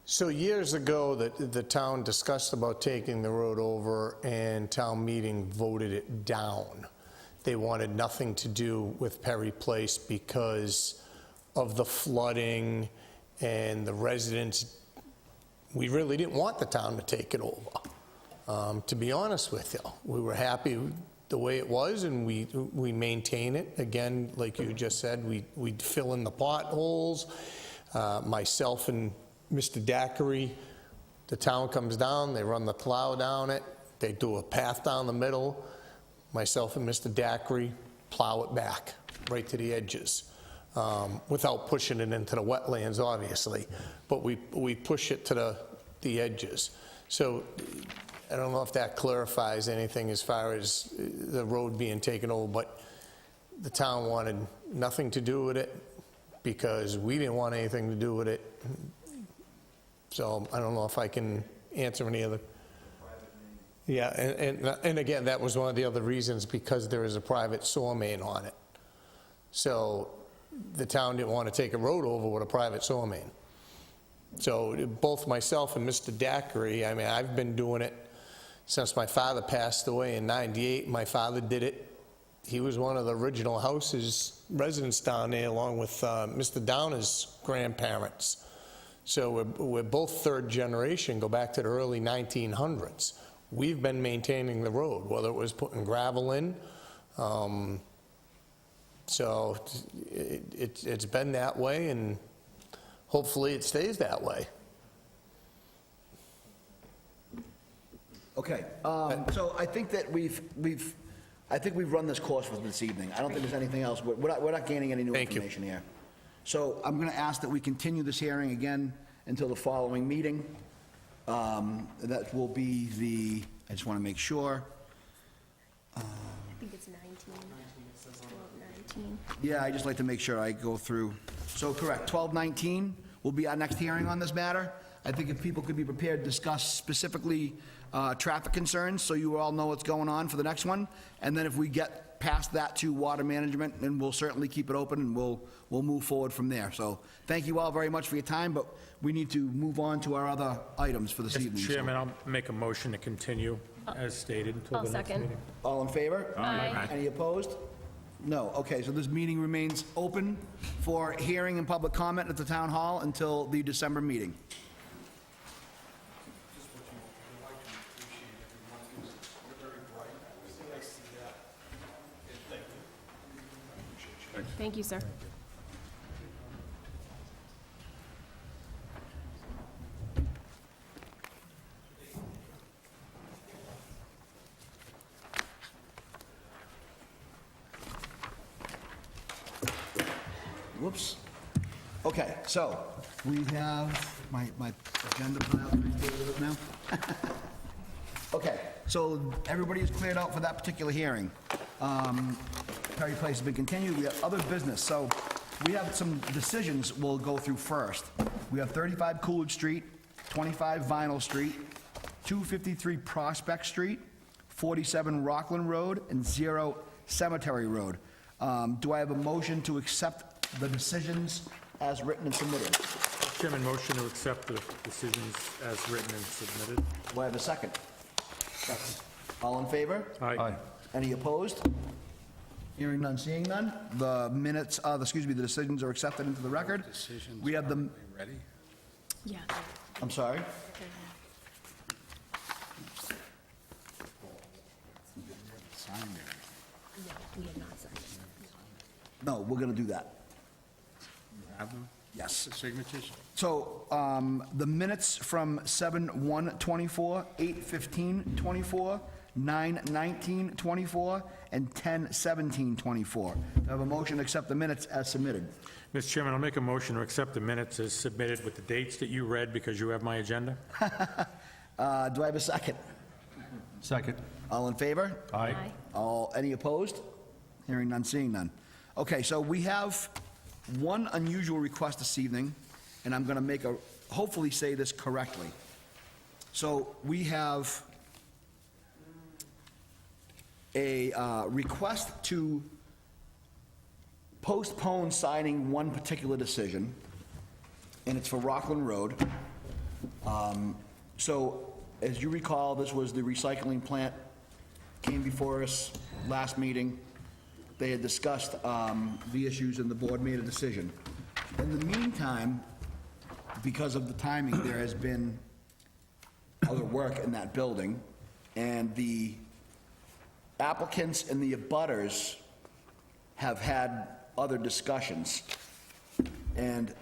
So years ago, the town discussed about taking the road over, and town meeting voted it down. They wanted nothing to do with Perry Place because of the flooding and the residents. We really didn't want the town to take it over, to be honest with you. We were happy the way it was, and we maintain it. Again, like you just said, we'd fill in the potholes. Myself and Mr. Daiquiri, the town comes down, they run the plow down it, they do a path down the middle. Myself and Mr. Daiquiri plow it back right to the edges, without pushing it into the wetlands, obviously, but we push it to the edges. So I don't know if that clarifies anything as far as the road being taken over, but the town wanted nothing to do with it because we didn't want anything to do with it. So I don't know if I can answer any other. Yeah, and again, that was one of the other reasons, because there is a private sewer main on it. So the town didn't want to take a road over with a private sewer main. So both myself and Mr. Daiquiri, I mean, I've been doing it since my father passed away in '98. My father did it. He was one of the original residents down there, along with Mr. Downer's grandparents. So we're both third generation, go back to the early 1900s. We've been maintaining the road, whether it was putting gravel in. So it's been that way, and hopefully it stays that way. Okay, so I think that we've run this course for this evening. I don't think there's anything else. We're not gaining any new information here. So I'm going to ask that we continue this hearing again until the following meeting. That will be I just want to make sure. I think it's 19. 19. Yeah, I just like to make sure I go through. So correct, 12/19 will be our next hearing on this matter. I think if people could be prepared to discuss specifically traffic concerns, so you all know what's going on for the next one. And then if we get past that to water management, then we'll certainly keep it open, and we'll move forward from there. So thank you all very much for your time, but we need to move on to our other items for this evening. Mr. Chairman, I'll make a motion to continue as stated until I'll the next second. meeting. All in favor? Aye. Any opposed? No. Okay, so this meeting remains open for hearing and public comment at the town hall until the December meeting. Thank you, sir. Whoops. Okay, so we have my agenda pile right there with it now. Okay, so everybody is cleared out for that particular hearing. Perry Place has been continued. We have other business. So we have some decisions we'll go through first. We have 35 Coolidge Street, 25 Vinyl Street, 253 Prospect Street, 47 Rockland Road, and 0 Cemetery Road. Do I have a motion to accept the decisions as written and submitted? Chairman, motion to accept the decisions as written and submitted. Do I have a second? Second. All in favor? Aye. Any opposed? Hearing none, seeing none. The minutes, the decisions are accepted into the record. We have them, Ready? Yeah. I'm sorry? We have not signed it. No, we're going to do that. Have them? Yes. Signatures? So, the minutes from 7/1/24, 8/15/24, 9/19/24, and 10/17/24. Do I have a motion to accept the minutes as submitted? Mr. Chairman, I'll make a motion to accept the minutes as submitted with the dates that you read because you have my agenda. Do I have a second? Second. All in favor? Aye. Any opposed? Hearing none, seeing none. Okay, so we have one unusual request this evening, and I'm going to hopefully say this correctly. So we have a request to postpone signing one particular decision, and it's for Rockland Road. So, as you recall, this was the recycling plant, came before us last meeting. They had discussed the issues, and the board made a decision. In the meantime, because of the timing, there has been other work in that building, and the applicants and the abutters have had other discussions. And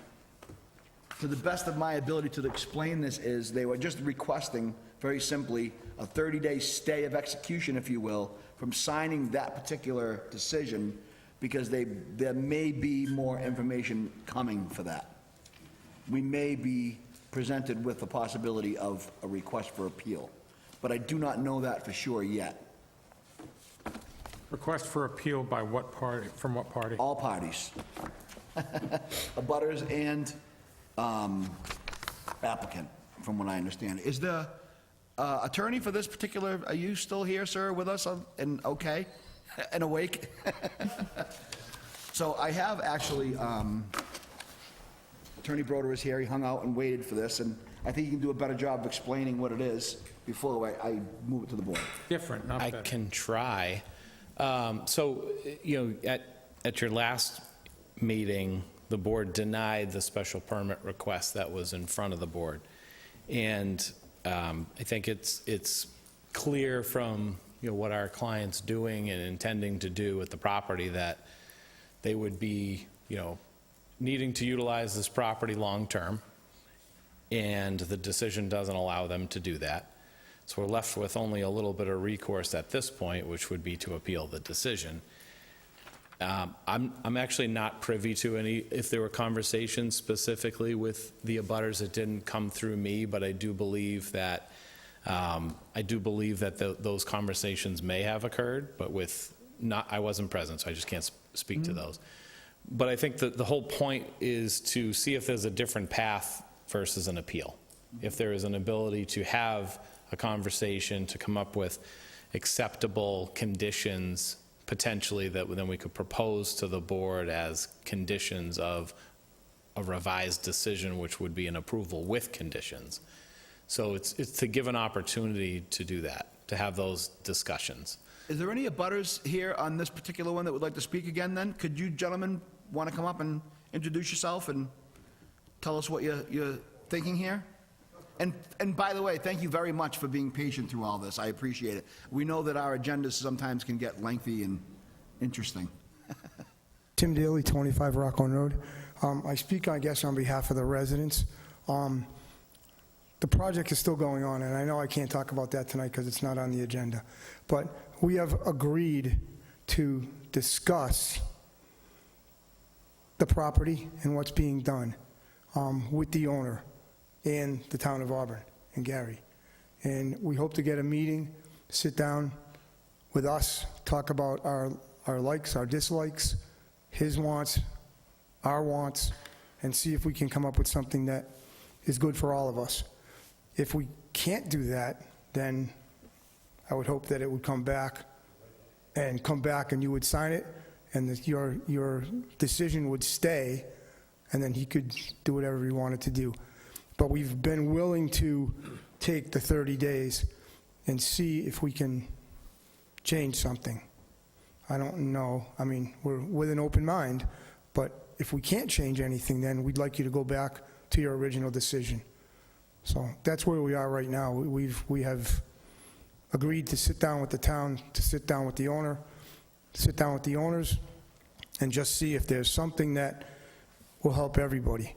to the best of my ability to explain this is, they were just requesting, very simply, a 30-day stay of execution, if you will, from signing that particular decision, because there may be more information coming for that. We may be presented with the possibility of a request for appeal, but I do not know that for sure yet. Request for appeal by what party, from what party? All parties. Abutters and applicant, from what I understand. Is the attorney for this particular, are you still here, sir, with us and okay and awake? So I have actually, Attorney Broder is here, he hung out and waited for this, and I think he can do a better job of explaining what it is before I move it to the board. Different, not I better. can try. So, at your last meeting, the board denied the special permit request that was in front of the board. And I think it's clear from, what our client's doing and intending to do with the property that they would be, needing to utilize this property long-term, and the decision doesn't allow them to do that. So we're left with only a little bit of recourse at this point, which would be to appeal the decision. I'm actually not privy to any, if there were conversations specifically with the abutters. It didn't come through me, but I do believe that, those conversations may have occurred, but I wasn't present, so I just can't speak to those. But I think that the whole point is to see if there's a different path versus an appeal. If there is an ability to have a conversation, to come up with acceptable conditions, potentially, that then we could propose to the board as conditions of a revised decision, which would be an approval with conditions. So it's to give an opportunity to do that, to have those discussions. Is there any abutters here on this particular one that would like to speak again then? Could you gentlemen want to come up and introduce yourself and tell us what you're thinking here? And by the way, thank you very much for being patient through all this. I appreciate it. We know that our agendas sometimes can get lengthy and interesting. Tim Daly, 25 Rockland Road. I speak, I guess, on behalf of the residents. The project is still going on, and I know I can't talk about that tonight because it's not on the agenda. But we have agreed to discuss the property and what's being done with the owner and the town of Auburn and Gary. And we hope to get a meeting, sit down with us, talk about our likes, our dislikes, his wants, our wants, and see if we can come up with something that is good for all of us. If we can't do that, then I would hope that it would come back and you would sign it, and that your decision would stay, and then he could do whatever he wanted to do. But we've been willing to take the 30 days and see if we can change something. I don't know. I mean, we're with an open mind, but if we can't change anything, then we'd like you to go back to your original decision. So that's where we are right now. We have agreed to sit down with the town, to sit down with the owner, sit down with the owners, and just see if there's something that will help everybody.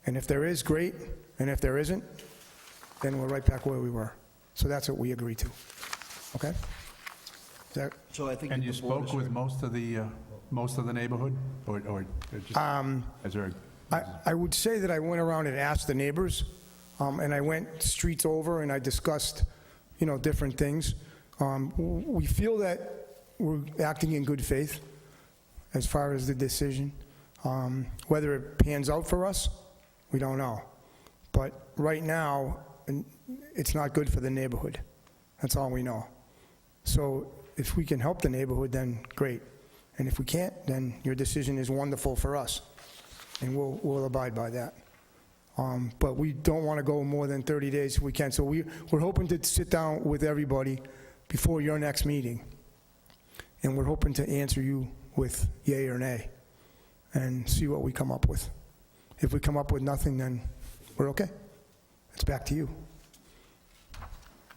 And if there is, great, and if there isn't, then we're right back where we were. So that's what we agreed to. Okay? Is that? So I think. And you spoke with most of the neighborhood, or just, is there? I would say that I went around and asked the neighbors, and I went streets over and I discussed, different things. We feel that we're acting in good faith as far as the decision. Whether it pans out for us, we don't know. But right now, it's not good for the neighborhood. That's all we know. So if we can help the neighborhood, then great. And if we can't, then your decision is wonderful for us, and we'll abide by that. But we don't want to go more than 30 days if we can. So we're hoping to sit down with everybody before your next meeting, and we're hoping to answer you with yay or nay and see what we come up with. If we come up with nothing, then we're okay. It's back to you.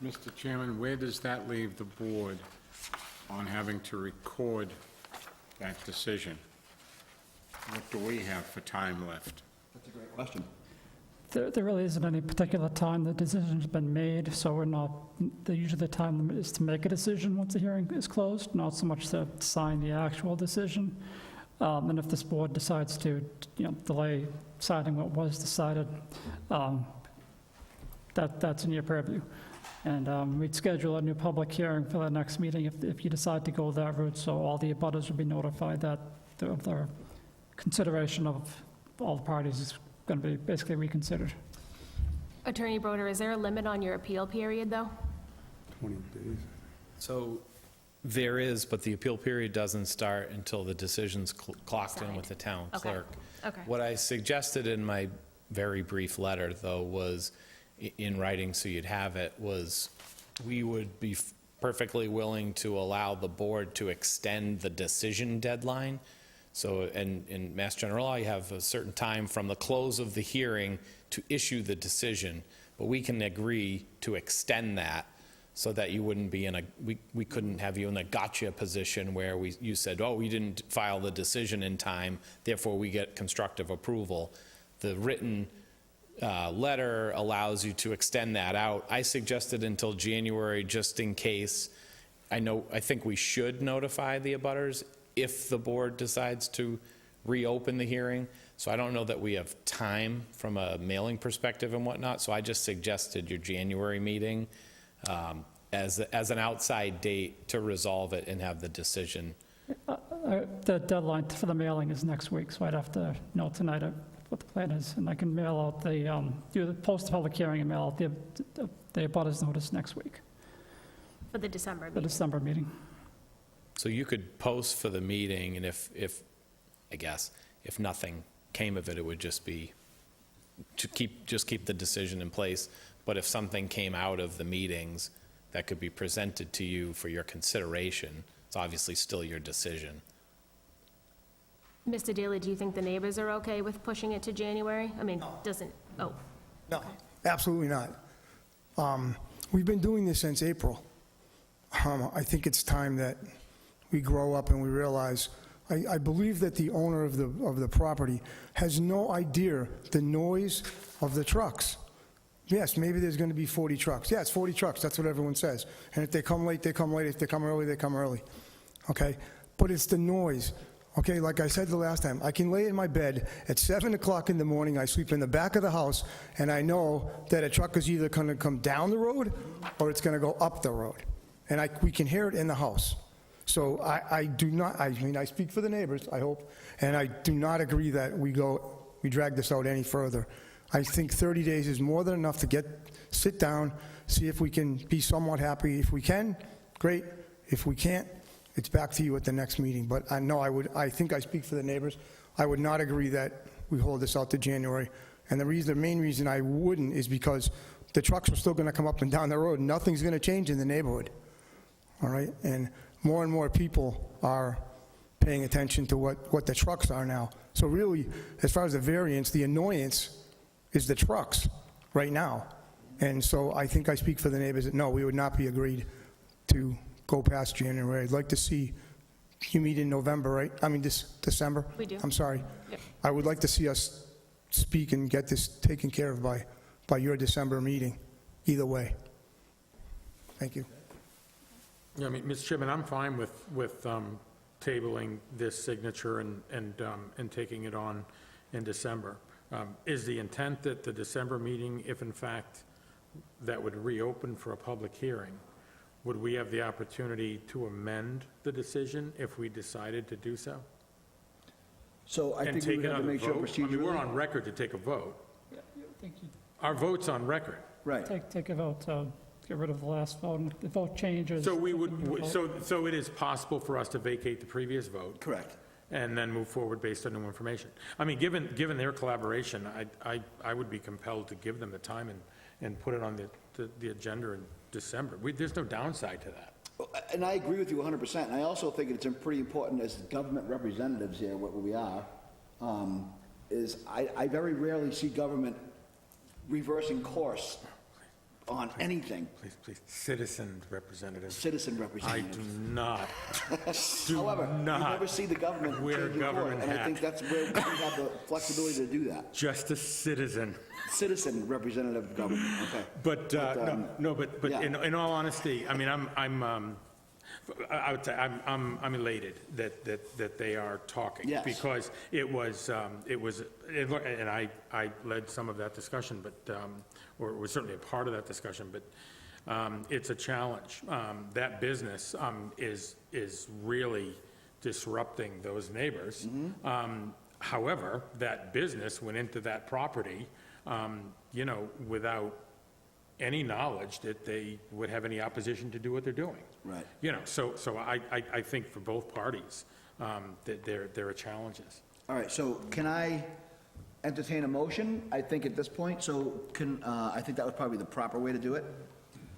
Mr. Chairman, where does that leave the board on having to record that decision? What do we have for time left? That's a great question. There really isn't any particular time the decision's been made, so we're not, usually the time limit is to make a decision once the hearing is closed, not so much to sign the actual decision. And if this board decides to, delay signing what was decided, that's in your purview. And we'd schedule a new public hearing for the next meeting if you decide to go that route, so all the abutters will be notified that their consideration of all the parties is going to be basically reconsidered. Attorney Broder, is there a limit on your appeal period, though? 20 days. So there is, but the appeal period doesn't start until the decision's clocked in with the town Okay. clerk. Okay. What I suggested in my very brief letter, though, was, in writing so you'd have it, was we would be perfectly willing to allow the board to extend the decision deadline. So in Mass General Law, you have a certain time from the close of the hearing to issue the decision, but we can agree to extend that so that you wouldn't be in a, we couldn't have you in a gotcha position where you said, oh, we didn't file the decision in time, therefore we get constructive approval. The written letter allows you to extend that out. I suggested until January, just in case. I think we should notify the abutters if the board decides to reopen the hearing. So I don't know that we have time from a mailing perspective and whatnot, so I just suggested your January meeting as an outside date to resolve it and have the decision. The deadline for the mailing is next week, so I'd have to know tonight what the plan is, and I can mail out post the public hearing and mail out the abutters notice next week, For the December the meeting? December meeting. So you could post for the meeting, and if nothing came of it, it would just be to keep the decision in place. But if something came out of the meetings that could be presented to you for your consideration, it's obviously still your decision. Mr. Daly, do you think the neighbors are okay with pushing it to January? I mean, oh, No, absolutely not. We've been doing this since April. I think it's time that we grow up and we realize, I believe that the owner of the property has no idea the noise of the trucks. Yes, maybe there's going to be 40 trucks. Yeah, it's 40 trucks, that's what everyone says. And if they come late, they come late. If they come early, they come early. Okay? But it's the noise. Okay, like I said the last time, I can lay in my bed at 7 o'clock in the morning, I sleep in the back of the house, and I know that a truck is either going to come down the road or it's going to go up the road. And we can hear it in the house. So I do not, I speak for the neighbors, I hope, and I do not agree that we drag this out any further. I think 30 days is more than enough to sit down, see if we can be somewhat happy. If we can, great. If we can't, it's back to you at the next meeting. But I think I speak for the neighbors. I would not agree that we hold this out to January. And the main reason I wouldn't is because the trucks are still going to come up and down the road. Nothing's going to change in the neighborhood. All right? And more people are paying attention to what the trucks are now. So really, as far as the variance, the annoyance is the trucks right now. And so I think I speak for the neighbors that no, we would not be agreed to go past January. I'd like to see you meet in November, right? I mean, this December? We do. I'm sorry. Yep. I would like to see us speak and get this taken care of by your December meeting, either way. Thank you. Yeah, I mean, Mr. Chairman, I'm fine with tabling this signature and taking it on in December. Is the intent that the December meeting, if in fact that would reopen for a public hearing, would we have the opportunity to amend the decision if we decided to do so? So I And think we take would it have on to a make sure vote? I mean, we're procedurally. on record to take a vote. Thank you. Our vote's on record. Right. Take a vote. get rid of the last vote, and if the vote changes. So we then would, can vote. so it is possible for us to vacate the previous vote? Correct. And then move forward based on new information? I mean, given their collaboration, I would be compelled to give them the time and put it on the agenda in December. There's no downside to that. And I agree with you 100%, and I also think it's pretty important as government representatives here, what we are, is I very rarely see government reversing course on anything. Please, citizen representatives. Citizen I representatives. do not, However, you not never see the government wear changing course, government and I hat. think that's where we have the flexibility to do that. just a citizen. Citizen representative of government, okay. But, yeah. in all honesty, I mean, I would say I'm elated that they are talking. Yes. Because it was, and I led some of that discussion, but, or was certainly a part of that discussion, but it's a challenge. That business is really disrupting those neighbors. However, that business went into that property, without any knowledge that they would have any opposition to do what they're doing. Right. So I think for both parties, that there are challenges. All right, so can I entertain a motion, I think, at this point? So I think that was probably the proper way to do it.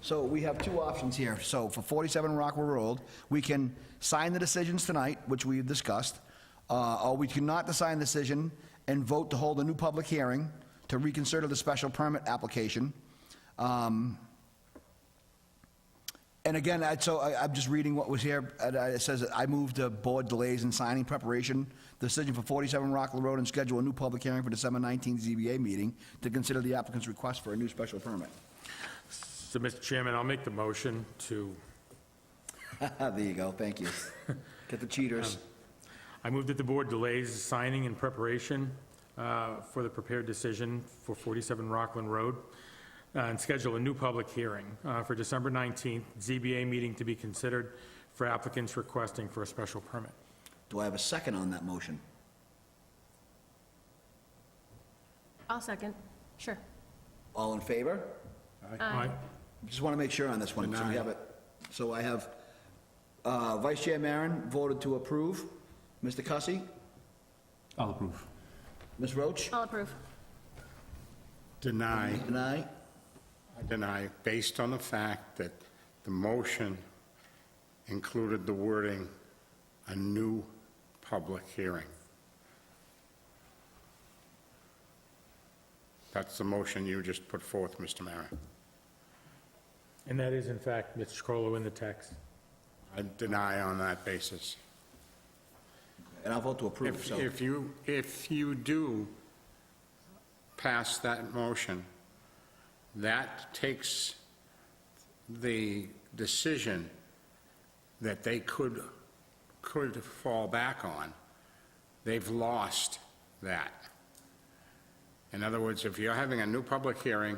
So we have two options here. So for 47 Rockwell Road, we can sign the decisions tonight, which we've discussed, or we cannot sign the decision and vote to hold a new public hearing to reconsider the special permit application. And again, I'm just reading what was here. It says, I move the board delays in signing preparation, decision for 47 Rockland Road, and schedule a new public hearing for December 19th ZBA meeting to consider the applicant's request for a new special permit. So, Mr. Chairman, I'll make the motion to, There you go, thank you. Get the cheaters. I move that the board delays signing in preparation for the prepared decision for 47 Rockland Road, and schedule a new public hearing for December 19th, ZBA meeting to be considered for applicants requesting for a special permit. Do I have a second on that motion? I'll second. Sure. All in favor? Aye. Just want to make sure on this one, so we have it. So I have Vice Chair Maron voted to approve. Mr. Cussy? I'll approve. Ms. Roach? I'll approve. Deny. Deny? I deny, based on the fact that the motion included the wording, "a new public hearing." That's the motion you just put forth, Mr. Mayor. And that is, in fact, Mr. Chacolo, in the text. I deny on that basis. And I'll vote to approve, so. If you do pass that motion, that takes the decision that they could fall back on. They've lost that. In other words, if you're having a new public hearing,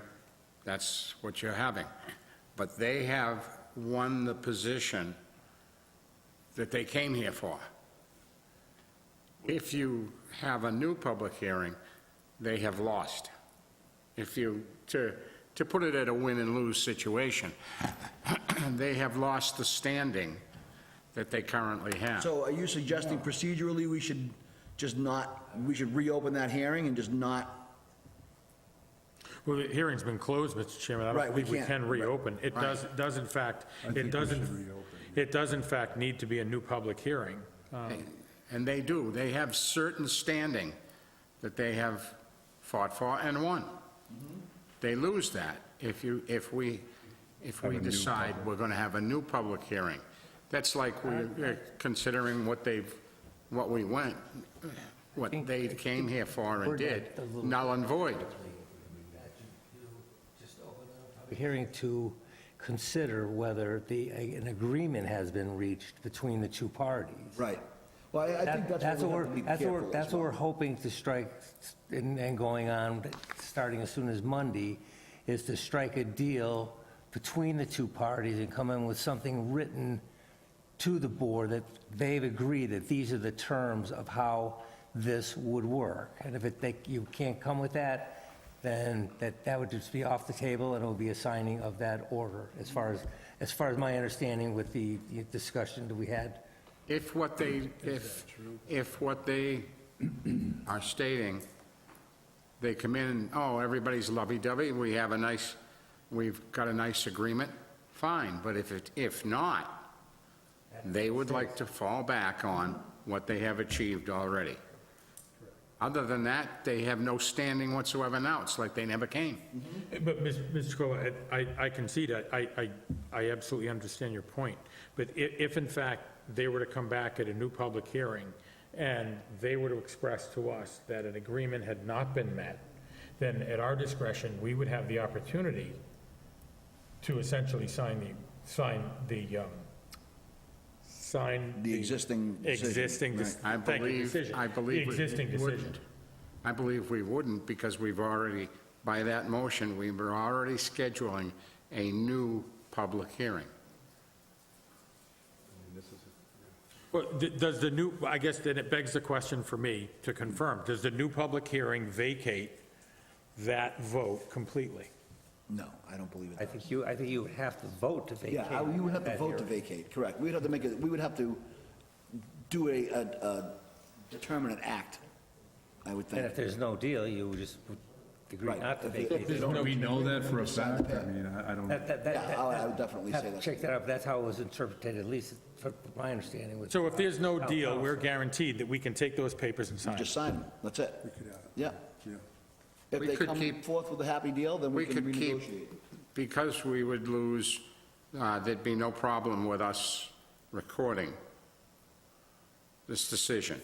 that's what you're having. But they have won the position that they came here for. If you have a new public hearing, they have lost. If you, to put it at a win and lose situation, they have lost the standing that they currently have. So are you suggesting procedurally we should just not, we should reopen that hearing and just not? Well, the hearing's been closed, Mr. Chairman. I Right, don't we believe we can't. can reopen. It Right. does in fact, I think it we doesn't, should reopen. it does in fact need to be a new public hearing. And they do. They have certain standing that they have fought for and won. They lose that if we decide we're going to have a new public hearing. That's like we're considering what they came here for and did, null and void. Hearing to consider whether an agreement has been reached between the two parties. Right. Well, I think that's what we have to be careful as That's what well. we're hoping to strike and going on, starting as soon as Monday, is to strike a deal between the two parties and come in with something written to the board that they've agreed that these are the terms of how this would work. And if you can't come with that, then that would just be off the table, and it will be a signing of that order, as far as my understanding with the discussion that we had. If what they are stating, they come in and, oh, everybody's lovey-dovey, we've got a nice agreement, fine, but if not, they would like to fall back on what they have achieved already. Other than that, they have no standing whatsoever now. It's like they never came. But, Mr. Chacolo, I concede, I absolutely understand your point. But if in fact they were to come back at a new public hearing and they were to express to us that an agreement had not been met, then at our discretion, we would have the opportunity to essentially sign the existing decision. Right. I believe The existing we decision. wouldn't. I believe we wouldn't, because we've already, by that motion, we were already scheduling a new public hearing. Well, does the new, I guess then it begs the question for me to confirm, does the new public hearing vacate that vote completely? No, I don't believe it. I think you would have to vote to vacate. Yeah, you would have to that vote to hearing. vacate, correct. We would have to make it, we would have to do a determinate act, I would And think. if there's no deal, you would just agree Right. not to If vacate. there's Don't no we know deal, that for a sign the fact? I pen. mean, I don't, Yeah, I would definitely say Have to that. check that out, but that's how it was interpreted, at least from my understanding. with So if there's no town deal, council. we're guaranteed that we can take those papers and sign Just them. sign them, that's it. Yeah. If We they could come keep- forth with a happy deal, then we We can could keep, renegotiate. because we would lose, there'd be no problem with us recording this decision.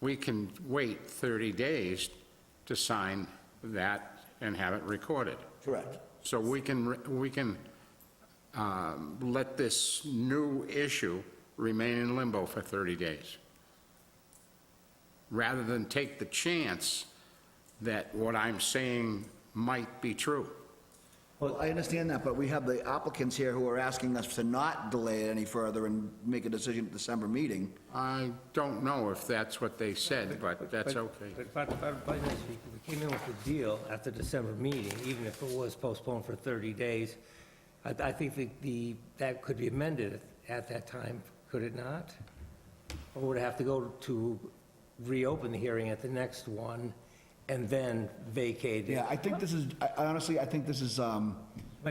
We can wait 30 days to sign that and have it recorded. Correct. So we can let this new issue remain in limbo for 30 days, rather than take the chance that what I'm saying might be true. Well, I understand that, but we have the applicants here who are asking us to not delay it any further and make a decision at the December meeting. I don't know if that's what they said, but that's okay. But we came in with a deal at the December meeting, even if it was postponed for 30 days. I think that could be amended at that time, could it not? Or would it have to go to reopen the hearing at the next one and then vacate it? Yeah, I think this is, honestly, I think this is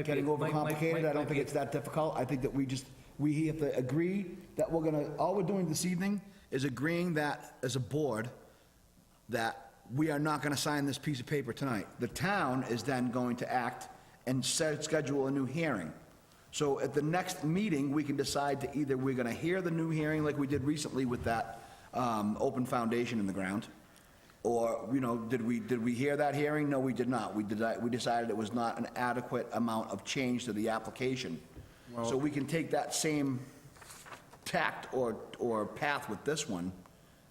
getting overcomplicated. I don't think it's that difficult. I think that we have to agree that we're gonna, all we're doing this evening is agreeing that, as a board, that we are not gonna sign this piece of paper tonight. The town is then going to act and schedule a new hearing. So at the next meeting, we can decide to either we're gonna hear the new hearing like we did recently with that open foundation in the ground, or, did we hear that hearing? No, we did not. We decided it was not an adequate amount of change to the application. So we can take that same tact or path with this one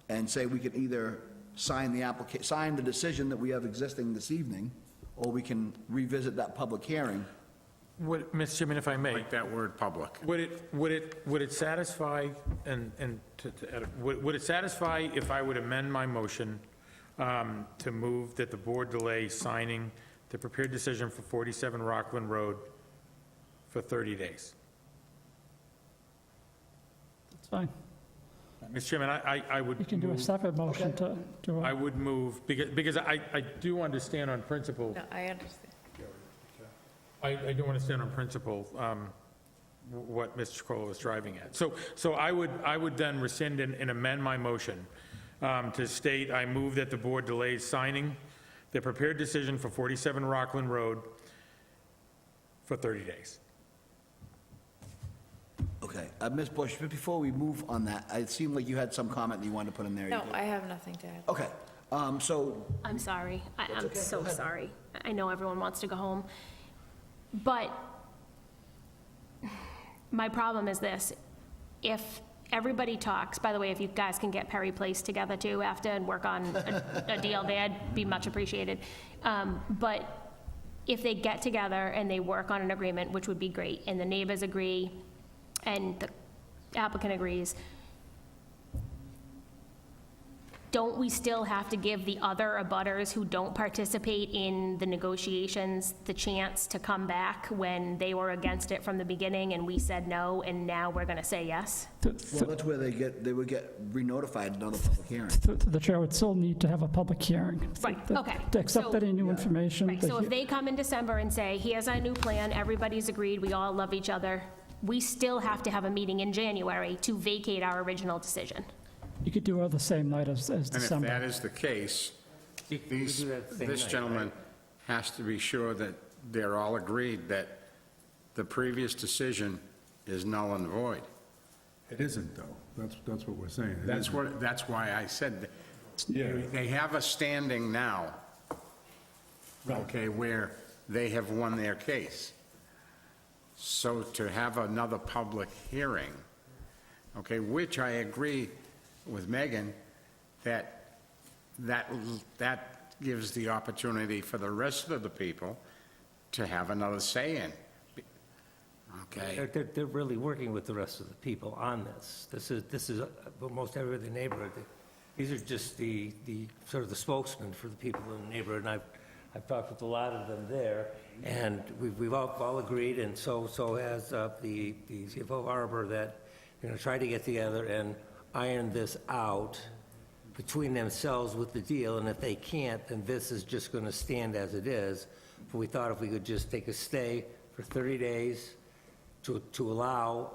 and say we can either sign the decision that we have existing this evening, or we can revisit that public hearing. Mr. Chairman, if I may. Like that word public. Would it satisfy, would it satisfy if I would amend my motion to move that the board delay signing the prepared decision for 47 Rockland Road for 30 days? It's fine. Mr. Chairman, I would. You can do a move- separate motion to do I it. would move, because I do understand on principle. No, I understand. I do understand on principle what Mr. Chacolo is driving at. So I would then rescind and amend my motion to state, I move that the board delays signing the prepared decision for 47 Rockland Road for 30 days. Okay, Ms. Bush, before we move on that, it seemed like you had some comment that you wanted to put in there. No, I have nothing to add. Okay, so, I'm sorry. I'm okay, go so ahead. sorry. I know everyone wants to go home. But my problem is this. If everybody talks, by the way, if you guys can get Perry Place together too after and work on a deal, that'd be much appreciated. But if they get together and they work on an agreement, which would be great, and the neighbors agree, and the applicant agrees, don't we still have to give the other abutters who don't participate in the negotiations the chance to come back when they were against it from the beginning and we said no, and now we're gonna say yes? Well, that's where they would get re-notified another public hearing. The chair would still need to have a public hearing. Right, okay. To accept So- any new information. Right, so if they come in December and say, here's our new plan, everybody's agreed, we all love each other, we still have to have a meeting in January to vacate our original decision. You could do it the same night as And if December. that is the case, these, do that same this night, gentleman has to be sure that they're all agreed that the previous decision is null and void. It isn't, though. That's what we're saying. It That's isn't. what, that's why I said, that Yeah. they have a standing now, okay, where they have won their case. So to have another public hearing, okay, which I agree with Megan, that gives the opportunity for the rest of the people to have another say in. Okay? They're really working with the rest of the people on this. This is almost every other neighborhood. These are just the sort of the spokesman for the people in the neighborhood, and I've talked with a lot of them there, and we've all agreed, and so has the CFO of Arbor, that they're gonna try to get together and iron this out between themselves with the deal, and if they can't, then this is just gonna stand as it is. But we thought if we could just take a stay for 30 days to allow,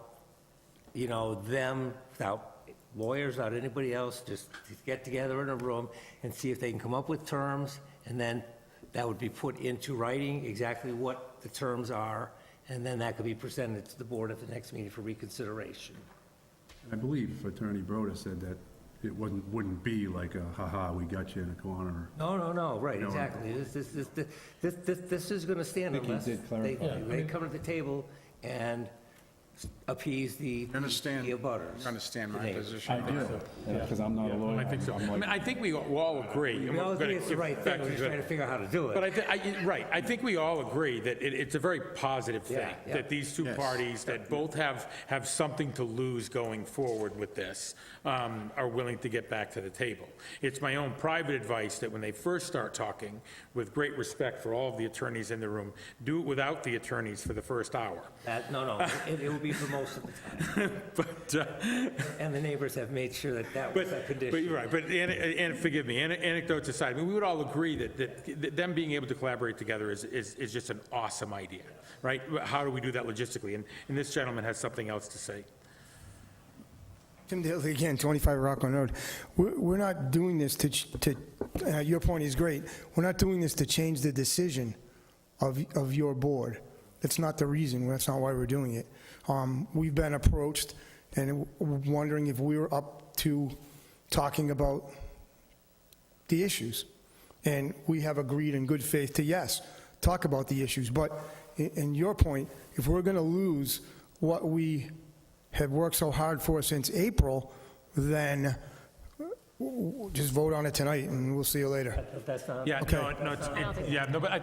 you know, them, without lawyers, without anybody else, just to get together in a room and see if they can come up with terms, and then that would be put into writing exactly what the terms are, and then that could be presented to the board at the next meeting for reconsideration. I believe Attorney Broder said that it wouldn't be like a, ha-ha, we got you in a corner. No, right, You know, exactly. This is gonna stand think he unless did clarify. they come to the table and appease the abutters. Understand the my neighbors. position? Because I'm not a lawyer. I think so. I'm I like- mean, I think we all agree. and We all we're gonna agree it's the give right back thing, to we're just the- trying to figure out how to do it. But right, I think we all agree that it's a very positive thing, Yeah. that these two Yes. parties that both have something to lose going forward with this, are willing to get back to the table. It's my own private advice that when they first start talking, with great respect for all of the attorneys in the room, do it without the attorneys for the first hour. No, it will be for most of the time. But, And the neighbors have made sure that was a But, condition. you're right, but, and forgive me, anecdotes aside, I mean, we would all agree that them being able to collaborate together is just an awesome idea, right? How do we do that logistically? And this gentleman has something else to say. Tim Daly again, 25 Rockland Road. We're not doing this your point is great. We're not doing this to change the decision of your board. That's not the reason, that's not why we're doing it. We've been approached and wondering if we were up to talking about the issues. And we have agreed in good faith to, yes, talk about the issues. But in your point, if we're going to lose what we have worked so hard for since April, then just vote on it tonight and we'll see you later. That's not. Yeah, Okay.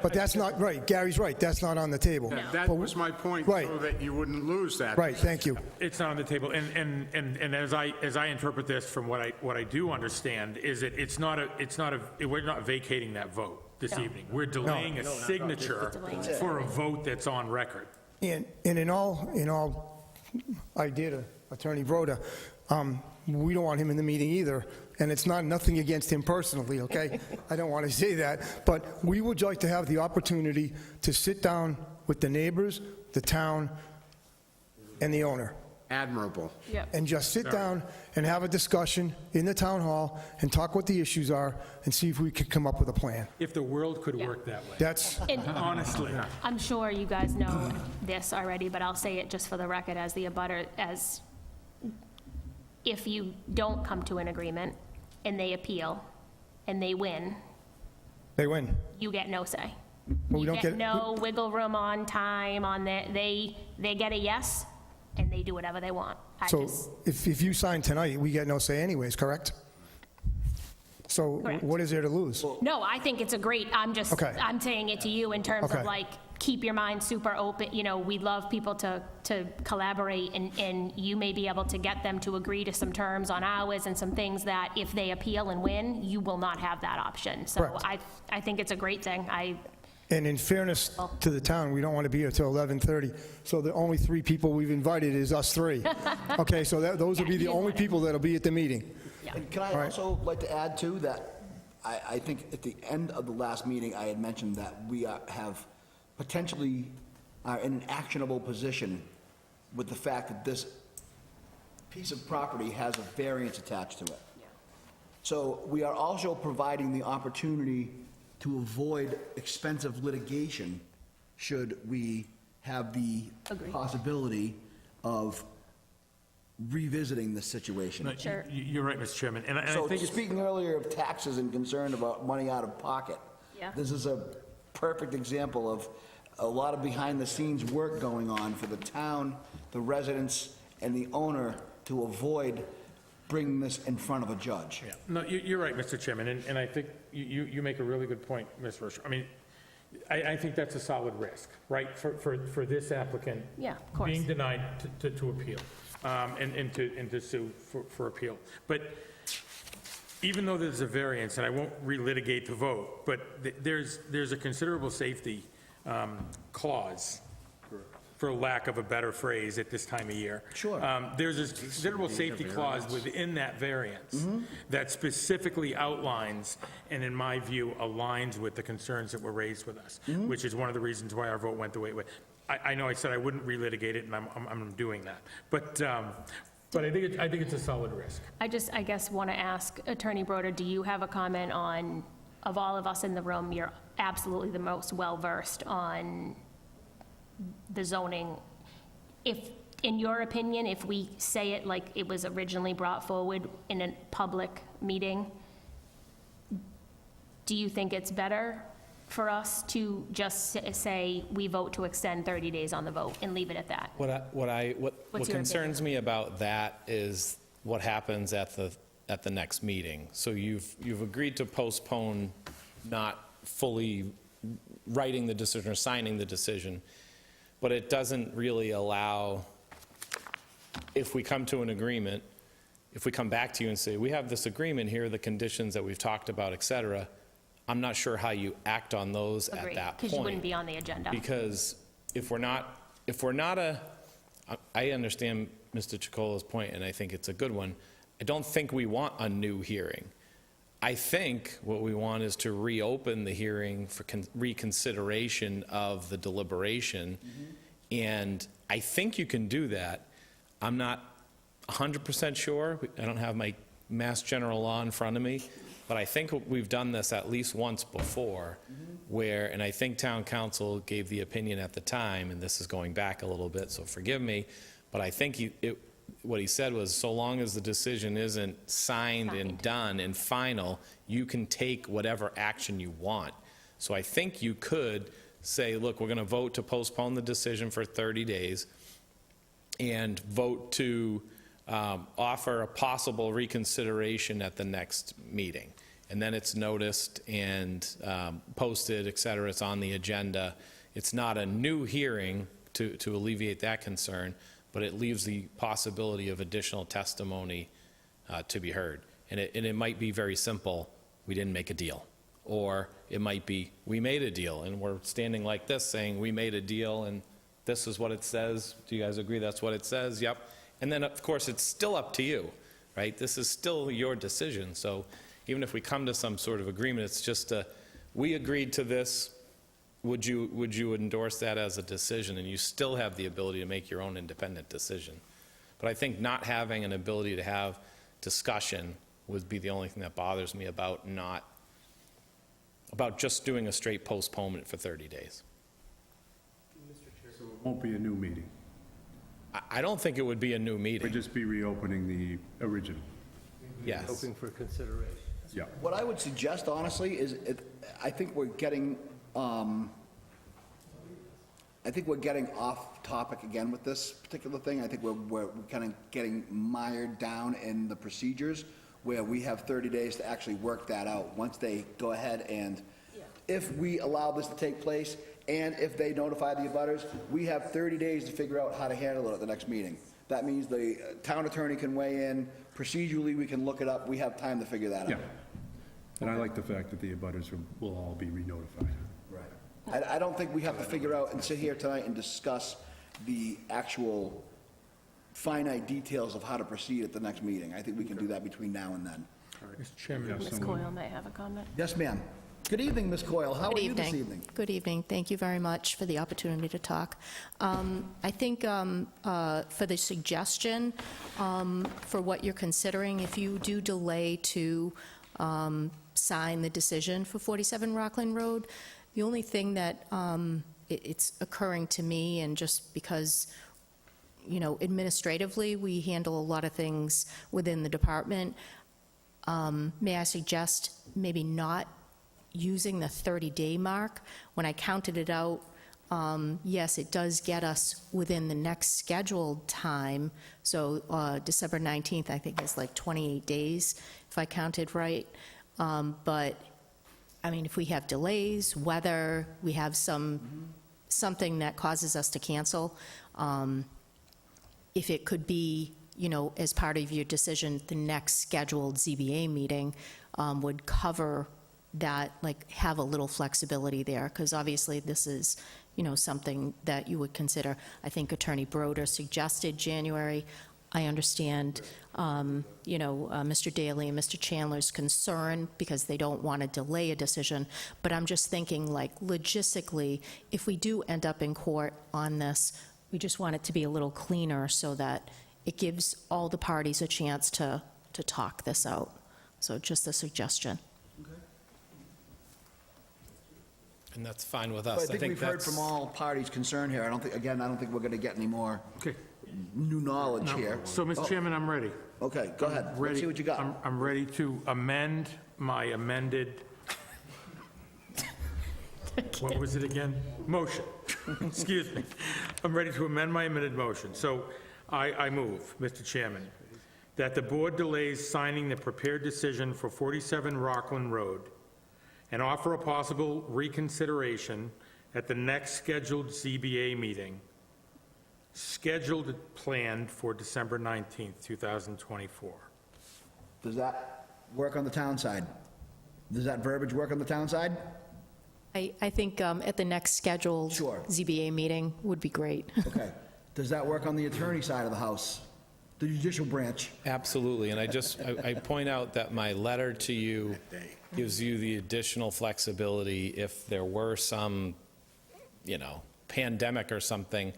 but That's not, right, Gary's right, that's not on the table. That was my point, Right. so that you wouldn't lose that. Right, thank you. It's not on the table, and as I interpret this from what I do understand, is that we're not vacating that vote this evening. We're delaying a signature for a vote that's on record. And in all idea to Attorney Broda, we don't want him in the meeting either, and it's nothing against him personally, okay? I don't want to say that, but we would like to have the opportunity to sit down with the neighbors, the town, and the owner, Admirable. and just sit down and have a discussion in the town hall and talk what the issues are and see if we can come up with a plan. If the world could work that way. That's, And Honestly. I'm sure you guys know this already, but I'll say it just for the record as the abutter, as if you don't come to an agreement and they appeal and they win, they win. you get no say. We You don't get no wiggle room on time, on that, they get a yes, and they do whatever they want. So if you sign tonight, we get no say anyways, correct? So Correct. what is there to lose? No, I think it's a great, Okay. I'm saying it to you in terms Okay. of like, keep your mind super open, we love people to collaborate, and you may be able to get them to agree to some terms on hours and some things that if they appeal and win, you will not have that option. So Correct. I think it's a great thing. And in fairness to the town, we don't want to be here till 11:30, so the only 3 people we've invited is us 3. Okay, so those will be the only people that'll be at the meeting. And can I also like to add, too, that I think at the end of the last meeting, I had mentioned that we have potentially are in an actionable position with the fact that this piece of property has a variance attached to it. So we are also providing the opportunity to avoid expensive litigation should we have the possibility of revisiting the situation. No, You're right, Mr. Chairman, and I So think it's... speaking earlier of taxes and concern about money out of pocket, Yeah. this is a perfect example of a lot of behind-the-scenes work going on for the town, the residents, and the owner to avoid bringing this in front of a judge. No, you're right, Mr. Chairman, and I think you make a really good point, Ms. Rocher. I mean, I think that's a solid risk, right, for this applicant. Yeah, of course. Being denied to appeal, and to sue for appeal. But even though there's a variance, and I won't relitigate the vote, but there's a considerable safety clause, for lack of a better phrase, at this time of year. Sure. There's a considerable safety clause within that variance that specifically outlines, and in my view, aligns with the concerns that were raised with us, which is one of the reasons why our vote went the way it went. I know I said I wouldn't relitigate it, and I'm doing that. But I think it's a solid risk. I guess want to ask Attorney Broder, do you have a comment on, of all of us in the room, you're absolutely the most well-versed on the zoning. If, in your opinion, if we say it like it was originally brought forward in a public meeting, do you think it's better for us to just say we vote to extend 30 days on the vote and leave it at that? What concerns me about that is what happens at the next meeting. So you've agreed to postpone not fully writing the decision or signing the decision, but it doesn't really allow, if we come to an agreement, if we come back to you and say, we have this agreement, here are the conditions that we've talked about, et cetera, I'm not sure how you act on those at Agreed, that point. because you wouldn't be on the agenda. Because if we're not I understand Mr. Chicolo's point, and I think it's a good one. I don't think we want a new hearing. I think what we want is to reopen the hearing for reconsideration of the deliberation, and I think you can do that. I'm not 100% sure. I don't have my Mass General Law in front of me, but I think we've done this at least once before, where, and I think Town Council gave the opinion at the time, and this is going back a little bit, so forgive me, but I think what he said was, so long as the decision isn't signed and done and final, you can take whatever action you want. So I think you could say, look, we're going to vote to postpone the decision for 30 days and vote to offer a possible reconsideration at the next meeting. And then it's noticed and posted, et cetera. It's on the agenda. It's not a new hearing to alleviate that concern, but it leaves the possibility of additional testimony to be heard. And it might be very simple, we didn't make a deal. Or it might be, we made a deal, and we're standing like this saying, we made a deal, and this is what it says. Do you guys agree that's what it says? Yep. And then, of course, it's still up to you, right? This is still your decision. So even if we come to some sort of agreement, it's just we agreed to this. Would you endorse that as a decision? And you still have the ability to make your own independent decision. But I think not having an ability to have discussion would be the only thing that bothers me about just doing a straight postponement for 30 days. So it won't be a new meeting. I don't think it would be a new meeting. We'd just be reopening the original. Yes. Hoping for consideration. Yeah. What I would suggest, honestly, is I think we're getting off topic again with this particular thing. I think we're kind of getting mired down in the procedures where we have 30 days to actually work that out. Once they go ahead and, if we allow this to take place and if they notify the abutters, we have 30 days to figure out how to handle it at the next meeting. That means the town attorney can weigh in, procedurally, we can look it up, we have time to figure that out. Yeah. And I like the fact that the abutters will all be re-notified. Right. I don't think we have to figure out and sit here tonight and discuss the actual finite details of how to proceed at the next meeting. I think we can do that between now and then. Mr. Chairman. Ms. Coyle may have a comment. Yes, ma'am. Good evening, Ms. Coyle. How are you this evening? Good evening. Thank you very much for the opportunity to talk. I think for the suggestion, for what you're considering, if you do delay to sign the decision for 47 Rockland Road, the only thing that it's occurring to me, and just because, you know, administratively, we handle a lot of things within the department, may I suggest maybe not using the 30-day mark? When I counted it out, yes, it does get us within the next scheduled time. So December 19th, I think, is like 28 days, if I counted right. But, I mean, if we have delays, weather, we have something that causes us to cancel, if it could be, you know, as part of your decision, the next scheduled ZBA meeting would cover that, like, have a little flexibility there, because obviously this is, you know, something that you would consider. I think Attorney Broder suggested January. I understand, you know, Mr. Daly and Mr. Chandler's concern because they don't want to delay a decision, but I'm just thinking, like, logistically, if we do end up in court on this, we just want it to be a little cleaner so that it gives all the parties a chance to talk this out. So just a suggestion. And that's fine with So us. I think we've heard from all parties concerned here. I don't think we're going to get any more new knowledge here. So, Mr. Chairman, I'm ready. Okay, go ahead. Let's Ready. see what you got. I'm ready to amend my amended, what was it again? Motion. Excuse me. I'm ready to amend my amended motion. So I move, Mr. Chairman, that the board delays signing the prepared decision for 47 Rockland Road and offer a possible reconsideration at the next scheduled ZBA meeting, scheduled planned for December 19th, 2024. Does that work on the town side? Does that verbiage work on the town side? I think at the next scheduled ZBA meeting would be great. Okay. Does that work on the attorney side of the house, the judicial branch? Absolutely, and I point out that my letter to you gives you the additional flexibility if there were some, you know, pandemic or something.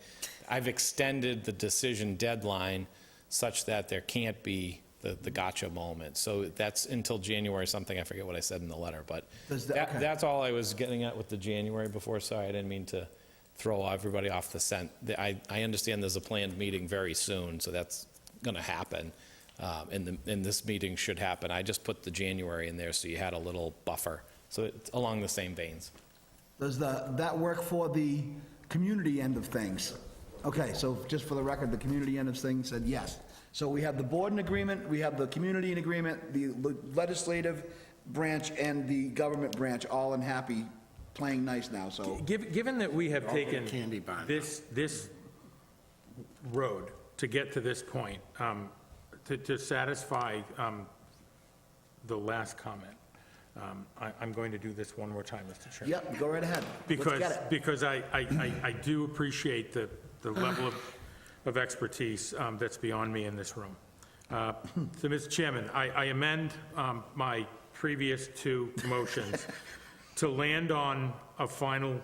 I've extended the decision deadline such that there can't be the gotcha moment. So that's until January something, I forget what I said in the letter, but okay. that's all I was getting at with the January before. Sorry, I didn't mean to throw everybody off the scent. I understand there's a planned meeting very soon, so that's going to happen, and this meeting should happen. I just put the January in there so you had a little buffer, so it's along the same veins. Does that work for the community end of things? Okay, so just for the record, the community end of things said yes. So we have the board in agreement, we have the community in agreement, the legislative branch and the government branch all in happy, playing nice now, so. Given that we have taken this road to get to this point, to satisfy the last comment, I'm going to do this one more time, Mr. Chairman. Yep, go right ahead. Let's get it. Because I do appreciate the level of expertise that's beyond me in this room. So, Mr. Chairman, I amend my previous two motions to land on a final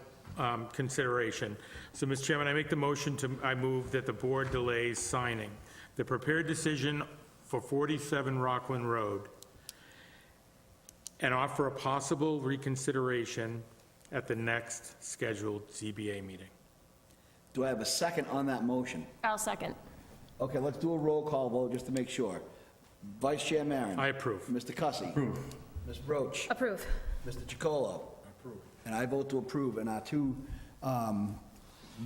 consideration. So, Mr. Chairman, I make the motion I move that the board delays signing the prepared decision for 47 Rockland Road and offer a possible reconsideration at the next scheduled ZBA meeting. Do I have a second on that motion? I'll second. Okay, let's do a roll call vote just to make sure. Vice Chair Maron. I approve. Mr. Cussy. Approve. Ms. Broach. Approve. Mr. Chacolo. Approve. And I vote to approve, and our two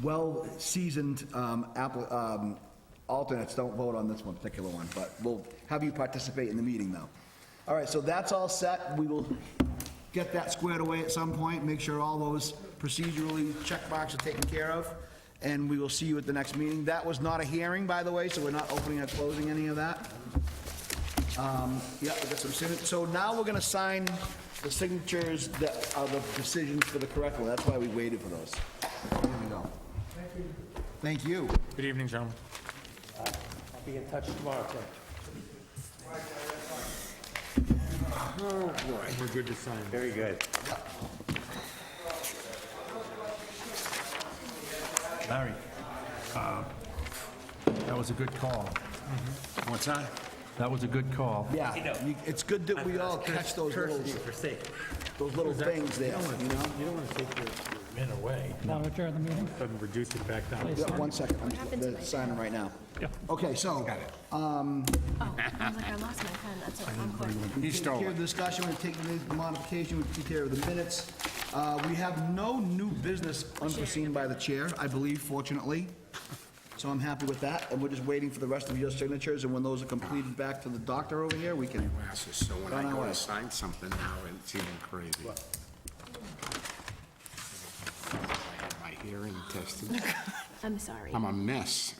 well-seasoned alternates don't vote on this one particular one, but we'll have you participate in the meeting, though. All right, so that's all set. We will get that squared away at some point, make sure all those procedurally, check marks are taken care of, and we will see you at the next meeting. That was not a hearing, by the way, so we're not opening or closing any of that. Yeah, we got some signatures. So now we're gonna sign the signatures that are the decisions for the correct one. That's why we waited for those. Here we go. Thank you. Good evening, gentlemen. I'll be in touch tomorrow, Tim. We're good to sign. Very good. Larry, that was a good call. What's that? That was a good call. Yeah, it's good that we all catch those little things there, you know? You don't want to take your men away. Want to adjourn the meeting? Doesn't reduce it back down. Please. Yeah, 1 second, they're signing right now. Yeah. Okay, so, Oh, I was like, I lost my pen, that's what I'm quick. we take care of the discussion, we take the modification, we take care of the minutes. We have no new business unforeseen by the chair, I believe, fortunately. So I'm happy with that, and we're just waiting for the rest of your signatures, and when those are completed back to the doctor over here, we can... Glasses, so when I On our go way. to sign something now, it's even crazy. I had my hearing tested. I'm sorry. I'm a mess.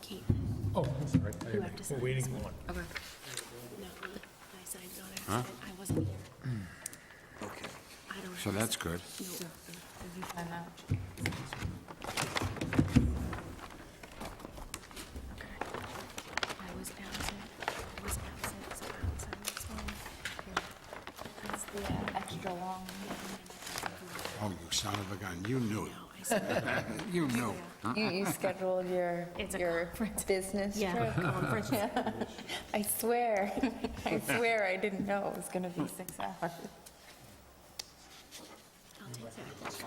Kate, Oh, sorry. you have to sign We're waiting this for one. Okay. No, I signed it on accident. I wasn't here. Okay. I don't So have to that's good. No. Did you find out? Okay. I was absent, so I'll sign this one. That's the extra long. Oh, you son of a gun, you knew it. I said, You knew. You scheduled your It's a conference. business Yeah, trip? conference. I swear, I didn't know it was gonna be 6 hours. I'll take that.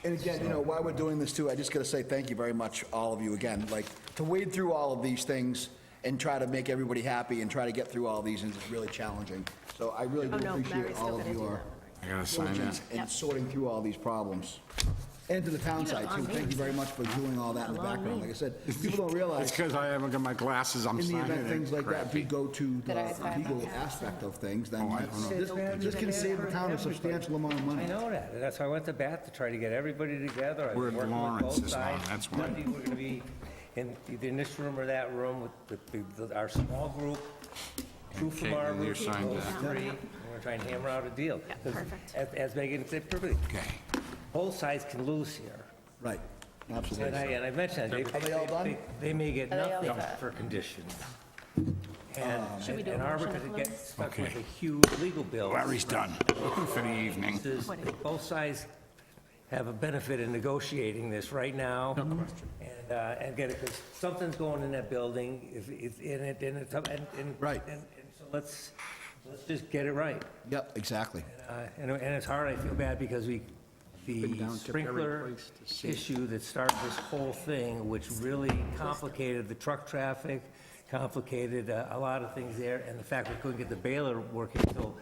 And again, you know, while we're doing this too, I just gotta say thank you very much, all of you, again. Like, to wade through all of these things and try to make everybody happy and try to get through all these is really challenging. So I really do Oh, no, appreciate Larry's all still of gonna do your that. I gotta sign diligence that. in sorting through all these problems. And to the town You got side long too, thank you names. very much for doing all that in the A long background. name. Like I said, people don't It's realize, because I haven't got my glasses, I'm in the signing event it. things like that do go to Did I the sign legal that? aspect of things, then Oh, I don't know. this can save the town a substantial amount of money. I know that, and that's why I went to bat to try to get everybody together. We're I'm at working with Lawrence both this month, sides. that's why. Monday, we're gonna be in either this room or that room with our small group, two from Okay, our and you group, signed those that. three, and we're trying to hammer out a deal. Yeah, 'Cause perfect. As Megan said perfectly, Okay. both sides can lose here. Right, And absolutely. I mentioned, Are they all done? they may get Are they all nothing set? for conditions. And do a and our motion to could get close? stuck with Okay. a huge legal bill. Larry's done for the evening. Both sides have a benefit in negotiating this right now. No question. And get it, because something's going in that building, if it's in it, and it's, and. Right. And so let's just get it right. Yep, exactly. And it's hard, I feel bad, because the down to Perry sprinkler Place to see. issue that started this whole thing, which really complicated the truck traffic, complicated a lot of things there, and the fact we couldn't get the baler working until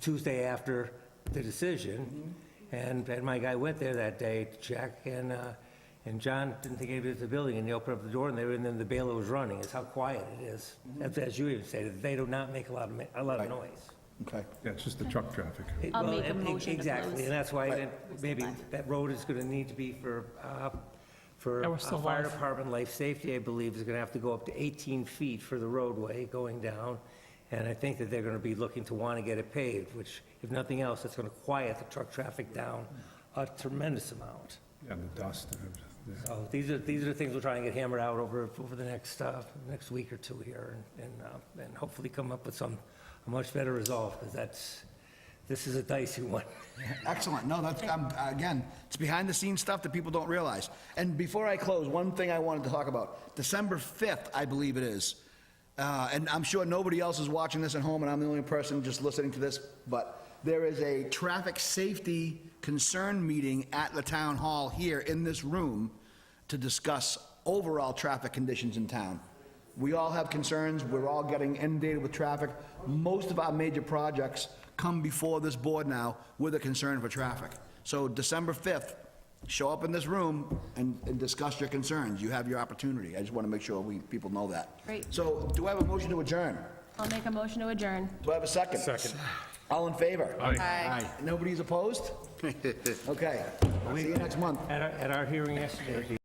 Tuesday after the decision. And my guy went there that day to check, and John didn't think anybody was in the building, and he opened up the door, and then the baler was running. It's how quiet it is. As you even stated, they do not make a lot of noise. Okay. Yeah, it's just the truck traffic. I'll Well, make a motion to Exactly, close. and that's why maybe that road is going to need to be for Yeah, we're still fire live. department, life safety, I believe, is going to have to go up to 18 feet for the roadway going down. And I think that they're going to be looking to want to get it paved, which, if nothing else, it's going to quiet the truck traffic down a tremendous amount. Yeah, the dust and everything. Yeah. So these are things we'll try and get hammered out over the next week or two here, and hopefully come up with a much better resolve, because this is a dicey one. Excellent. No, that's, again, it's behind-the-scenes stuff that people don't realize. And before I close, one thing I wanted to talk about. December 5th, I believe it is. And I'm sure nobody else is watching this at home, and I'm the only person just listening to this, but there is a traffic safety concern meeting at the town hall here in this room to discuss overall traffic conditions in town. We all have concerns. We're all getting inundated with traffic. Most of our major projects come before this board now with a concern for traffic. So December 5th, show up in this room and discuss your concerns. You have your opportunity. I just want to make sure people know that. Great. So do I have a motion to adjourn? I'll make a motion to adjourn. Do I have a second? Second. All in favor? Aye. Nobody's opposed? Okay. See you next month. At our hearing yesterday,